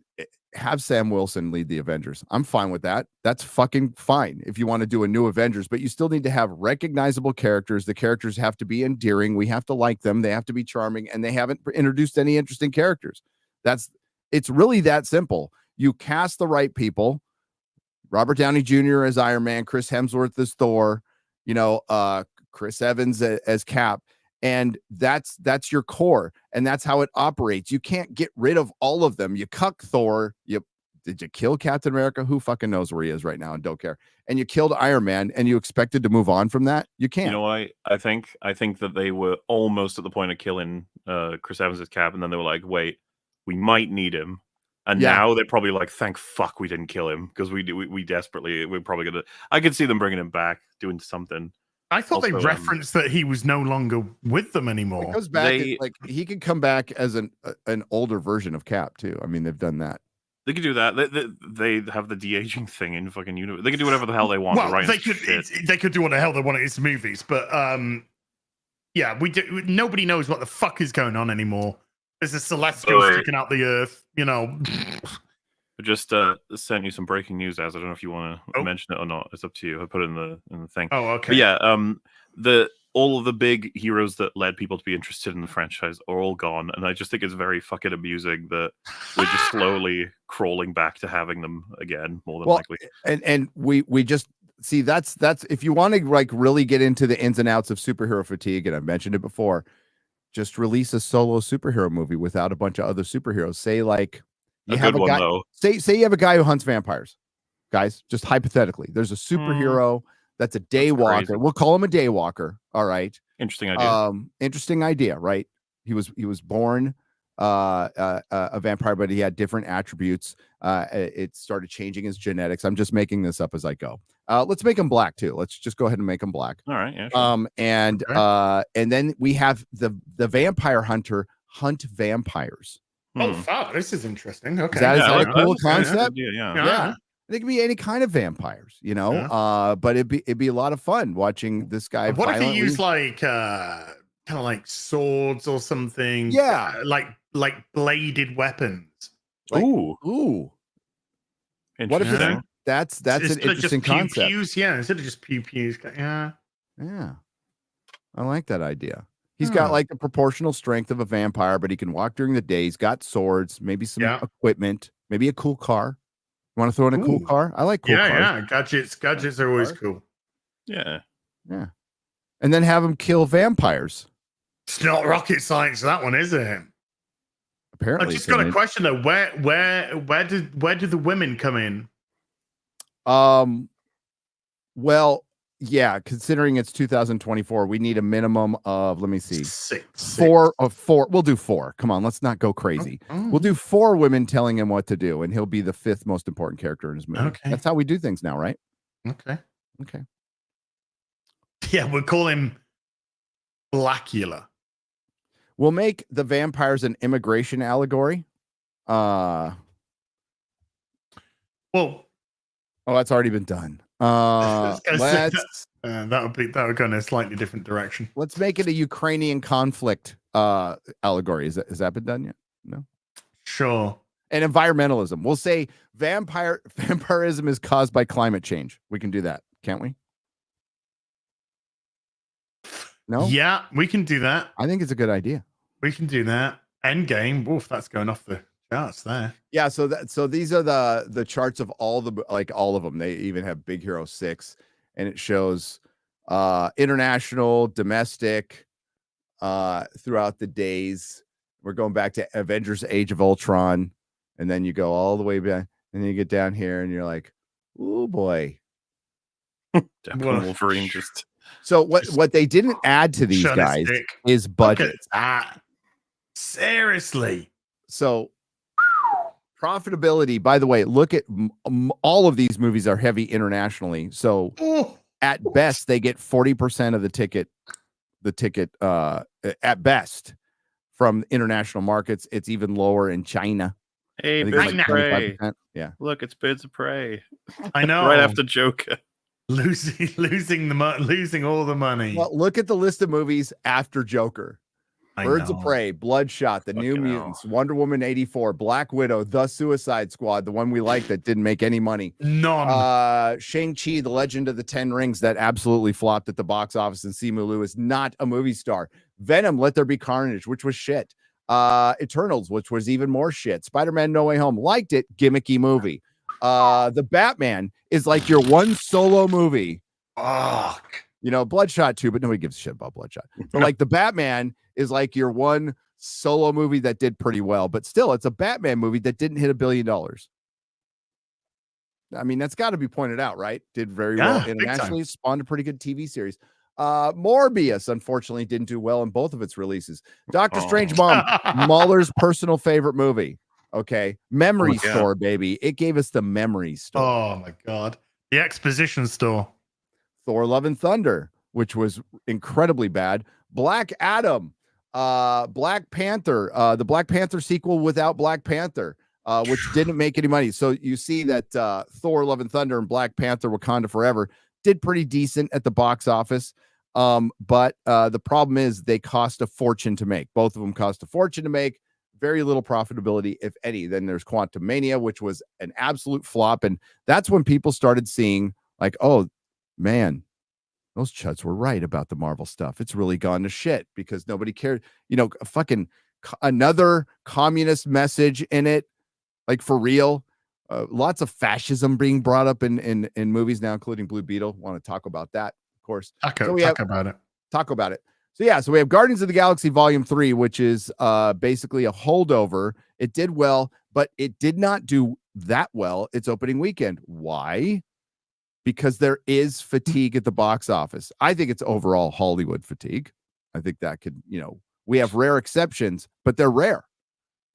have Sam Wilson lead the Avengers. I'm fine with that. That's fucking fine if you want to do a new Avengers, but you still need to have recognizable characters. The characters have to be endearing. We have to like them. They have to be charming, and they haven't introduced any interesting characters. It's really that simple. You cast the right people. Robert Downey Jr. as Iron Man, Chris Hemsworth as Thor, Chris Evans as Cap. And that's your core, and that's how it operates. You can't get rid of all of them. You cuck Thor. Did you kill Captain America? Who fucking knows where he is right now and don't care. And you killed Iron Man, and you expected to move on from that? You can't. You know what? I think that they were almost at the point of killing Chris Evans as Cap, and then they were like, "Wait, we might need him." And now they're probably like, "Thank fuck we didn't kill him, because we desperately, we're probably gonna." I could see them bringing him back, doing something. I thought they referenced that he was no longer with them anymore. He goes back, like he could come back as an older version of Cap too. I mean, they've done that. They could do that. They have the de-aging thing in fucking universe. They can do whatever the hell they want. Well, they could do what the hell they want in its movies, but yeah, nobody knows what the fuck is going on anymore. There's a celestial sticking out the earth, I just sent you some breaking news, Az. I don't know if you want to mention it or not. It's up to you. I put it in the thing. Oh, okay. But yeah, all of the big heroes that led people to be interested in the franchise are all gone, and I just think it's very fucking amusing that we're just slowly crawling back to having them again, more than likely. And we just see that's if you want to like really get into the ins and outs of superhero fatigue, and I've mentioned it before, just release a solo superhero movie without a bunch of other superheroes. Say like. You have a guy, say you have a guy who hunts vampires, guys, just hypothetically, there's a superhero that's a day walker. Crazy. We'll call him a day walker. All right. Interesting idea. Interesting idea, right? He was born a vampire, but he had different attributes. It started changing his genetics. I'm just making this up as I go. Let's make him black too. Let's just go ahead and make him black. All right. Yeah, sure. And then we have the vampire hunter hunt vampires. Oh, fuck. This is interesting. Okay. Is that a cool concept? Yeah. They can be any kind of vampires, you know. Yeah. But it'd be a lot of fun watching this guy. What if he used like kind of like swords or something? Yeah, like bladed weapons. Like, ooh. What if that's an interesting concept? Pews, yeah, instead of just pews. Yeah. I like that idea. He's got like the proportional strength of a vampire, but he can walk during the day. He's got swords, maybe some equipment, maybe a cool car. You want to throw in a cool car? I like cool cars. Yeah. Gadgets are always cool. Yeah. And then have him kill vampires. It's not rocket science, that one, is it? Apparently. I just got a question though. Where do the women come in? Well, yeah, considering it's 2024, we need a minimum of, let me see, six. Four. We'll do 4. Come on, let's not go crazy. We'll do 4 women telling him what to do, and he'll be the 5th most important character in his movie. Okay. That's how we do things now, right? Okay. Yeah, we'll call him Dracula. We'll make the vampires an immigration allegory. Well, that's already been done. That would go in a slightly different direction. Let's make it a Ukrainian conflict allegory. Has that been done yet? No. Sure. And environmentalism. We'll say vampirism is caused by climate change. We can do that, can't we? No? Yeah, we can do that. I think it's a good idea. We can do that. Endgame. Woof, that's going off the charts there. Yeah, so these are the charts of all of them. They even have Big Hero 6, and it shows international, domestic, throughout the days. We're going back to Avengers Age of Ultron, and then you go all the way back, and then you get down here and you're like, oh boy. Wolverine just So what they didn't add to these guys is budget. Seriously. So profitability, by the way, look at all of these movies are heavy internationally. So at best, they get 40% of the ticket at best from international markets. It's even lower in China. Hey, Birds of Prey. Yeah. Look, it's Birds of Prey. I know. Right after Joker. Losing all the money. Well, look at the list of movies after Joker. Birds of Prey, Bloodshot, The New Mutants, Wonder Woman 84, Black Widow, The Suicide Squad, the one we like that didn't make any money. None. Shang-Chi, The Legend of the Ten Rings, that absolutely flopped at the box office, and Simu Liu is not a movie star. Venom, Let There Be Carnage, which was shit. Eternals, which was even more shit. Spider-Man No Way Home, liked it, gimmicky movie. The Batman is like your one solo movie. Bloodshot too, but nobody gives a shit about Bloodshot. But like the Batman is like your one solo movie that did pretty well, but still it's a Batman movie that didn't hit $1 billion. I mean, that's got to be pointed out, right? Did very well internationally, spawned a pretty good TV series. Morbius, unfortunately, didn't do well in both of its releases. Doctor Strange Mom, Mahler's personal favorite movie. Okay. Memory Store, baby. It gave us the Memory Store. Oh my God. The Exposition Store. Thor Love and Thunder, which was incredibly bad. Black Adam, Black Panther, the Black Panther sequel without Black Panther, which didn't make any money. So you see that Thor Love and Thunder and Black Panther Wakanda Forever did pretty decent at the box office. But the problem is they cost a fortune to make. Both of them cost a fortune to make. Very little profitability, if any. Then there's Quantumania, which was an absolute flop. And that's when people started seeing like, oh, man, those chuds were right about the Marvel stuff. It's really gone to shit because nobody cared. Fucking another communist message in it, like for real. Lots of fascism being brought up in movies now, including Blue Beetle. Want to talk about that, of course. Talk about it. So we have Guardians of the Galaxy Volume 3, which is basically a holdover. It did well, but it did not do that well its opening weekend. Why? Because there is fatigue at the box office. I think it's overall Hollywood fatigue. I think that could, we have rare exceptions, but they're rare.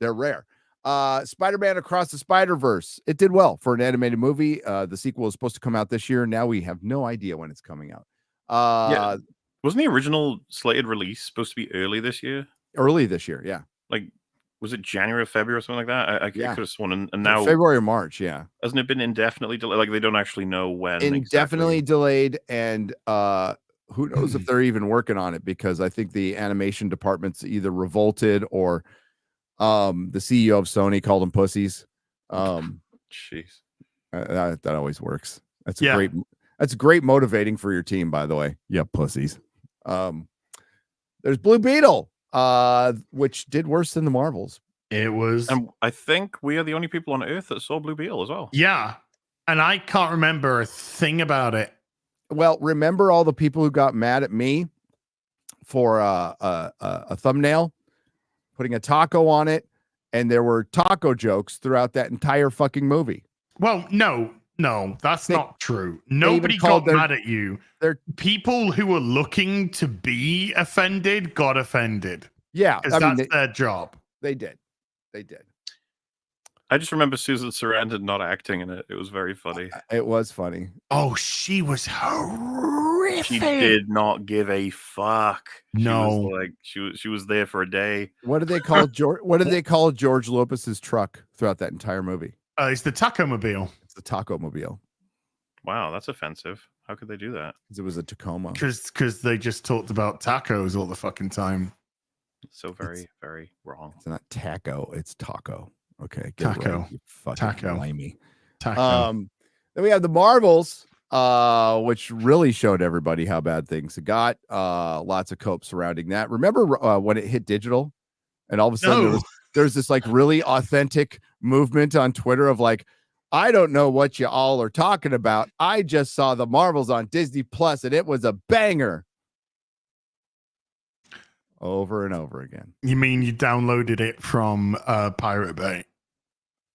Spider-Man Across the Spider-Verse. It did well for an animated movie. The sequel is supposed to come out this year. Now we have no idea when it's coming out. Wasn't the original slated release supposed to be early this year? Early this year, yeah. Was was it January or February or something like that? I could have sworn, and now February or March, hasn't it been indefinitely delayed? Like they don't actually know when. Indefinitely delayed, and who knows if they're even working on it, because I think the animation department's either revolted or the CEO of Sony called them pussies. Jeez, that always works. That's great motivating for your team, by the way. Yeah, pussies. There's Blue Beetle, which did worse than the Marvels. It was. And I think we are the only people on Earth that saw Blue Beetle as well. Yeah, and I can't remember a thing about it. Well, remember all the people who got mad at me for a thumbnail, putting a taco on it, and there were taco jokes throughout that entire fucking movie. Well, no, that's not true. Nobody got mad at you. People who were looking to be offended got offended. Yeah, that's their job. They did. I just remember Susan Sarandon not acting in it. It was very funny. It was funny. Oh, she was horrific. She did not give a fuck. No, she was there for a day. What did they call George? What did they call George Lopez's truck throughout that entire movie? It's the Taco-mobile. It's the Taco-mobile. Wow, that's offensive. How could they do that? Because it was a Tacoma. Because they just talked about tacos all the fucking time. So very, very wrong. It's not taco. It's taco. Okay, taco. Right, you fucking taco. Limey. Taco. Then we have the Marvels, which really showed everybody how bad things got. Lots of cope surrounding that. Remember when it hit digital, and all of a sudden there's this like really authentic movement on Twitter of like, I don't know what you all are talking about. I just saw the Marvels on Disney Plus, and it was a banger. Over and over again. You mean you downloaded it from Pirate Bay?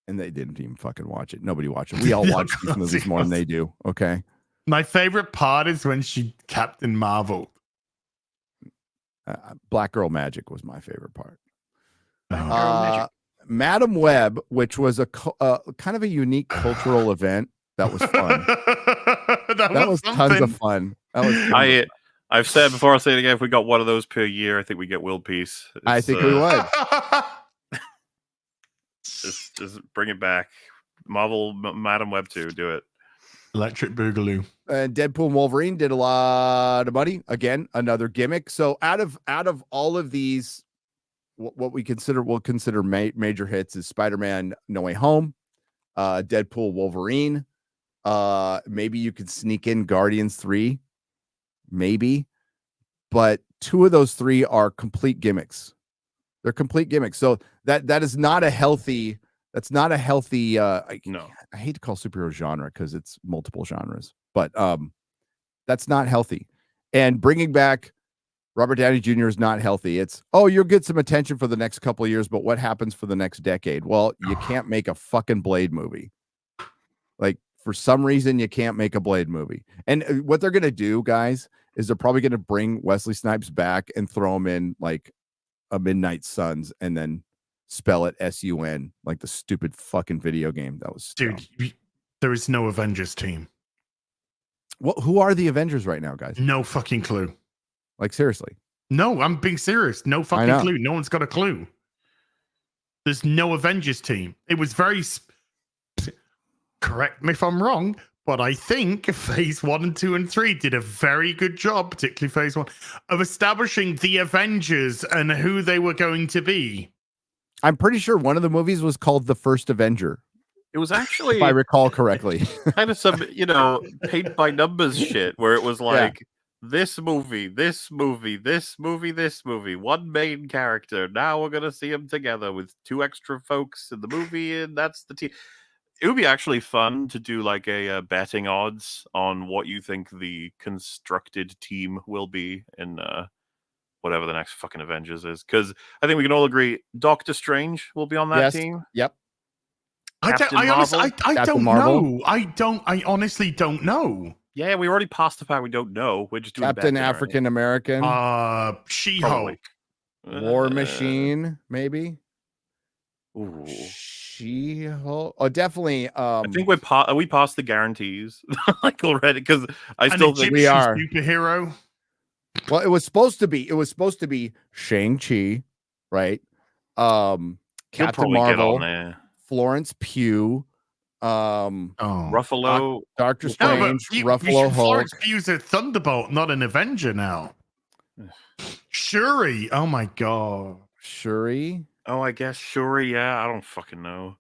And they didn't even fucking watch it. Nobody watched it. We all watch these movies more than they do. Okay. My favorite part is when she Captain Marvel. Black Girl Magic was my favorite part. Madam Web, which was a kind of a unique cultural event. That was fun. that was tons of fun. That was I've said before, I'll say it again. If we got one of those per year, I think we get World Peace. I think we would. just bring it back. Marvel, Madam Web 2, do it. Electric Boogaloo. And Deadpool and Wolverine did a lot of money. Again, another gimmick. So out of all of these, what we'll consider major hits is Spider-Man No Way Home, Deadpool, Wolverine. Maybe you could sneak in Guardians 3. Maybe, but 2 of those 3 are complete gimmicks. They're complete gimmicks. So that is not a healthy. That's not a healthy. No, I hate to call superhero genre because it's multiple genres, but that's not healthy. And bringing back Robert Downey Jr. is not healthy. It's you'll get some attention for the next couple of years, but what happens for the next decade? Well, you can't make a fucking Blade movie. Like for some reason, you can't make a Blade movie. And what they're gonna do, guys, is they're probably going to bring Wesley Snipes back and throw him in like a Midnight Suns and then spell it S-U-N, like the stupid fucking video game. That was dumb. Dude, there is no Avengers team. Well, who are the Avengers right now, guys? No fucking clue. Like, seriously. No, I'm being serious. No fucking clue. No one's got a clue. There's no Avengers team. It was very... Correct me if I'm wrong, but I think phase 1 and 2 and 3 did a very good job, particularly phase 1, of establishing the Avengers and who they were going to be. I'm pretty sure one of the movies was called The First Avenger. It was actually, if I recall correctly, kind of some, paint by numbers shit where it was like this movie, this movie, this movie, this movie, one main character. Now we're going to see them together with 2 extra folks in the movie, and that's the team. It would be actually fun to do like a betting odds on what you think the constructed team will be in whatever the next fucking Avengers is. Because I think we can all agree Doctor Strange will be on that team. Yep. I don't know. I honestly don't know. Yeah, we already passed the fact we don't know. We're just doing Captain African American. She-Hulk. War Machine, maybe. Ooh. She-Hulk. Oh, definitely. I think we passed the guarantees like already because I still think we are superhero. Well, it was supposed to be. It was supposed to be Shang-Chi, right? Captain Marvel, Florence Pugh, Ruffalo, Doctor Strange, Ruffalo, Hulk. Florence Pugh's a Thunderbolt, not an Avenger now. Shuri. Oh my god. Shuri. Oh, I guess Shuri. Yeah, I don't fucking know.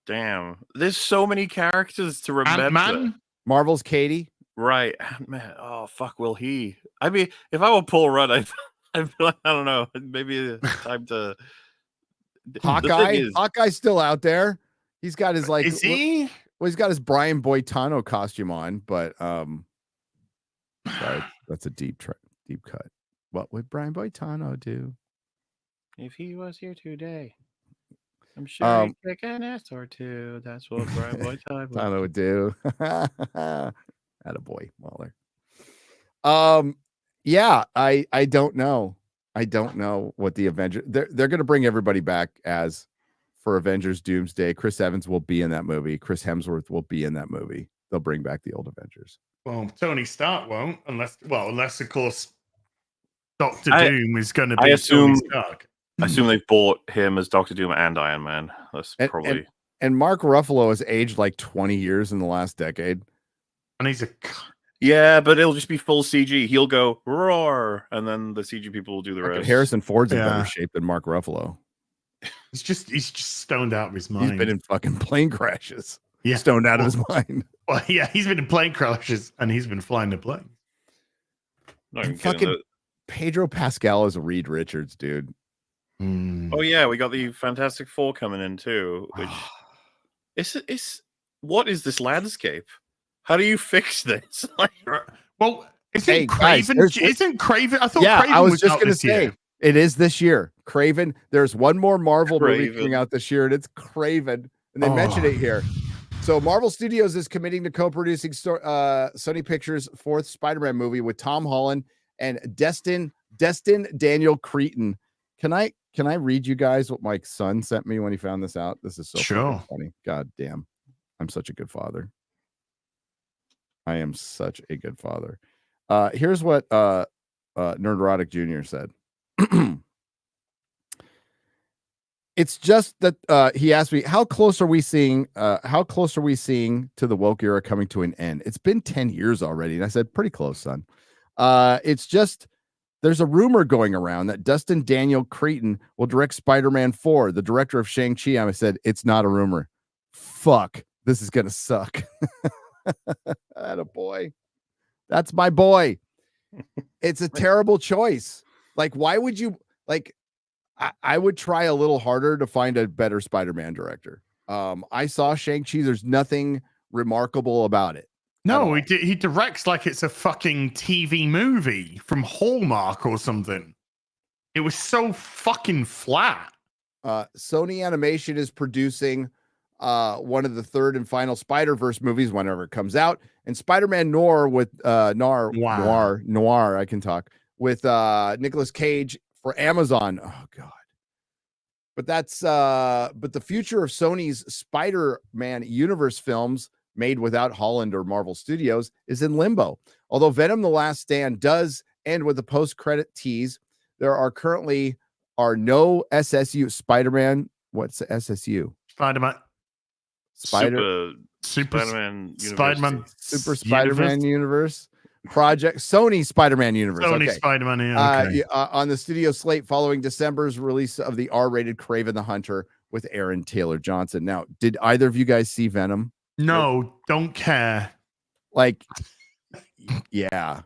Damn, there's so many characters to remember. Ant-Man? Marvel's Katie. Right, Ant-Man. Oh fuck, will he? I mean, if I were Paul Rudd, I feel like, I don't know. Maybe it's time to. Hawkeye. Hawkeye's still out there. He's got his like. Is he? Well, he's got his Brian Boitano costume on, but sorry, that's a deep cut. What would Brian Boitano do? If he was here today, I'm sure he'd kick an ass or two. That's what Brian Boitano would do. Attaboy, Waller. Yeah, I don't know. I don't know what the Avengers. They're going to bring everybody back as for Avengers Doomsday. Chris Evans will be in that movie. Chris Hemsworth will be in that movie. They'll bring back the old Avengers. Well, Tony Stark won't, unless of course Doctor Doom is going to be Tony Stark. I assume they've bought him as Doctor Doom and Iron Man. That's probably. And Mark Ruffalo has aged like 20 years in the last decade. And he's a. Yeah, but it'll just be full CG. He'll go roar, and then the CG people will do the rest. Harrison Ford's in better shape than Mark Ruffalo. He's just stoned out of his mind. He's been in fucking plane crashes. Yeah, stoned out of his mind. Well, yeah, he's been in plane crashes and he's been flying the plane. Fucking Pedro Pascal is Reed Richards, dude. Oh yeah, we got the Fantastic Four coming in too. Which it's what is this landscape? How do you fix this? Well, isn't Craven? Isn't Craven? I thought. Yeah, Craven I was just going to say it is this year. Craven. There's one more Marvel movie coming out this year, and it's Craven, and they mentioned it here. So Marvel Studios is committing to co-producing Sony Pictures' fourth Spider-Man movie with Tom Holland and Destin Daniel Cretton. Can I read you guys what my son sent me when he found this out? This is so funny. God damn. I'm such a good father. I am such a good father. Here's what Nerderotic Jr. said. It's just that he asked me, how close are we seeing to the woke era coming to an end? It's been 10 years already. And I said, pretty close, son. It's just there's a rumor going around that Destin Daniel Cretton will direct Spider-Man 4, the director of Shang-Chi. I said, it's not a rumor. Fuck, this is gonna suck. Attaboy. That's my boy. It's a terrible choice. Like, why would you like? I would try a little harder to find a better Spider-Man director. I saw Shang-Chi. There's nothing remarkable about it. No, he directs like it's a fucking TV movie from Hallmark or something. It was so fucking flat. Sony Animation is producing one of the third and final Spider-Verse movies whenever it comes out, and Spider-Man Noir with Noir. I can talk with Nicolas Cage for Amazon. Oh god. But that's but the future of Sony's Spider-Man universe films made without Holland or Marvel Studios is in limbo. Although Venom: The Last Stand does end with a post-credit tease, there are currently no SSU Spider-Man. What's the SSU? Spider-Man. Spider-Man Super Spider-Man universe. Project Sony Spider-Man universe. Sony Spider-Man. Yeah, on the studio slate following December's release of the R-rated Kraven the Hunter with Aaron Taylor Johnson. Now, did either of you guys see Venom? No, don't care. Like, yeah.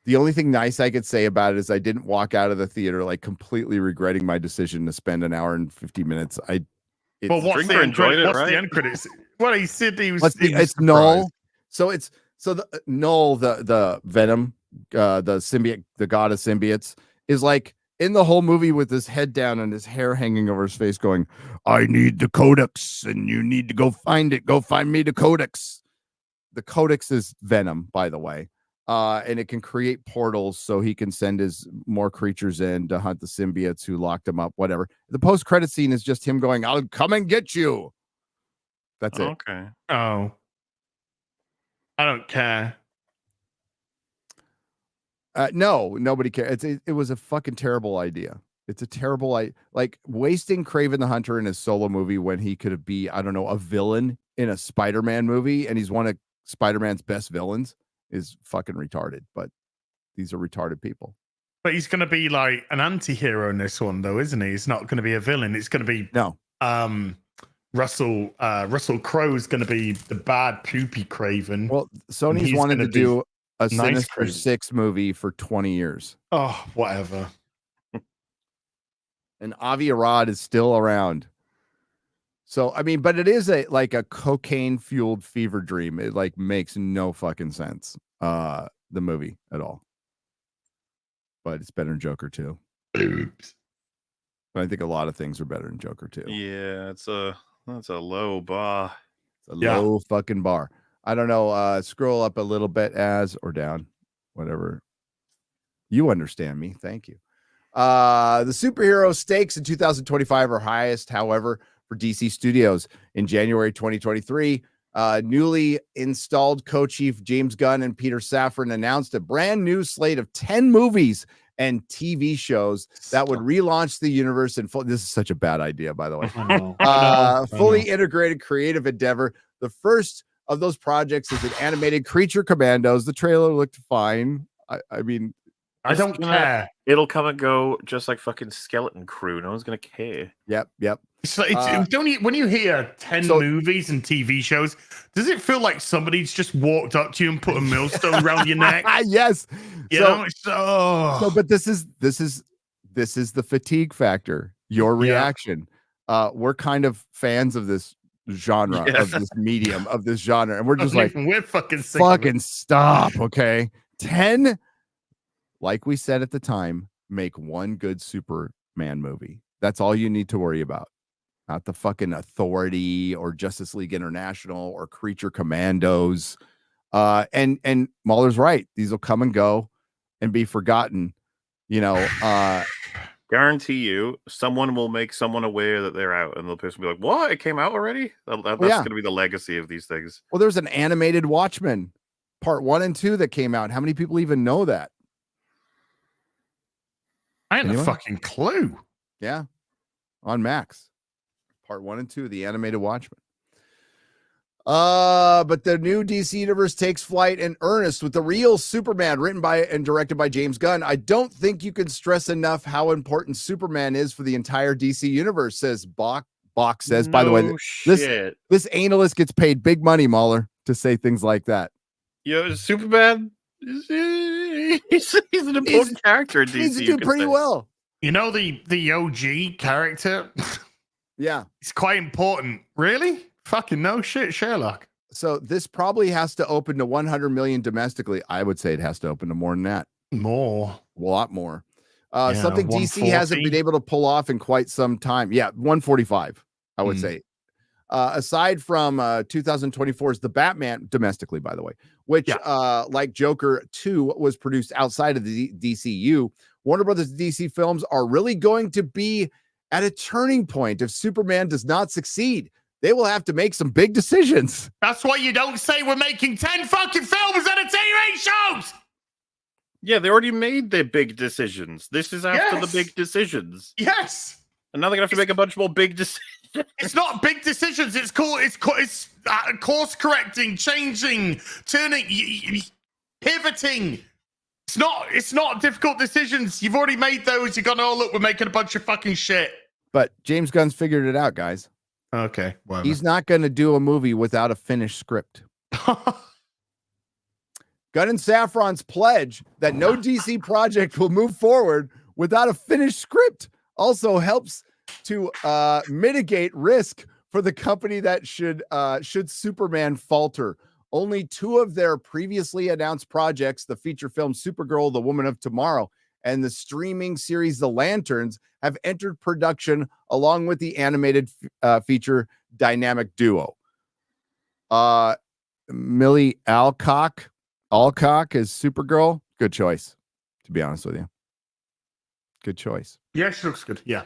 The only thing nice I could say about it is I didn't walk out of the theater like completely regretting my decision to spend an hour and 50 minutes. What's the end credits? Well, he said he was. It's Null. So it's the Null, the Venom, the symbiote, the god of symbiotes, is like in the whole movie with his head down and his hair hanging over his face, going, "I need the codex, and you need to go find it. Go find me the codex." The codex is Venom, by the way, and it can create portals so he can send his more creatures in to hunt the symbiotes who locked him up. Whatever. The post-credit scene is just him going, "I'll come and get you." That's it. Okay. Oh, I don't care. No, nobody cares. It was a fucking terrible idea. It's a terrible, like wasting Kraven the Hunter in his solo movie when he could be, I don't know, a villain in a Spider-Man movie, and he's one of Spider-Man's best villains, is fucking retarded. But these are retarded people. But he's going to be like an anti-hero in this one, though, isn't he? He's not going to be a villain. It's going to be Russell Crowe's going to be the bad poopy Kraven. Well, Sony's wanted to do a Sinister Six movie for 20 years. Oh, whatever. And Avi Arad is still around. So, I mean, but it is like a cocaine fueled fever dream. It like makes no fucking sense. The movie at all. But it's better than Joker 2. Oops. But I think a lot of things are better than Joker 2. Yeah, that's a low bar. It's a low fucking bar. I don't know. Scroll up a little bit or down, whatever. You understand me. Thank you. The superhero stakes in 2025 are highest, however, for DC Studios. In January 2023, newly installed co-chief James Gunn and Peter Safran announced a brand new slate of 10 movies and TV shows that would relaunch the universe. And this is such a bad idea, by the way. Fully integrated creative endeavor. The first of those projects is an animated Creature Commandos. The trailer looked fine. I mean, I don't care. It'll come and go just like fucking Skeleton Crew. No one's gonna care. Yep. It's when you hear 10 movies and TV shows, does it feel like somebody's just walked up to you and put a millstone around your neck? Yes. But this is the fatigue factor. Your reaction. We're kind of fans of this genre, of this medium, of this genre, and we're just like, we're fucking sick fucking stop. Okay, 10. Like we said at the time, make one good Superman movie. That's all you need to worry about. Not the fucking Authority or Justice League International or Creature Commandos. And Mahler's right. These will come and go and be forgotten. You know, guarantee you, someone will make someone aware that they're out, and the person will be like, "What? It came out already?" That's going to be the legacy of these things. Well, there's an animated Watchmen Part 1 and 2 that came out. How many people even know that? I had a fucking clue. Yeah, on Max. Part 1 and 2, the animated Watchmen. But the new DC universe takes flight in earnest with the real Superman, written by and directed by James Gunn. I don't think you can stress enough how important Superman is for the entire DC universe, says Bach says. By the way, this analyst gets paid big money, Mahler, to say things like that. Yo, Superman, he's an important character in DC. He's doing pretty well. You know, the OG character? Yeah. It's quite important. Really? Fucking no shit, Sherlock. So this probably has to open to 100 million domestically. I would say it has to open to more than that. More. A lot more. Something DC hasn't been able to pull off in quite some time. Yeah, 145, I would say. Aside from 2024's The Batman, domestically, by the way, which, like Joker 2, was produced outside of the DCU, Warner Brothers DC films are really going to be at a turning point. If Superman does not succeed, they will have to make some big decisions. That's why you don't say we're making 10 fucking films and a TV shows. Yeah, they already made their big decisions. This is after the big decisions. Yes. And now they're gonna have to make a bunch more big decisions. It's not big decisions. It's cool. It's course correcting, changing, turning, pivoting. It's not difficult decisions. You've already made those. You're gonna, look, we're making a bunch of fucking shit. But James Gunn's figured it out, guys. Okay. Whatever. He's not going to do a movie without a finished script. Gunn and Safran's pledge that no DC project will move forward without a finished script also helps to mitigate risk for the company that should Superman falter. Only 2 of their previously announced projects, the feature film Supergirl, The Woman of Tomorrow, and the streaming series The Lanterns, have entered production along with the animated feature Dynamic Duo. Millie Alcock is Supergirl. Good choice, to be honest with you. Good choice. Yeah, she looks good. Yeah.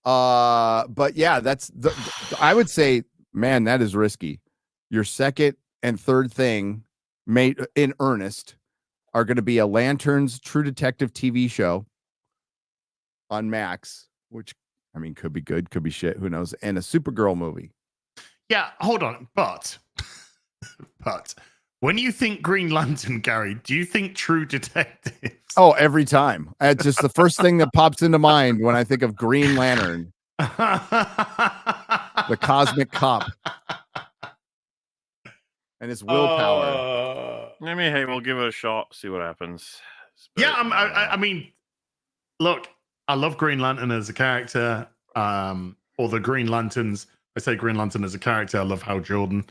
But yeah, that's I would say, man, that is risky. Your second and third thing made in earnest are going to be a Lanterns True Detective TV show on Max, which I mean could be good, could be shit, who knows, and a Supergirl movie. Yeah, hold on, but when you think Green Lantern, Gary, do you think True Detective? Oh, every time. It's just the first thing that pops into mind when I think of Green Lantern. The cosmic cop. And his willpower. I mean, hey, we'll give it a shot, see what happens. Yeah, I mean, look, I love Green Lantern as a character, or the Green Lanterns. I say Green Lantern as a character. I love Hal Jordan,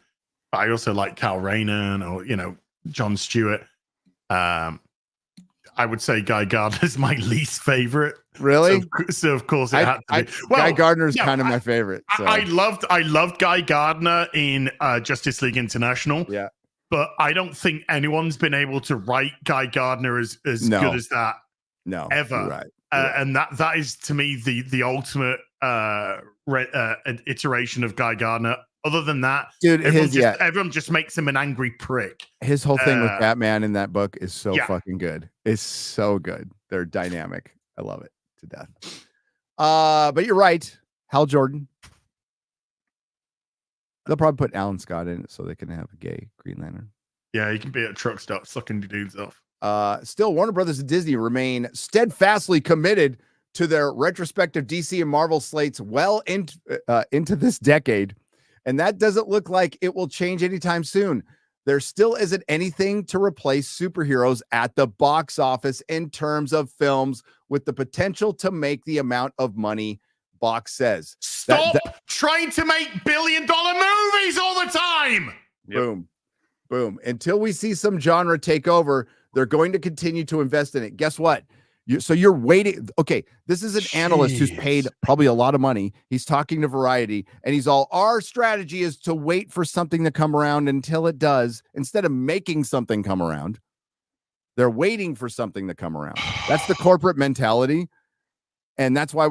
but I also like Kal Rayner or John Stewart. I would say Guy Gardner's my least favorite. Really? So of course it had to be. Well, Guy Gardner's kind of my favorite. So. I loved Guy Gardner in Justice League International. Yeah. But I don't think anyone's been able to write Guy Gardner as good as that. No. Ever. Right. And that is to me the ultimate iteration of Guy Gardner. Other than that, dude, everyone just makes him an angry prick. His whole thing with Batman in that book is so fucking good. It's so good. They're dynamic. I love it to death. But you're right. Hal Jordan. They'll probably put Alan Scott in it so they can have a gay Green Lantern. Yeah, he can be at a truck stop sucking the dudes off. Still, Warner Brothers and Disney remain steadfastly committed to their retrospective DC and Marvel slates well into this decade. And that doesn't look like it will change anytime soon. There still isn't anything to replace superheroes at the box office in terms of films with the potential to make the amount of money Box says. Stop trying to make billion-dollar movies all the time. Yep. Boom. Boom. Until we see some genre take over, they're going to continue to invest in it. Guess what? So you're waiting. Okay, this is an analyst who's paid probably a lot of money. He's talking to Variety, and he's all, our strategy is to wait for something to come around until it does, instead of making something come around. They're waiting for something to come around. That's the corporate mentality. And that's why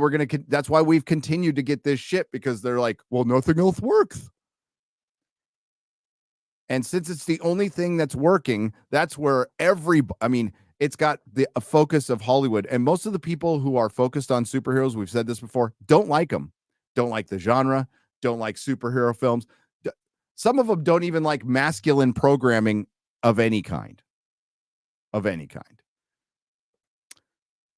that's why we've continued to get this shit, because they're like, well, nothing else works. And since it's the only thing that's working, that's where it's got a focus of Hollywood. And most of the people who are focused on superheroes, we've said this before, don't like them. Don't like the genre, don't like superhero films. Some of them don't even like masculine programming of any kind.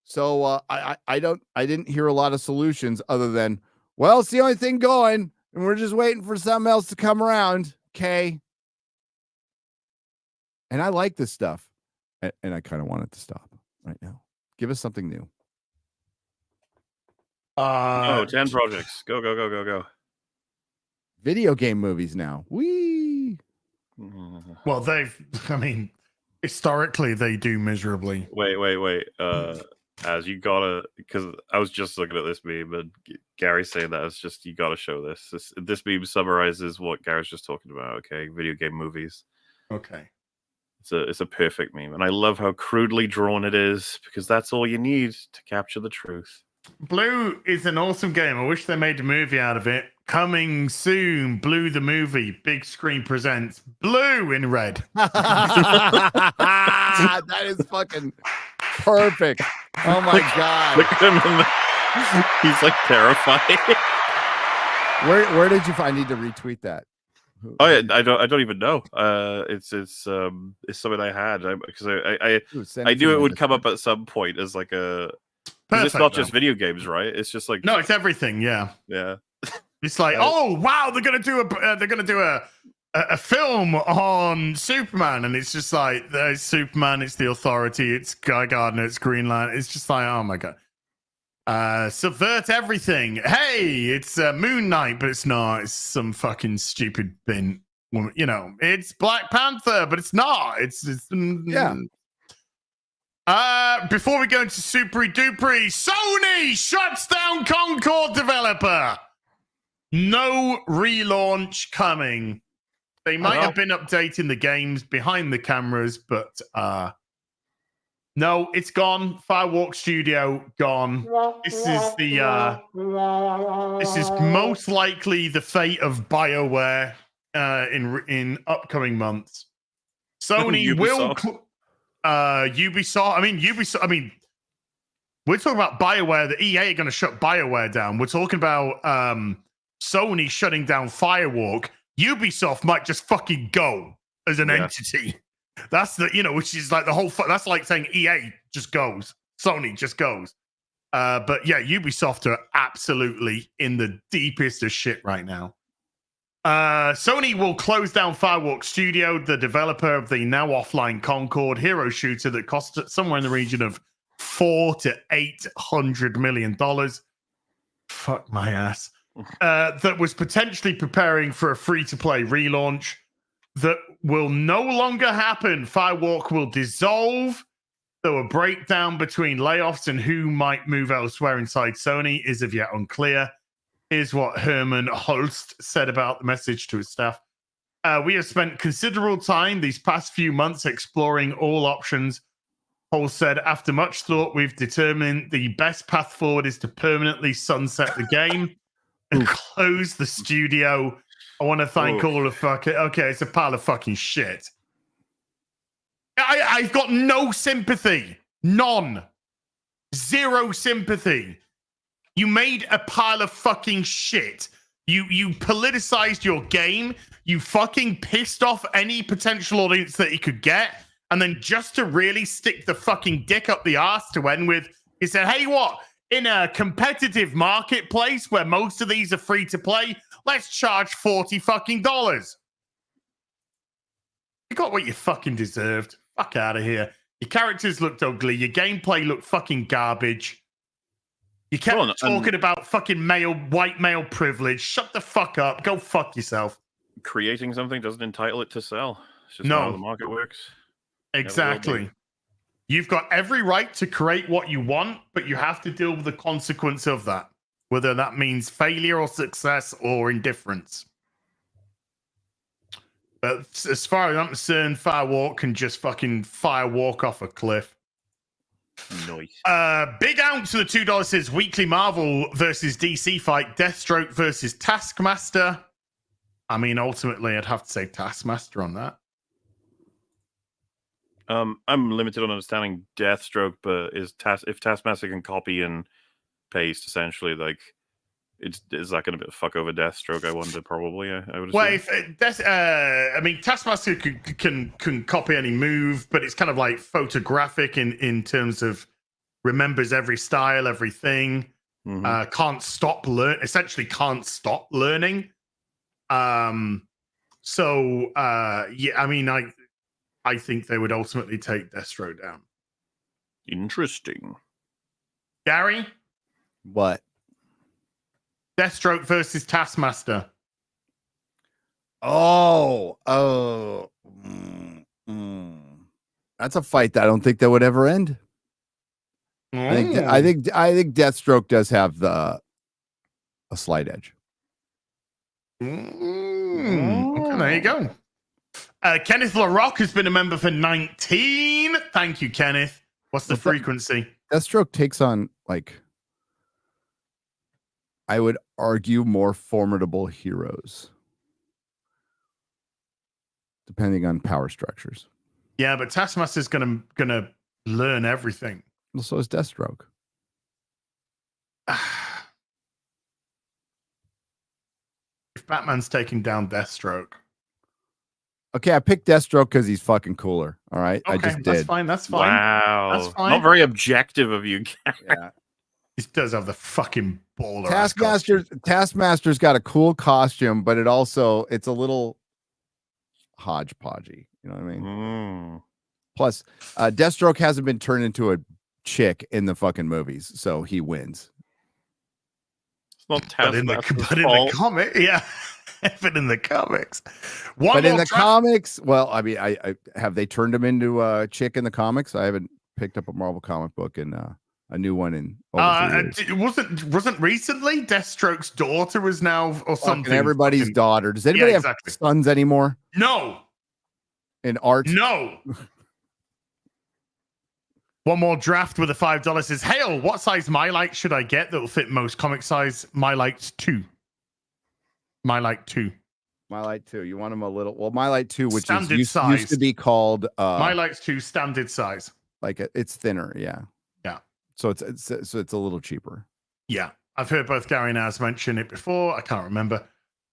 So I didn't hear a lot of solutions other than, well, it's the only thing going, and we're just waiting for something else to come around. Okay. And I like this stuff. And I kind of want it to stop right now. Give us something new. 10 projects. Go. Video game movies now. Whee! Well, historically, they do miserably. Wait. As you gotta, because I was just looking at this meme, and Gary's saying that it's just, you gotta show this. This meme summarizes what Gary's just talking about, okay? Video game movies. Okay. It's a perfect meme, and I love how crudely drawn it is, because that's all you need to capture the truth. Blue is an awesome game. I wish they made a movie out of it. Coming soon, Blue the movie. Big screen presents Blue in red. That is fucking perfect. Oh my god! Look at him. He's like terrified. Where did you find? I need to retweet that. Oh yeah, I don't even know. It's something I had, because I knew it would come up at some point as like a. It's not just video games, right? It's just like, no, it's everything. Yeah. It's like, oh wow, they're gonna do a film on Superman, and it's just like, there's Superman, it's the Authority, it's Guy Gardner, it's Green Lantern. It's just like, oh my god. Subvert everything. Hey, it's Moon Knight, but it's not. It's some fucking stupid bin woman. It's Black Panther, but it's not. It's yeah. Before we go into Super Duper, Sony shuts down Concord developer. No relaunch coming. They might have been updating the games behind the cameras, but no, it's gone. Firewalk Studio gone. This is most likely the fate of BioWare in upcoming months. Sony will Ubisoft. Ubisoft. We're talking about BioWare. The EA are going to shut BioWare down. We're talking about Sony shutting down Firewalk. Ubisoft might just fucking go as an entity. That's the, which is like the whole, that's like saying EA just goes. Sony just goes. But yeah, Ubisoft are absolutely in the deepest of shit right now. Sony will close down Firewalk Studio, the developer of the now offline Concord hero shooter that cost somewhere in the region of $400 to $800 million. Fuck my ass. That was potentially preparing for a free-to-play relaunch that will no longer happen. Firewalk will dissolve, though a breakdown between layoffs and who might move elsewhere inside Sony is of yet unclear. Here's what Herman Holst said about the message to his staff. We have spent considerable time these past few months exploring all options. Holst said, after much thought, we've determined the best path forward is to permanently sunset the game and close the studio. I want to thank all of fucking... Okay, it's a pile of fucking shit. I've got no sympathy. None. Zero sympathy. You made a pile of fucking shit. You politicized your game. You fucking pissed off any potential audience that you could get. And then just to really stick the fucking dick up the arse to end with, he said, hey, what? In a competitive marketplace where most of these are free to play, let's charge $40 fucking dollars. You got what you fucking deserved. Fuck out of here. Your characters looked ugly. Your gameplay looked fucking garbage. You kept talking about fucking white male privilege. Shut the fuck up. Go fuck yourself. Creating something doesn't entitle it to sell. It's just how the market works. Exactly. You've got every right to create what you want, but you have to deal with the consequence of that, whether that means failure or success or indifference. But as far as I'm concerned, Firewalk can just fucking firewalk off a cliff. Nice. Big Ounce to the $2 says weekly Marvel versus DC fight, Deathstroke versus Taskmaster. I mean, ultimately, I'd have to say Taskmaster on that. I'm limited on understanding Deathstroke, but if Taskmaster can copy and paste, essentially, like, is that going to fuck over Deathstroke? I wonder. Probably. I would. Well, I mean, Taskmaster can copy any move, but it's kind of like photographic in terms of remembers every style, everything. Mm-hmm. Can't stop essentially can't stop learning. So yeah, I mean, I think they would ultimately take Deathstroke down. Interesting. Gary? What? Deathstroke versus Taskmaster. That's a fight that I don't think that would ever end. I think Deathstroke does have a slight edge. Okay, there you go. Kenneth LaRock has been a member for 19. Thank you, Kenneth. What's the frequency? Deathstroke takes on, like, I would argue, more formidable heroes, depending on power structures. Yeah, but Taskmaster's gonna learn everything. Well, so is Deathstroke. If Batman's taking down Deathstroke. Okay, I picked Deathstroke because he's fucking cooler. All right, Okay, I just did. That's fine. That's fine. Wow, that's fine. Not very objective of you. Yeah. He does have the fucking baller. Taskmaster's got a cool costume, but it's a little hodgepodgey. You know what I mean? Plus, Deathstroke hasn't been turned into a chick in the fucking movies, so he wins. It's not Taskmaster's but in the comic, yeah. But in the comics, comics, well, I mean, I have they turned him into a chick in the comics? I haven't picked up a Marvel comic book in a new one in over 3 years. It wasn't recently. Deathstroke's daughter was now or something. Everybody's daughter. Does anybody have sons anymore? No. In art? No. One more draft with a $5 says, Hail, what size Mylite should I get that will fit most comic size? Mylite 2. Mylite 2. Mylite 2. You want them a little... Well, Mylite 2, which used to be called... Mylite 2 standard size. Like, it's thinner, yeah. Yeah. So it's a little cheaper. Yeah, I've heard both Gary and Az mention it before. I can't remember.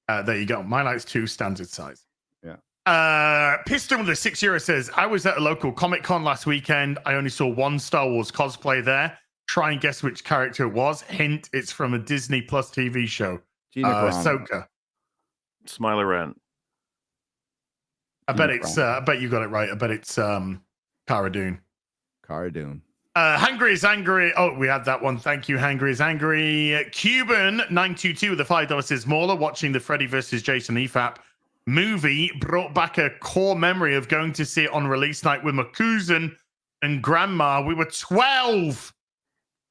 There you go. My Light's 2 standard size. Yeah. Piston with the €6 says, I was at a local Comic Con last weekend. I only saw one Star Wars cosplay there. Try and guess which character it was. Hint, it's from a Disney Plus TV show. Ahsoka. Smiler Rant. I bet you got it right. I bet it's Cara Dune. Cara Dune. Hungry is Angry. Oh, we had that one. Thank you, Hungry is Angry. Cuban 922 with the $5 says, Mauler watching the Freddy versus Jason EFAP movie brought back a core memory of going to see it on release night with my cousin and grandma. We were 12.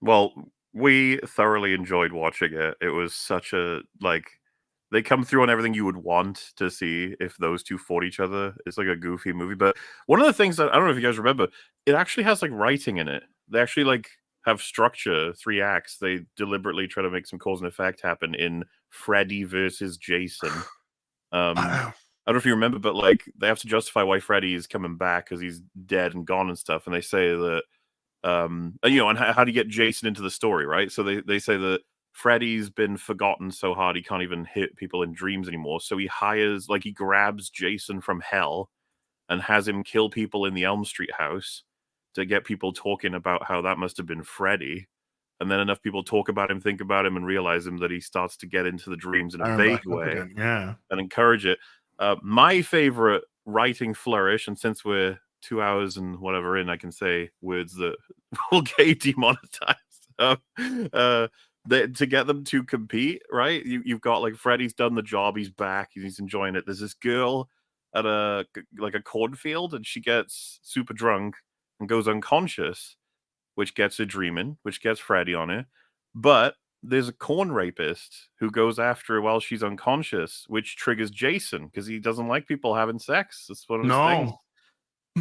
Well, we thoroughly enjoyed watching it. It was such a, like, they come through on everything you would want to see if those two fought each other. It's like a goofy movie. But one of the things that, I don't know if you guys remember, it actually has like writing in it. They actually like have structure, 3 acts. They deliberately try to make some cause and effect happen in Freddy versus Jason. I don't know if you remember, but like they have to justify why Freddy is coming back because he's dead and gone and stuff. And they say that, and how do you get Jason into the story, right? So they say that Freddy's been forgotten so hard he can't even hit people in dreams anymore. So he grabs Jason from hell and has him kill people in the Elm Street house to get people talking about how that must have been Freddy. And then enough people talk about him, think about him, and realize him that he starts to get into the dreams in a vague way and encourage it. My favorite writing flourish, and since we're 2 hours and whatever in, I can say words that will get demonetized. To get them to compete, right? You've got like Freddy's done the job, he's back, he's enjoying it. There's this girl at a cornfield, and she gets super drunk and goes unconscious, which gets her dreaming, which gets Freddy on it. But there's a corn rapist who goes after her while she's unconscious, which triggers Jason because he doesn't like people having sex. That's one of his things.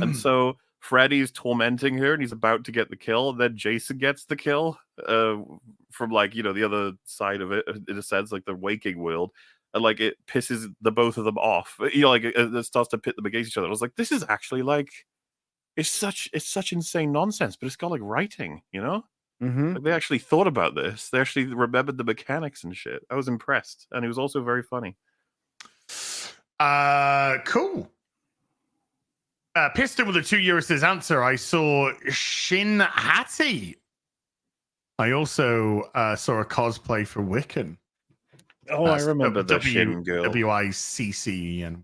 And so Freddy's tormenting her, and he's about to get the kill. Then Jason gets the kill from the other side of it, in a sense, like the waking world, and like it pisses the both of them off. It starts to pit them against each other. I was like, this is actually like it's such insane nonsense, but it's got like writing, Mm-hmm. Like, they actually thought about this. They actually remembered the mechanics and shit. I was impressed, and it was also very funny. Cool. Piston with a €2 says, answer. I saw Shin Hattie. I also saw a cosplay for Wiccan. Oh, I remember the Shin girl. WICCEN.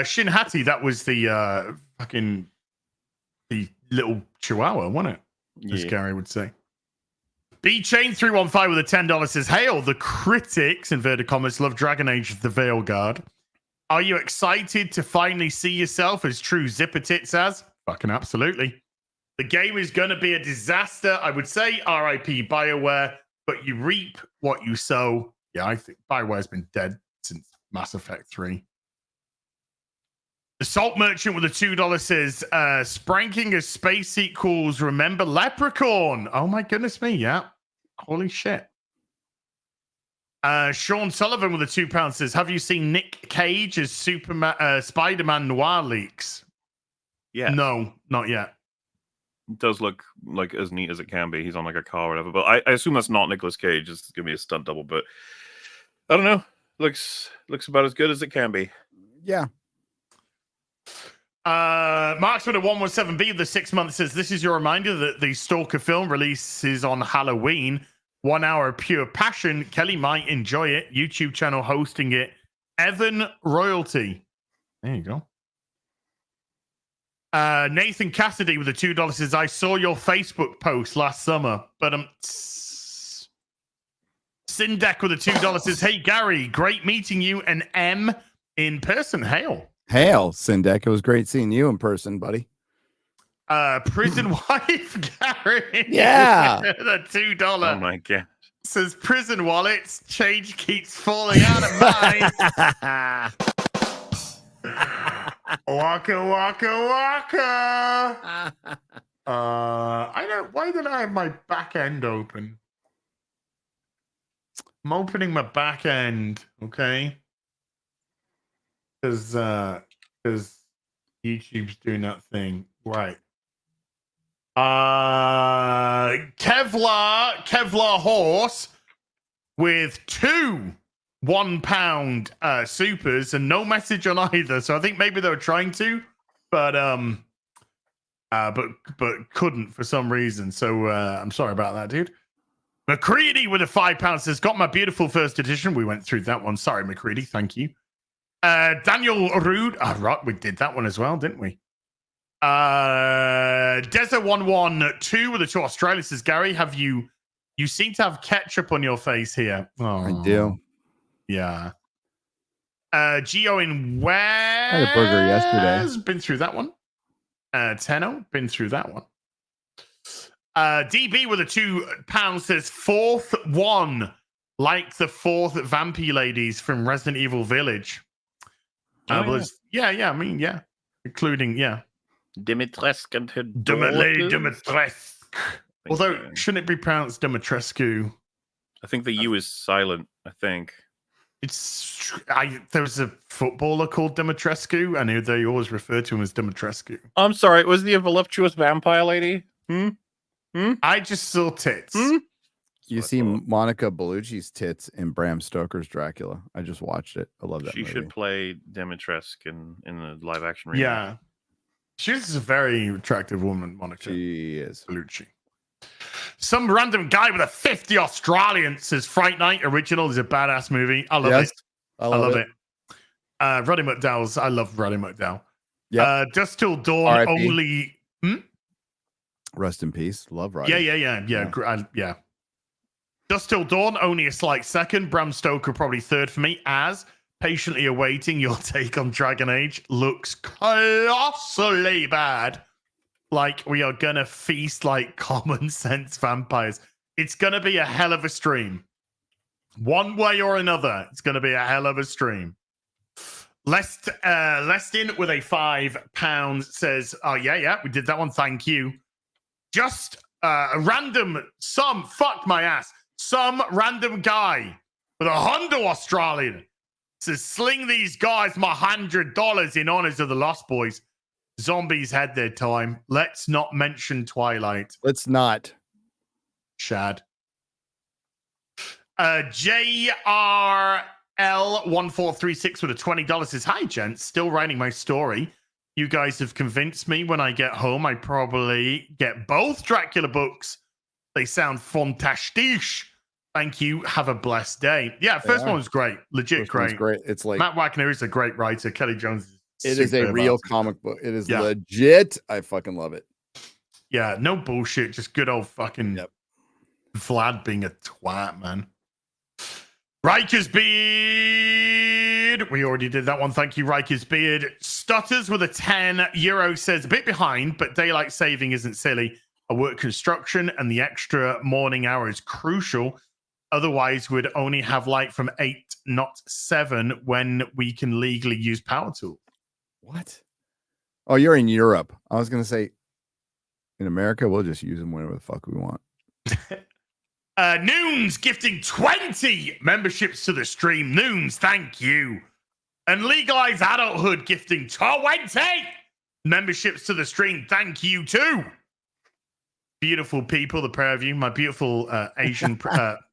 Shin Hattie, that was the the little chihuahua, wasn't it? As Gary would say. B Chain 315 with a $10 says, hail, the critics, inverted commas, love Dragon Age of the Veil Guard. Are you excited to finally see yourself as true Zipper Tits as? Fucking absolutely. The game is going to be a disaster. I would say RIP BioWare, but you reap what you sow. Yeah, I think BioWare's been dead since Mass Effect 3. The Salt Merchant with a $2 says, Spranking as space equals remember Leprechaun. Oh my goodness me, yeah. Holy shit. Sean Sullivan with a £2 says, have you seen Nick Cage as Spider-Man Noir leaks? Yeah. No, not yet. It does look like as neat as it can be. He's on like a car or whatever, but I assume that's not Nicolas Cage. It's gonna be a stunt double, but I don't know. Looks about as good as it can be. Yeah. Mark's with a 117B of the 6 months says, this is your reminder that the Stalker film releases on Halloween. 1 hour of pure passion. Kelley might enjoy it. YouTube channel hosting it. Evan Royalty. There you go. Nathan Cassidy with the $2 says, I saw your Facebook post last summer, but Sindek with the $2 says, hey Gary, great meeting you and M in person. Hail. Hail, Sindek. It was great seeing you in person, buddy. Prison wife Gary. Yeah. The $2. Oh my god. Says prison wallets. Change keeps falling out of mine. Waka waka waka. Why did I have my back end open? I'm opening my back end, okay? Because YouTube's doing that thing. Right. Kevlar horse with 2 £1 supers and no message on either. So I think maybe they were trying to, but couldn't for some reason. So I'm sorry about that, dude. McCready with a £5 says, got my beautiful first edition. We went through that one. Sorry, McCready. Thank you. Daniel Rude. Right, we did that one as well, didn't we? Desert112 with the 2 Australia says, Gary, you seem to have ketchup on your face here. Oh, I do. Yeah. Geo in West. I had a burger yesterday. Been through that one. Tenno, been through that one. DB with a £2 says, 4th one, like the 4th Vampy ladies from Resident Evil Village. I mean, including, Dimitrescu and her Dimitrescu. Although, shouldn't it be pronounced Dimitrescu? I think the U is silent, I think. There was a footballer called Dimitrescu, and they always refer to him as Dimitrescu. I'm sorry, was the voluptuous vampire lady? I just saw tits. You see Monica Bellucci's tits in Bram Stoker's Dracula. I just watched it. I love that She movie. should play Dimitrescu in the live action remake. Yeah. She's a very attractive woman, Monica. She is. Bellucci. Some random guy with a 50 Australian says Fright Night original is a badass movie. I love it. I love it. Roddy McDowell's. I love Roddy McDowell. Yeah. Just Till Dawn only. Rest in peace. Love Roddy. Yeah. Just Till Dawn, only a slight second. Bram Stoker, probably third for me, as patiently awaiting your take on Dragon Age. Looks colossally bad. Like we are going to feast like common sense vampires. It's going to be a hell of a stream. One way or another, it's going to be a hell of a stream. Lestin with a £5 says, oh, yeah, we did that one. Thank you. Just a random, fuck my ass. Some random guy with a Honda Australian says, sling these guys my $100 in honors of the Lost Boys. Zombies had their time. Let's not mention Twilight. Let's not. Shad. JRL1436 with a $20 says, hi, gents. Still writing my story. You guys have convinced me. When I get home, I probably get both Dracula books. They sound fantastic. Thank you. Have a blessed day. Yeah, first one was great. Legit great. Great. It's like Matt Wagner is a great writer. Kelly Jones is a real comic book. It is legit. I fucking love it. Yeah, no bullshit. Just good old fucking Vlad being a twat, man. Riker's Beard. We already did that one. Thank you, Riker's Beard. Stutters with a €10 says, a bit behind, but daylight saving isn't silly. I work construction and the extra morning hour is crucial. Otherwise, we'd only have light from 8, not 7, when we can legally use power tools. What? Oh, you're in Europe. I was going to say, in America, we'll just use them whenever the fuck we want. Noons gifting 20 memberships to the stream. Noons, thank you. And Legalize Adulthood gifting 20 memberships to the stream. Thank you too. Beautiful people, the pair of you. My beautiful Asian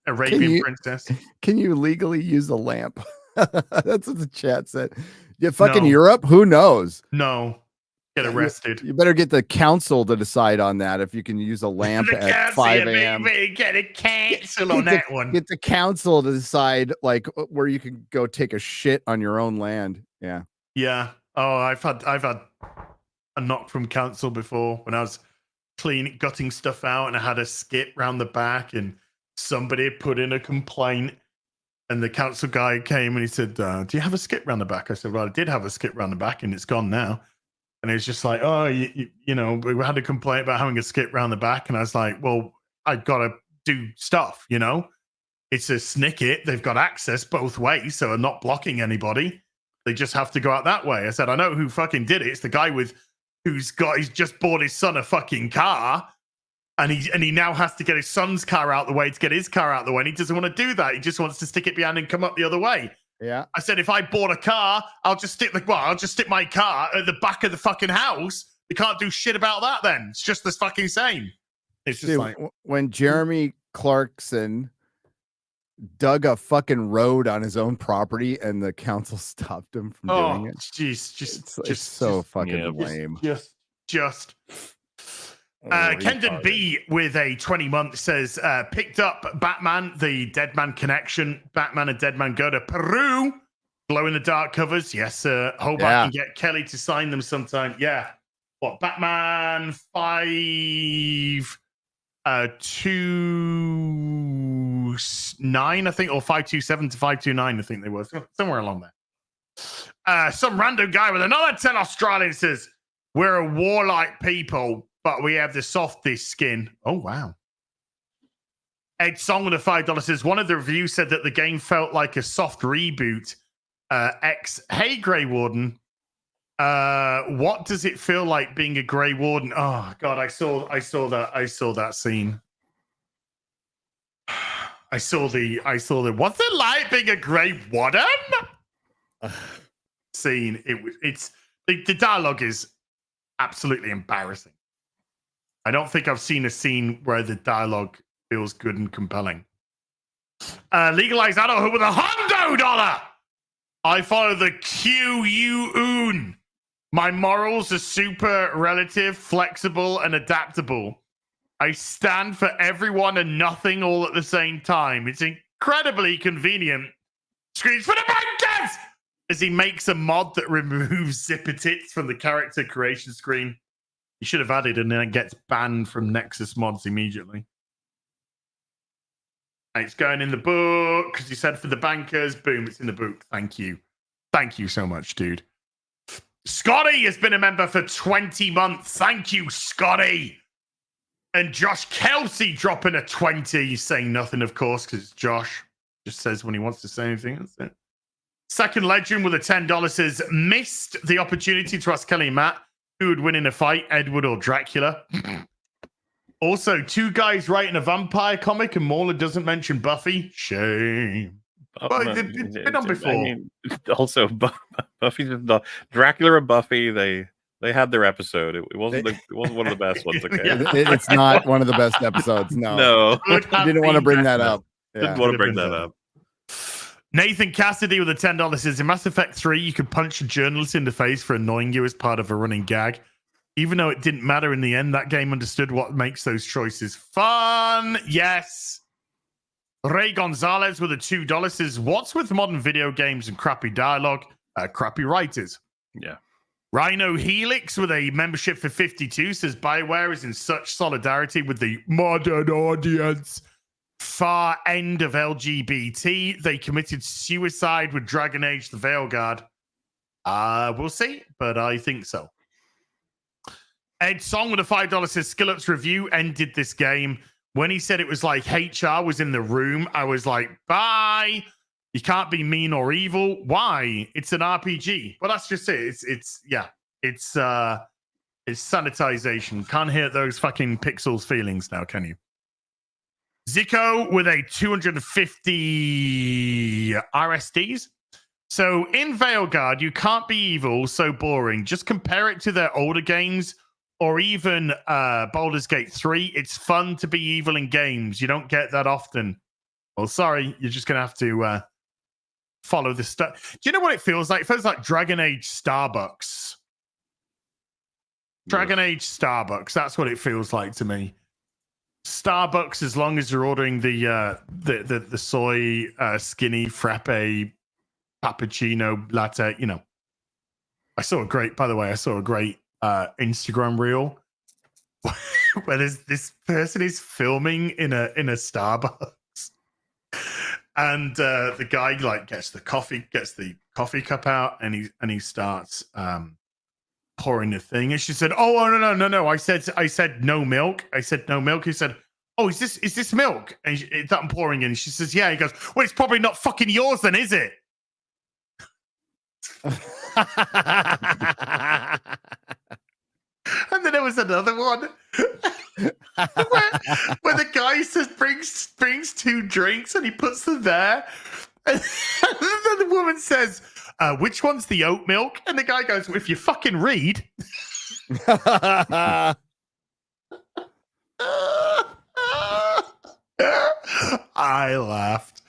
Arabian princess. Can you legally use a lamp? That's what the chat said. Yeah, fucking Europe? Who knows? No. Get arrested. You better get the council to decide on that if you can use a lamp at 5 a.m. Get a cancel on that one. Get the council to decide like where you can go take a shit on your own land. Yeah. Yeah. Oh, I've had a knock from council before when I was gutting stuff out and I had a skit round the back and somebody put in a complaint and the council guy came and he said, do you have a skit round the back? I said, well, I did have a skit round the back and it's gone now. And it's just like, oh, you know, we had a complaint about having a skit round the back. And I was like, well, I've got to do stuff, you know? It's a snicket. They've got access both ways, so I'm not blocking anybody. They just have to go out that way. I said, I know who fucking did it. It's the guy he's just bought his son a fucking car. And he now has to get his son's car out the way to get his car out the way. And he doesn't want to do that. He just wants to stick it behind and come up the other way. Yeah. I said, if I bought a car, I'll just stick my car at the back of the fucking house You can't do shit about that then. It's just the fucking same. It's just like when Jeremy Clarkson dug a fucking road on his own property and the council stopped him from doing it. Jeez, it's so fucking lame. Just. Kendon B with a 20-month says, picked up Batman, the Deadman Connection. Batman and Deadman go to Peru. Glow in the dark covers. Yes, sir. Hope I can get Kelley to sign them sometime. Yeah. What, Batman 5 29, I think, or 527 to 529, I think they were. Somewhere along there. Some random guy with another 10 Australian says, we're a warlike people, but we have the softest skin. Oh, wow. Ed Song with a $5 says, one of the reviews said that the game felt like a soft reboot. Hey, Grey Warden. What does it feel like being a Grey Warden? Oh, God, I saw that scene. I saw the what's it like being a Grey Warden? Scene. It's the dialogue is absolutely embarrassing. I don't think I've seen a scene where the dialogue feels good and compelling. Legalized adulthood with $100. I follow the QUOON. My morals are super relative, flexible, and adaptable. I stand for everyone and nothing all at the same time. It's incredibly convenient. Screams for the bankers! As he makes a mod that removes zipper tits from the character creation screen. He should have added and then it gets banned from Nexus mods immediately. And it's going in the book because you said for the bankers. Boom, it's in the book. Thank you. Thank you so much, dude. Scotty has been a member for 20 months. Thank you, Scotty. And Josh Kelsey dropping a 20. He's saying nothing, of course, because Josh just says when he wants to say anything. That's it. Second Legend with a $10 says, missed the opportunity to ask Kelley and Matt who would win in a fight, Edward or Dracula. Also, two guys writing a vampire comic and Mauler doesn't mention Buffy. Shame. Well, it's been on before. I mean, also, Buffy's Dracula and Buffy. They had their episode. It wasn't one of the best ones. Okay, it's not one of the best episodes. No, didn't want to bring that up. Didn't want to bring that up. Nathan Cassidy with a $10 says, in Mass Effect 3, you could punch a journalist in the face for annoying you as part of a running gag. Even though it didn't matter in the end, that game understood what makes those choices fun. Yes. Ray Gonzalez with a $2 says, what's with modern video games and crappy dialogue? Crappy writers. Yeah. Rhino Helix with a membership for 52 says, BioWare is in such solidarity with the modern audience. Far end of LGBT. They committed suicide with Dragon Age the Veilguard. We'll see, but I think so. Ed Song with a $5 says, Skillup's review ended this game. When he said it was like HR was in the room, I was like, bye. You can't be mean or evil. Why? It's an RPG. Well, that's just it. It's sanitization. Can't hurt those fucking pixels feelings now, can you? Zico with a 250 RSDs. So in Veilguard, you can't be evil, so boring. Just compare it to their older games or even Baldur's Gate 3. It's fun to be evil in games. You don't get that often. Well, sorry, you're just going to have to follow the stuff. Do you know what it feels like? It feels like Dragon Age Starbucks. Dragon Age Starbucks. That's what it feels like to me. Starbucks, as long as you're ordering the soy skinny frappe cappuccino latte, you know. I saw a great Instagram reel where this person is filming in a Starbucks, and the guy like gets the coffee cup out, and he starts pouring the thing, and she said, "Oh no! I said no milk. I said no milk." He said, "Oh, is this milk?" And that I'm pouring in. She says, "Yeah." He goes, "Well, it's probably not fucking yours, then, is it?" And then there was another one where the guy says brings two drinks and he puts them there, and then the woman says, which one's the oat milk? And the guy goes, well, if you fucking read. I laughed.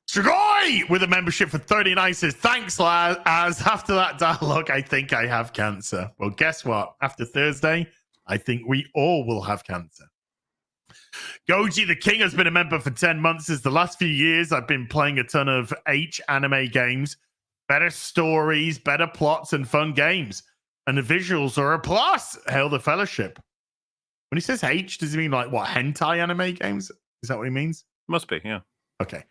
Strigoi with a membership for 39 says, thanks, Laz. As after that dialogue, I think I have cancer. Well, guess what? After Thursday, I think we all will have cancer. Goji the King has been a member for 10 months. Since the last few years, I've been playing a ton of H anime games. Better stories, better plots, and fun games. And the visuals are a plus. Hail the fellowship. When he says H, does he mean like what, hentai anime games? Is that what he means? Must be, yeah. Okay.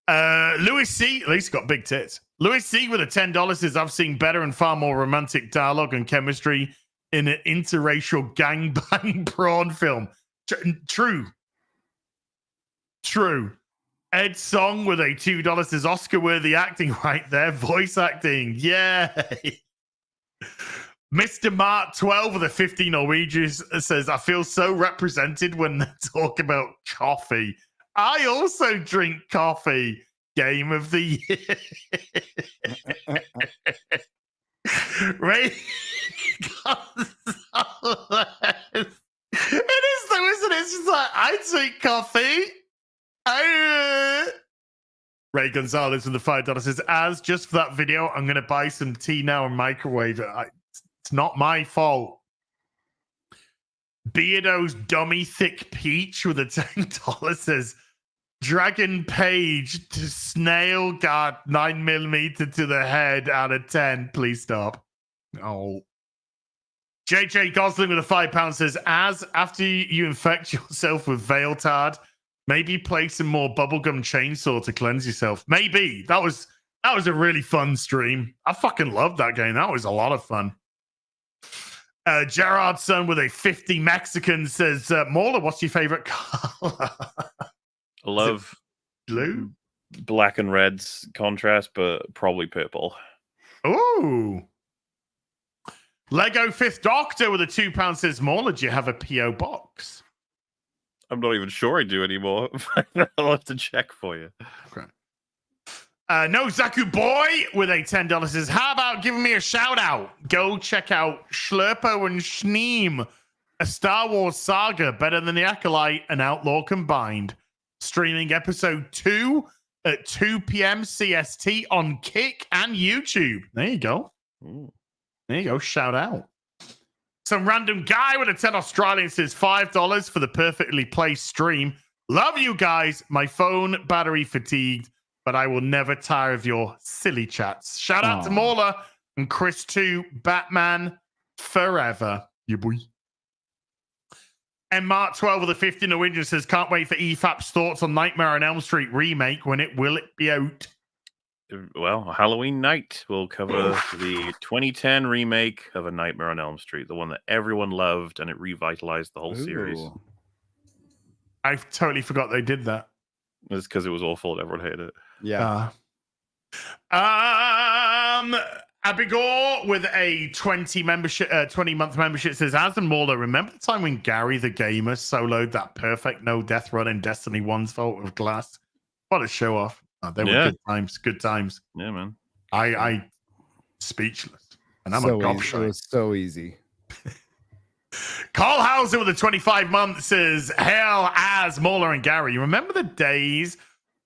Louis C, at least got big tits. Louis C with a $10 says, I've seen better and far more romantic dialogue and chemistry in an interracial gangbang prawn film. True. Ed Song with a $2 says, Oscar-worthy acting right there. Voice acting. Yay. Mr. Mark 12 with a 50 Norwegians says, I feel so represented when they talk about coffee. I also drink coffee. Game of the year. Right? It is though, isn't it? It's just like, I drink coffee. Ray Gonzalez with the $5 says, as just for that video, I'm going to buy some tea now and microwave it. It's not my fault. Beardo's Dummy Thick Peach with a $10 says, Dragon Page to Snail Guard 9mm to the head out of 10. Please stop. Oh. JJ Gosling with a £5 says, as after you infect yourself with Veiltard, maybe play some more Bubblegum Chainsaw to cleanse yourself. Maybe. That was a really fun stream. I fucking loved that game. That was a lot of fun. Gerard's son with a 50 Mexican says, Mauler, what's your favorite color? I love blue, black and red's contrast, but probably purple. Ooh. Lego Fifth Doctor with a £2 says, Mauler, do you have a P.O. box? I'm not even sure I do anymore. I'll have to check for you. Okay. No Zaku Boy with a $10 says, how about giving me a shout out? Go check out Schlurpo and Schneem, a Star Wars saga better than the Acolyte and Outlaw combined. Streaming episode 2 at 2 p.m. CST on Kick and YouTube. There you go. Ooh. There you go. Shout out. Some random guy with a 10 Australian says $5 for the perfectly placed stream. Love you guys. My phone battery fatigued, but I will never tire of your silly chats. Shout out to Mauler and Chris 2, Batman forever. You boy. And Mark 12 with the 50 Norwegian says, can't wait for EFAP's thoughts on Nightmare on Elm Street remake. When will it be out? Well, Halloween night we'll cover the 2010 remake of A Nightmare on Elm Street, the one that everyone loved, and it revitalized the whole series. I totally forgot they did that. It's because it was awful and everyone hated it. Yeah. Abigail with a 20-month membership says, Asden Mauler, remember the time when Gary the Gamer soloed that perfect no death run in Destiny 1's Vault of Glass? What a show off. Oh, they were good times. Yeah, man. I speechless. And I'm so a gobshite. It was so easy. Carl Hauser with a 25 months says, hail as Mauler and Gary. You remember the days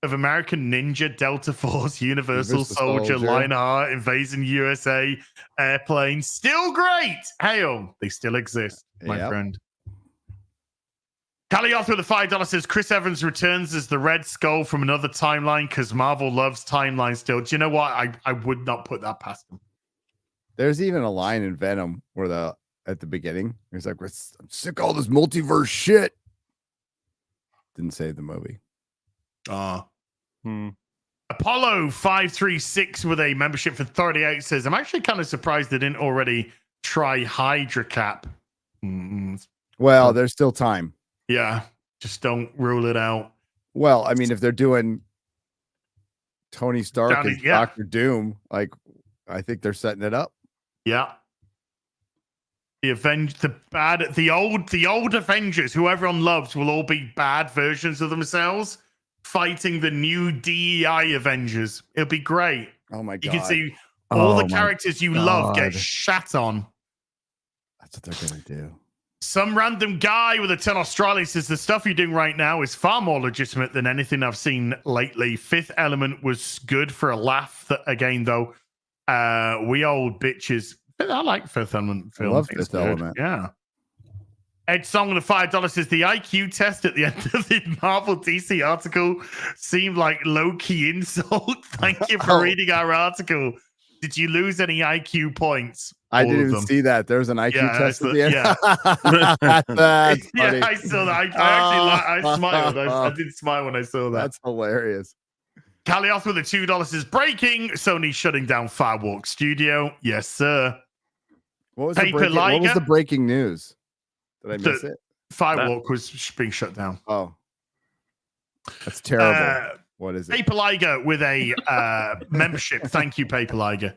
of American Ninja, Delta Force, Universal Soldier, Lionheart, Invasion USA, Airplane? Still great. Hail. They still exist, my friend. Calioth with a $5 says, Chris Evans returns as the Red Skull from another timeline because Marvel loves timelines still. Do you know what? I would not put that past them. There's even a line in Venom where at the beginning, he's like, I'm sick of all this multiverse shit. Didn't save the movie. Apollo 536 with a membership for 38 says, I'm actually kind of surprised they didn't already try Hydra Cap. Well, there's still time. Yeah, just don't rule it out. Well, I mean, if they're doing Tony Stark and Doctor Doom, like, I think they're setting it up. Yeah. The old Avengers, who everyone loves, will all be bad versions of themselves fighting the new DEI Avengers. It'll be great. Oh my God. You can see all the characters you love get shat on. That's what they're gonna do. Some random guy with a 10 Australia says the stuff you're doing right now is far more legitimate than anything I've seen lately. Fifth Element was good for a laugh. Again, though, we old bitches. I like Fifth Element film. I love Fifth Element. Yeah. Ed Song with the $5 says the IQ test at the end of the Marvel DC article seemed like low-key insult. Thank you for reading our article. Did you lose any IQ points? I didn't even see that. There's an IQ test at the end. Yeah. That's funny. Yeah, I saw that. I smiled. I did smile when I saw that. That's hilarious. Kelley off with the $2 is breaking. Sony shutting down Firewalk Studio. Yes, sir. What was the breaking news? Did I miss it? Firewalk was being shut down. Oh, that's terrible. What is it? Paper Liger with a membership. Thank you, Paper Liger.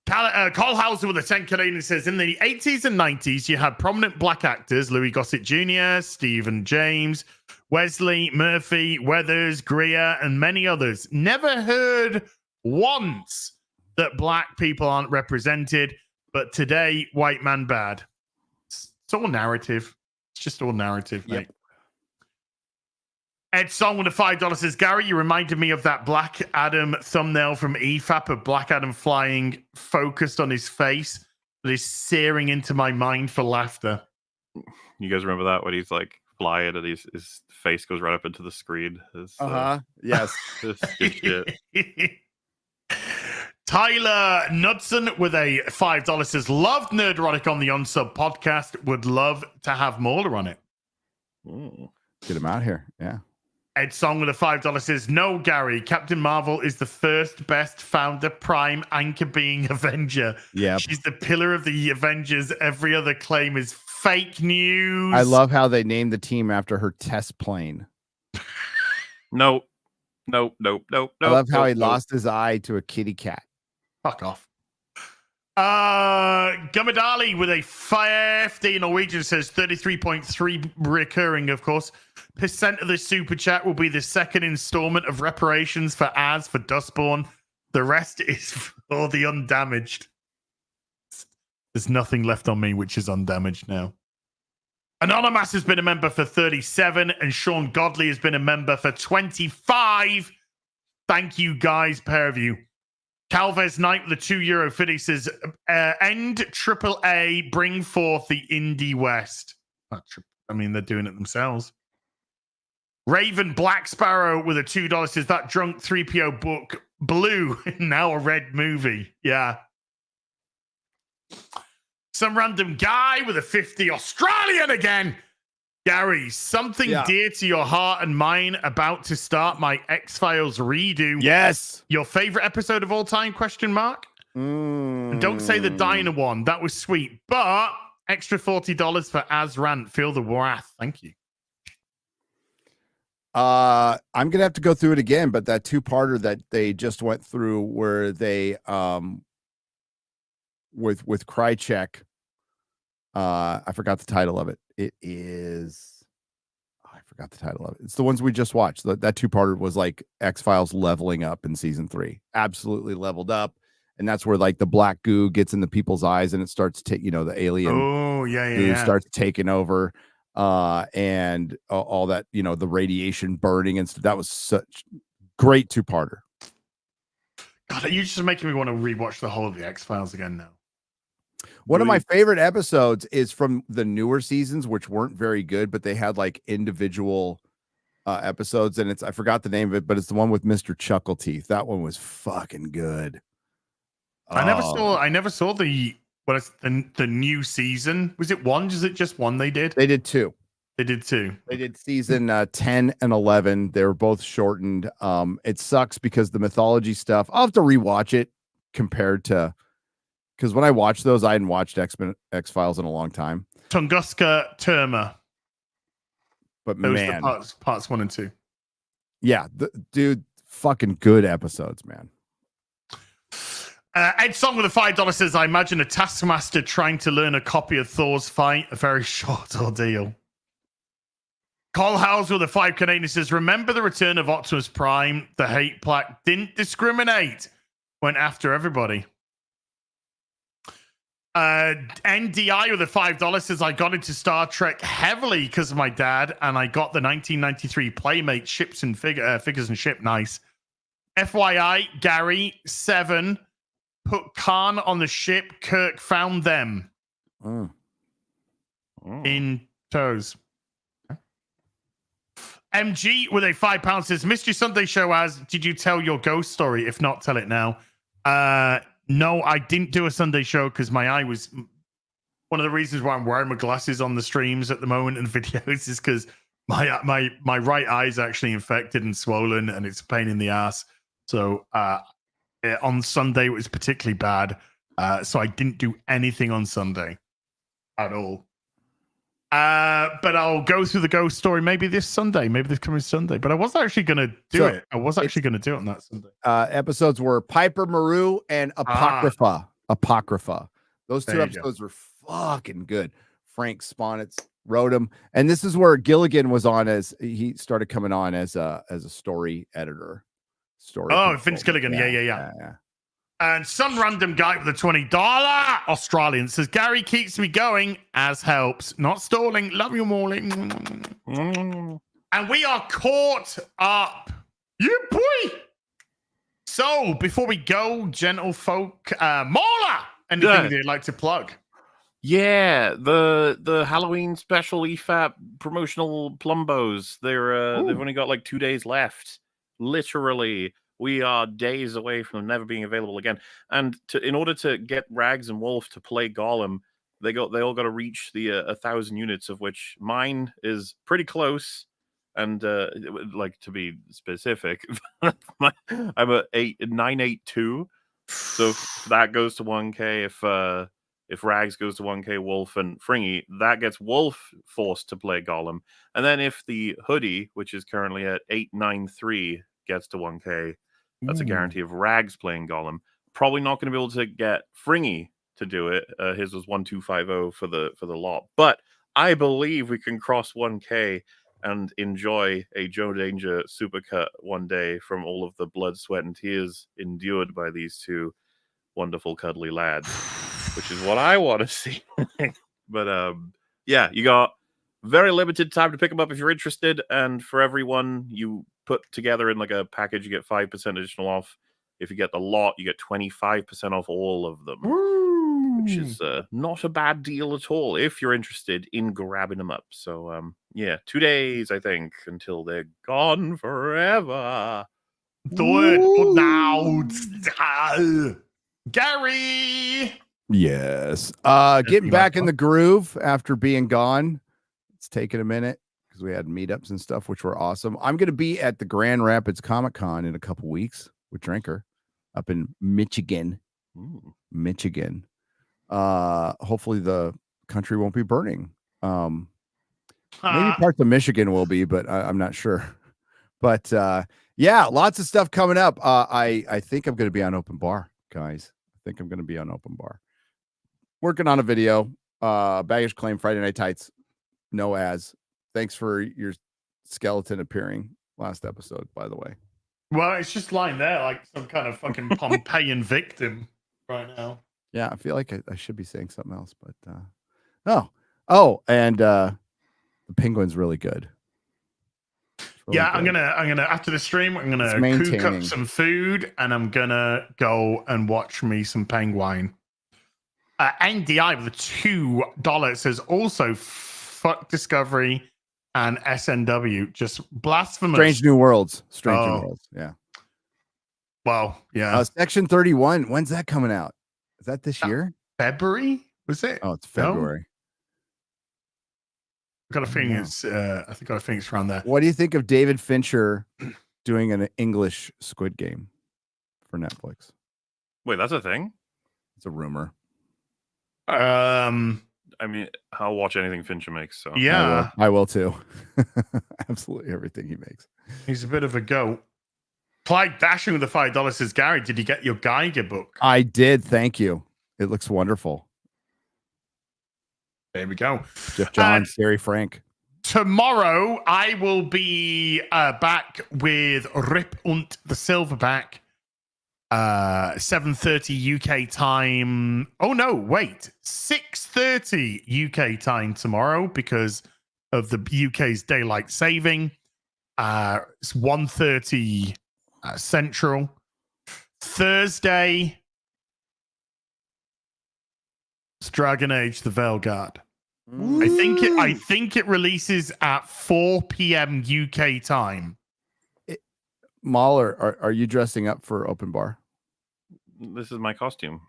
Carl Hauser with a 10 Canadian says, in the 80s and 90s, you had prominent black actors, Louis Gossett Jr., Stephen James, Wesley, Murphy, Weathers, Greer, and many others. Never heard once that black people aren't represented, but today, white man bad. It's all narrative. It's just all narrative, mate. Ed Song with a $5 says, Gary, you reminded me of that Black Adam thumbnail from EFAP of Black Adam flying, focused on his face, that is searing into my mind for laughter. You guys remember that when he's like flying and his face goes right up into the screen? Yes. This shit. Tyler Knudsen with a $5 says, loved Nerdrotic on the Unsub podcast. Would love to have Mauler on it. Ooh. Get him out here. Yeah. Ed Song with a $5 says, no, Gary, Captain Marvel is the first best founder prime anchor being Avenger. Yeah. She's the pillar of the Avengers. Every other claim is fake news. I love how they named the team after her test plane. No. I love how he lost his eye to a kitty cat. Fuck off. Gumadali with a 50 Norwegian says 33.3 recurring, of course. Percent of the super chat will be the second installment of reparations for Dustborn. The rest is for the undamaged. There's nothing left on me which is undamaged now. Anonymous has been a member for 37, and Sean Godley has been a member for 25. Thank you, guys, pair of you. Calvez Knight with the €2 fitty says, end AAA, bring forth the Indie West. I mean, they're doing it themselves. Raven Black Sparrow with a $2 says, that drunk 3PO book, blue, now a red movie. Yeah. Some random guy with a 50 Australian again. Gary, something dear to your heart and mine about to start my X-Files redo. Yes. Your favorite episode of all time, question mark? And don't say the diner one. That was sweet. But extra $40 for Azrant. Feel the wrath. Thank you. I'm going to have to go through it again, but that two-parter that they just went through where they, with Krychek, I forgot the title of it. It is, I forgot the title of it. It's the ones we just watched. That two-parter was like X-Files leveling up in season 3. Absolutely leveled up. And that's where like the black goo gets in the people's eyes and it starts to, the alien goo starts taking over. And all that, the radiation burning and stuff. That was such great two-parter. God, you're just making me want to rewatch the whole of the X-Files again now. One of my favorite episodes is from the newer seasons, which weren't very good, but they had like individual episodes, and I forgot the name of it, but it's the one with Mr. Chuckleteeth. That one was fucking good. I never saw the new season. Was it one? Is it just one they did? They did 2. They did 2. They did season 10 and 11. They were both shortened. It sucks because the mythology stuff, I'll have to rewatch it compared to, because when I watched those, I hadn't watched X-Files in a long time. Tunguska Terma. But those man, are parts 1 and 2. Yeah, dude, fucking good episodes, man. Ed Song with a $5 says, I imagine a taskmaster trying to learn a copy of Thor's fight, a very short ordeal. Carl Howes with a 5 Canadian says, remember the return of Optimus Prime? The hate plaque didn't discriminate. Went after everybody. NDI with the $5 says I got into Star Trek heavily because of my dad, and I got the 1993 Playmate ships and figures and ship. Nice. FYI, Gary 7 put Khan on the ship. Kirk found them in tows. MG with a £5 says Mystery Sunday show as did you tell your ghost story? If not, tell it now. No, I didn't do a Sunday show because my eye was one of the reasons why I'm wearing my glasses on the streams at the moment and videos is because my right eye is actually infected and swollen and it's a pain in the ass. So on Sunday it was particularly bad. So I didn't do anything on Sunday at all. But I'll go through the ghost story maybe this Sunday, maybe this coming Sunday. But I wasn't actually going to do it. I was actually going to do it on that Sunday. Episodes were Piper Maru and Apocrypha. Apocrypha. Those two episodes were fucking good. Frank Sponitz wrote them, and this is where Gilligan was on as he started coming on as a story editor. Vince Gilligan. Yeah. And some random guy with a $20 Australian says, Gary keeps me going, as helps. Not stalling. Love you, Morley. And we are caught up. You boy. So, before we go, gentle folk, Mauler, anything you'd like to plug? Yeah, the Halloween special EFAP promotional plumbos. They've only got like 2 days left. Literally. We are days away from never being available again. And in order to get Rags and Wolf to play Gollum, they all got to reach the 1,000 units, of which mine is pretty close. And like to be specific, I'm at 982. So if that goes to 1K. If Rags goes to 1K, Wolf and Fringy, that gets Wolf forced to play Gollum. And then if the hoodie, which is currently at 893, gets to 1K. That's a guarantee of Rags playing Gollum. Probably not going to be able to get Fringy to do it. His was 1250 for the lot. But I believe we can cross 1K and enjoy a Joe Danger supercut one day from all of the blood, sweat, and tears endured by these two wonderful, cuddly lads, which is what I want to see. But yeah, you got very limited time to pick them up if you're interested. And for everyone you put together in like a package, you get 5% additional off. If you get the lot, you get 25% off all of them. Woo! Which is not a bad deal at all if you're interested in grabbing them up. So yeah, 2 days I think until they're gone forever. Do it now, Gary. Yes. Getting back in the groove after being gone. It's taken a minute because we had meetups and stuff, which were awesome. I'm going to be at the Grand Rapids Comic Con in a couple weeks with Drinker up in Michigan. Michigan. Hopefully the country won't be burning. Maybe parts of Michigan will be, but I'm not sure. But yeah, lots of stuff coming up. I think I'm going to be on Open Bar, guys. I think I'm going to be on Open Bar. Working on a video. Baggage Claim Friday Night Tights. No ads. Thanks for your skeleton appearing last episode, by the way. Well, it's just lying there like some kind of fucking Pompeian victim right now. Yeah, I feel like I should be saying something else, but and the penguin's really good. Really yeah, good. I'm gonna after the stream, I'm gonna cook up some food and I'm gonna go and watch me some penguin. NDI with a $2 says also fuck Discovery and SNW, just blasphemous. Strange New Worlds. Strange New Worlds. Yeah. Well, yeah. Section 31. When's that coming out? Is that this year? February? Was it? Oh, it's February. I got a feeling it's around there. What do you think of David Fincher doing an English Squid Game for Netflix? Wait, that's a thing? It's a rumor. I mean, I'll watch anything Fincher makes. So yeah, I will too. Absolutely everything he makes. He's a bit of a goat. Clyde Dashing with the $5 says, Gary, did you get your Geiger book? I did. Thank you. It looks wonderful. There we go. Jeff Johns, Gary Frank. Tomorrow, I will be back with Rip und the Silverback. 7:30 UK time. Oh no, wait, 6:30 UK time tomorrow because of the UK's daylight saving. It's 1:30 Central. Thursday, it's Dragon Age: The Veilguard. I think it releases at 4 p.m. UK time. Mahler, are you dressing up for open bar? This is my costume.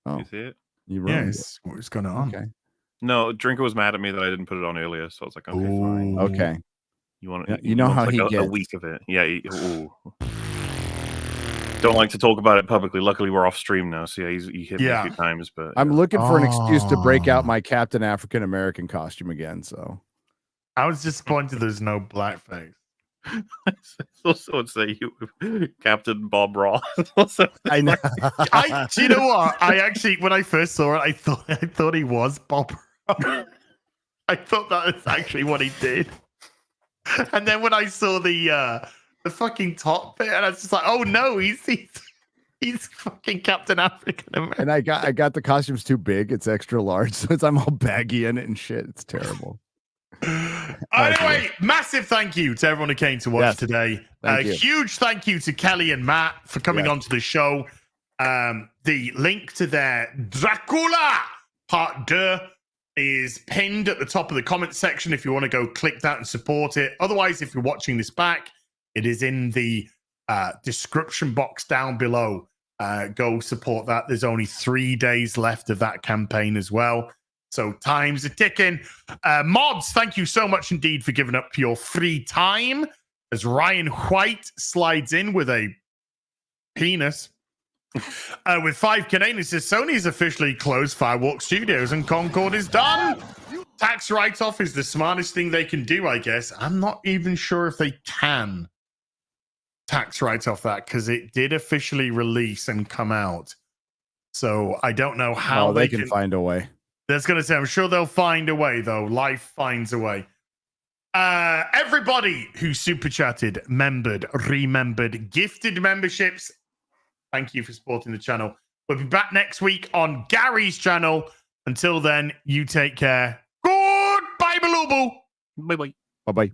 Oh, you see it? You what's going on? Okay. No, Drinker was mad at me that I didn't put it on earlier, so I was like, okay, fine. Okay. You want? Yeah, you know how like he a gets. week of it. Yeah. Don't like to talk about it publicly. Luckily, we're off stream now, so yeah, he hit me a few times. But I'm looking for an excuse to break out my Captain African American costume again. So I was disappointed there's no blackface. Also would say you, Captain Bob Ross. I know. Do you know what? I actually, when I first saw it, I thought he was Bob Ross. I thought that was actually what he did. And then when I saw the fucking top bit, and I was just like, oh no, he's fucking Captain African American. And I got the costumes too big. It's extra large, so I'm all baggy in it and shit. It's terrible. Anyway, massive thank you to everyone who came to watch today. Huge thank you to Kelley and Matt for coming onto the show. The link to their Dracula Part 2 is pinned at the top of the comment section if you want to go click that and support it. Otherwise, if you're watching this back, it is in the description box down below. Go support that. There's only 3 days left of that campaign as well. So time's a ticking. Mods, thank you so much indeed for giving up your free time. As Ryan White slides in with a penis. With 5 Canadians, says Sony has officially closed Firewalk Studios and Concord is done. Tax write-off is the smartest thing they can do, I guess. I'm not even sure if they can tax write-off that because it did officially release and come out. So I don't know how they can find a way. That's going to say, I'm sure they'll find a way, though. Life finds a way. Everybody who super chatted, membered, remembered, gifted memberships, thank you for supporting the channel. We'll be back next week on Gary's channel. Until then, you take care. Goodbye, Belubu. Bye-bye. Bye-bye.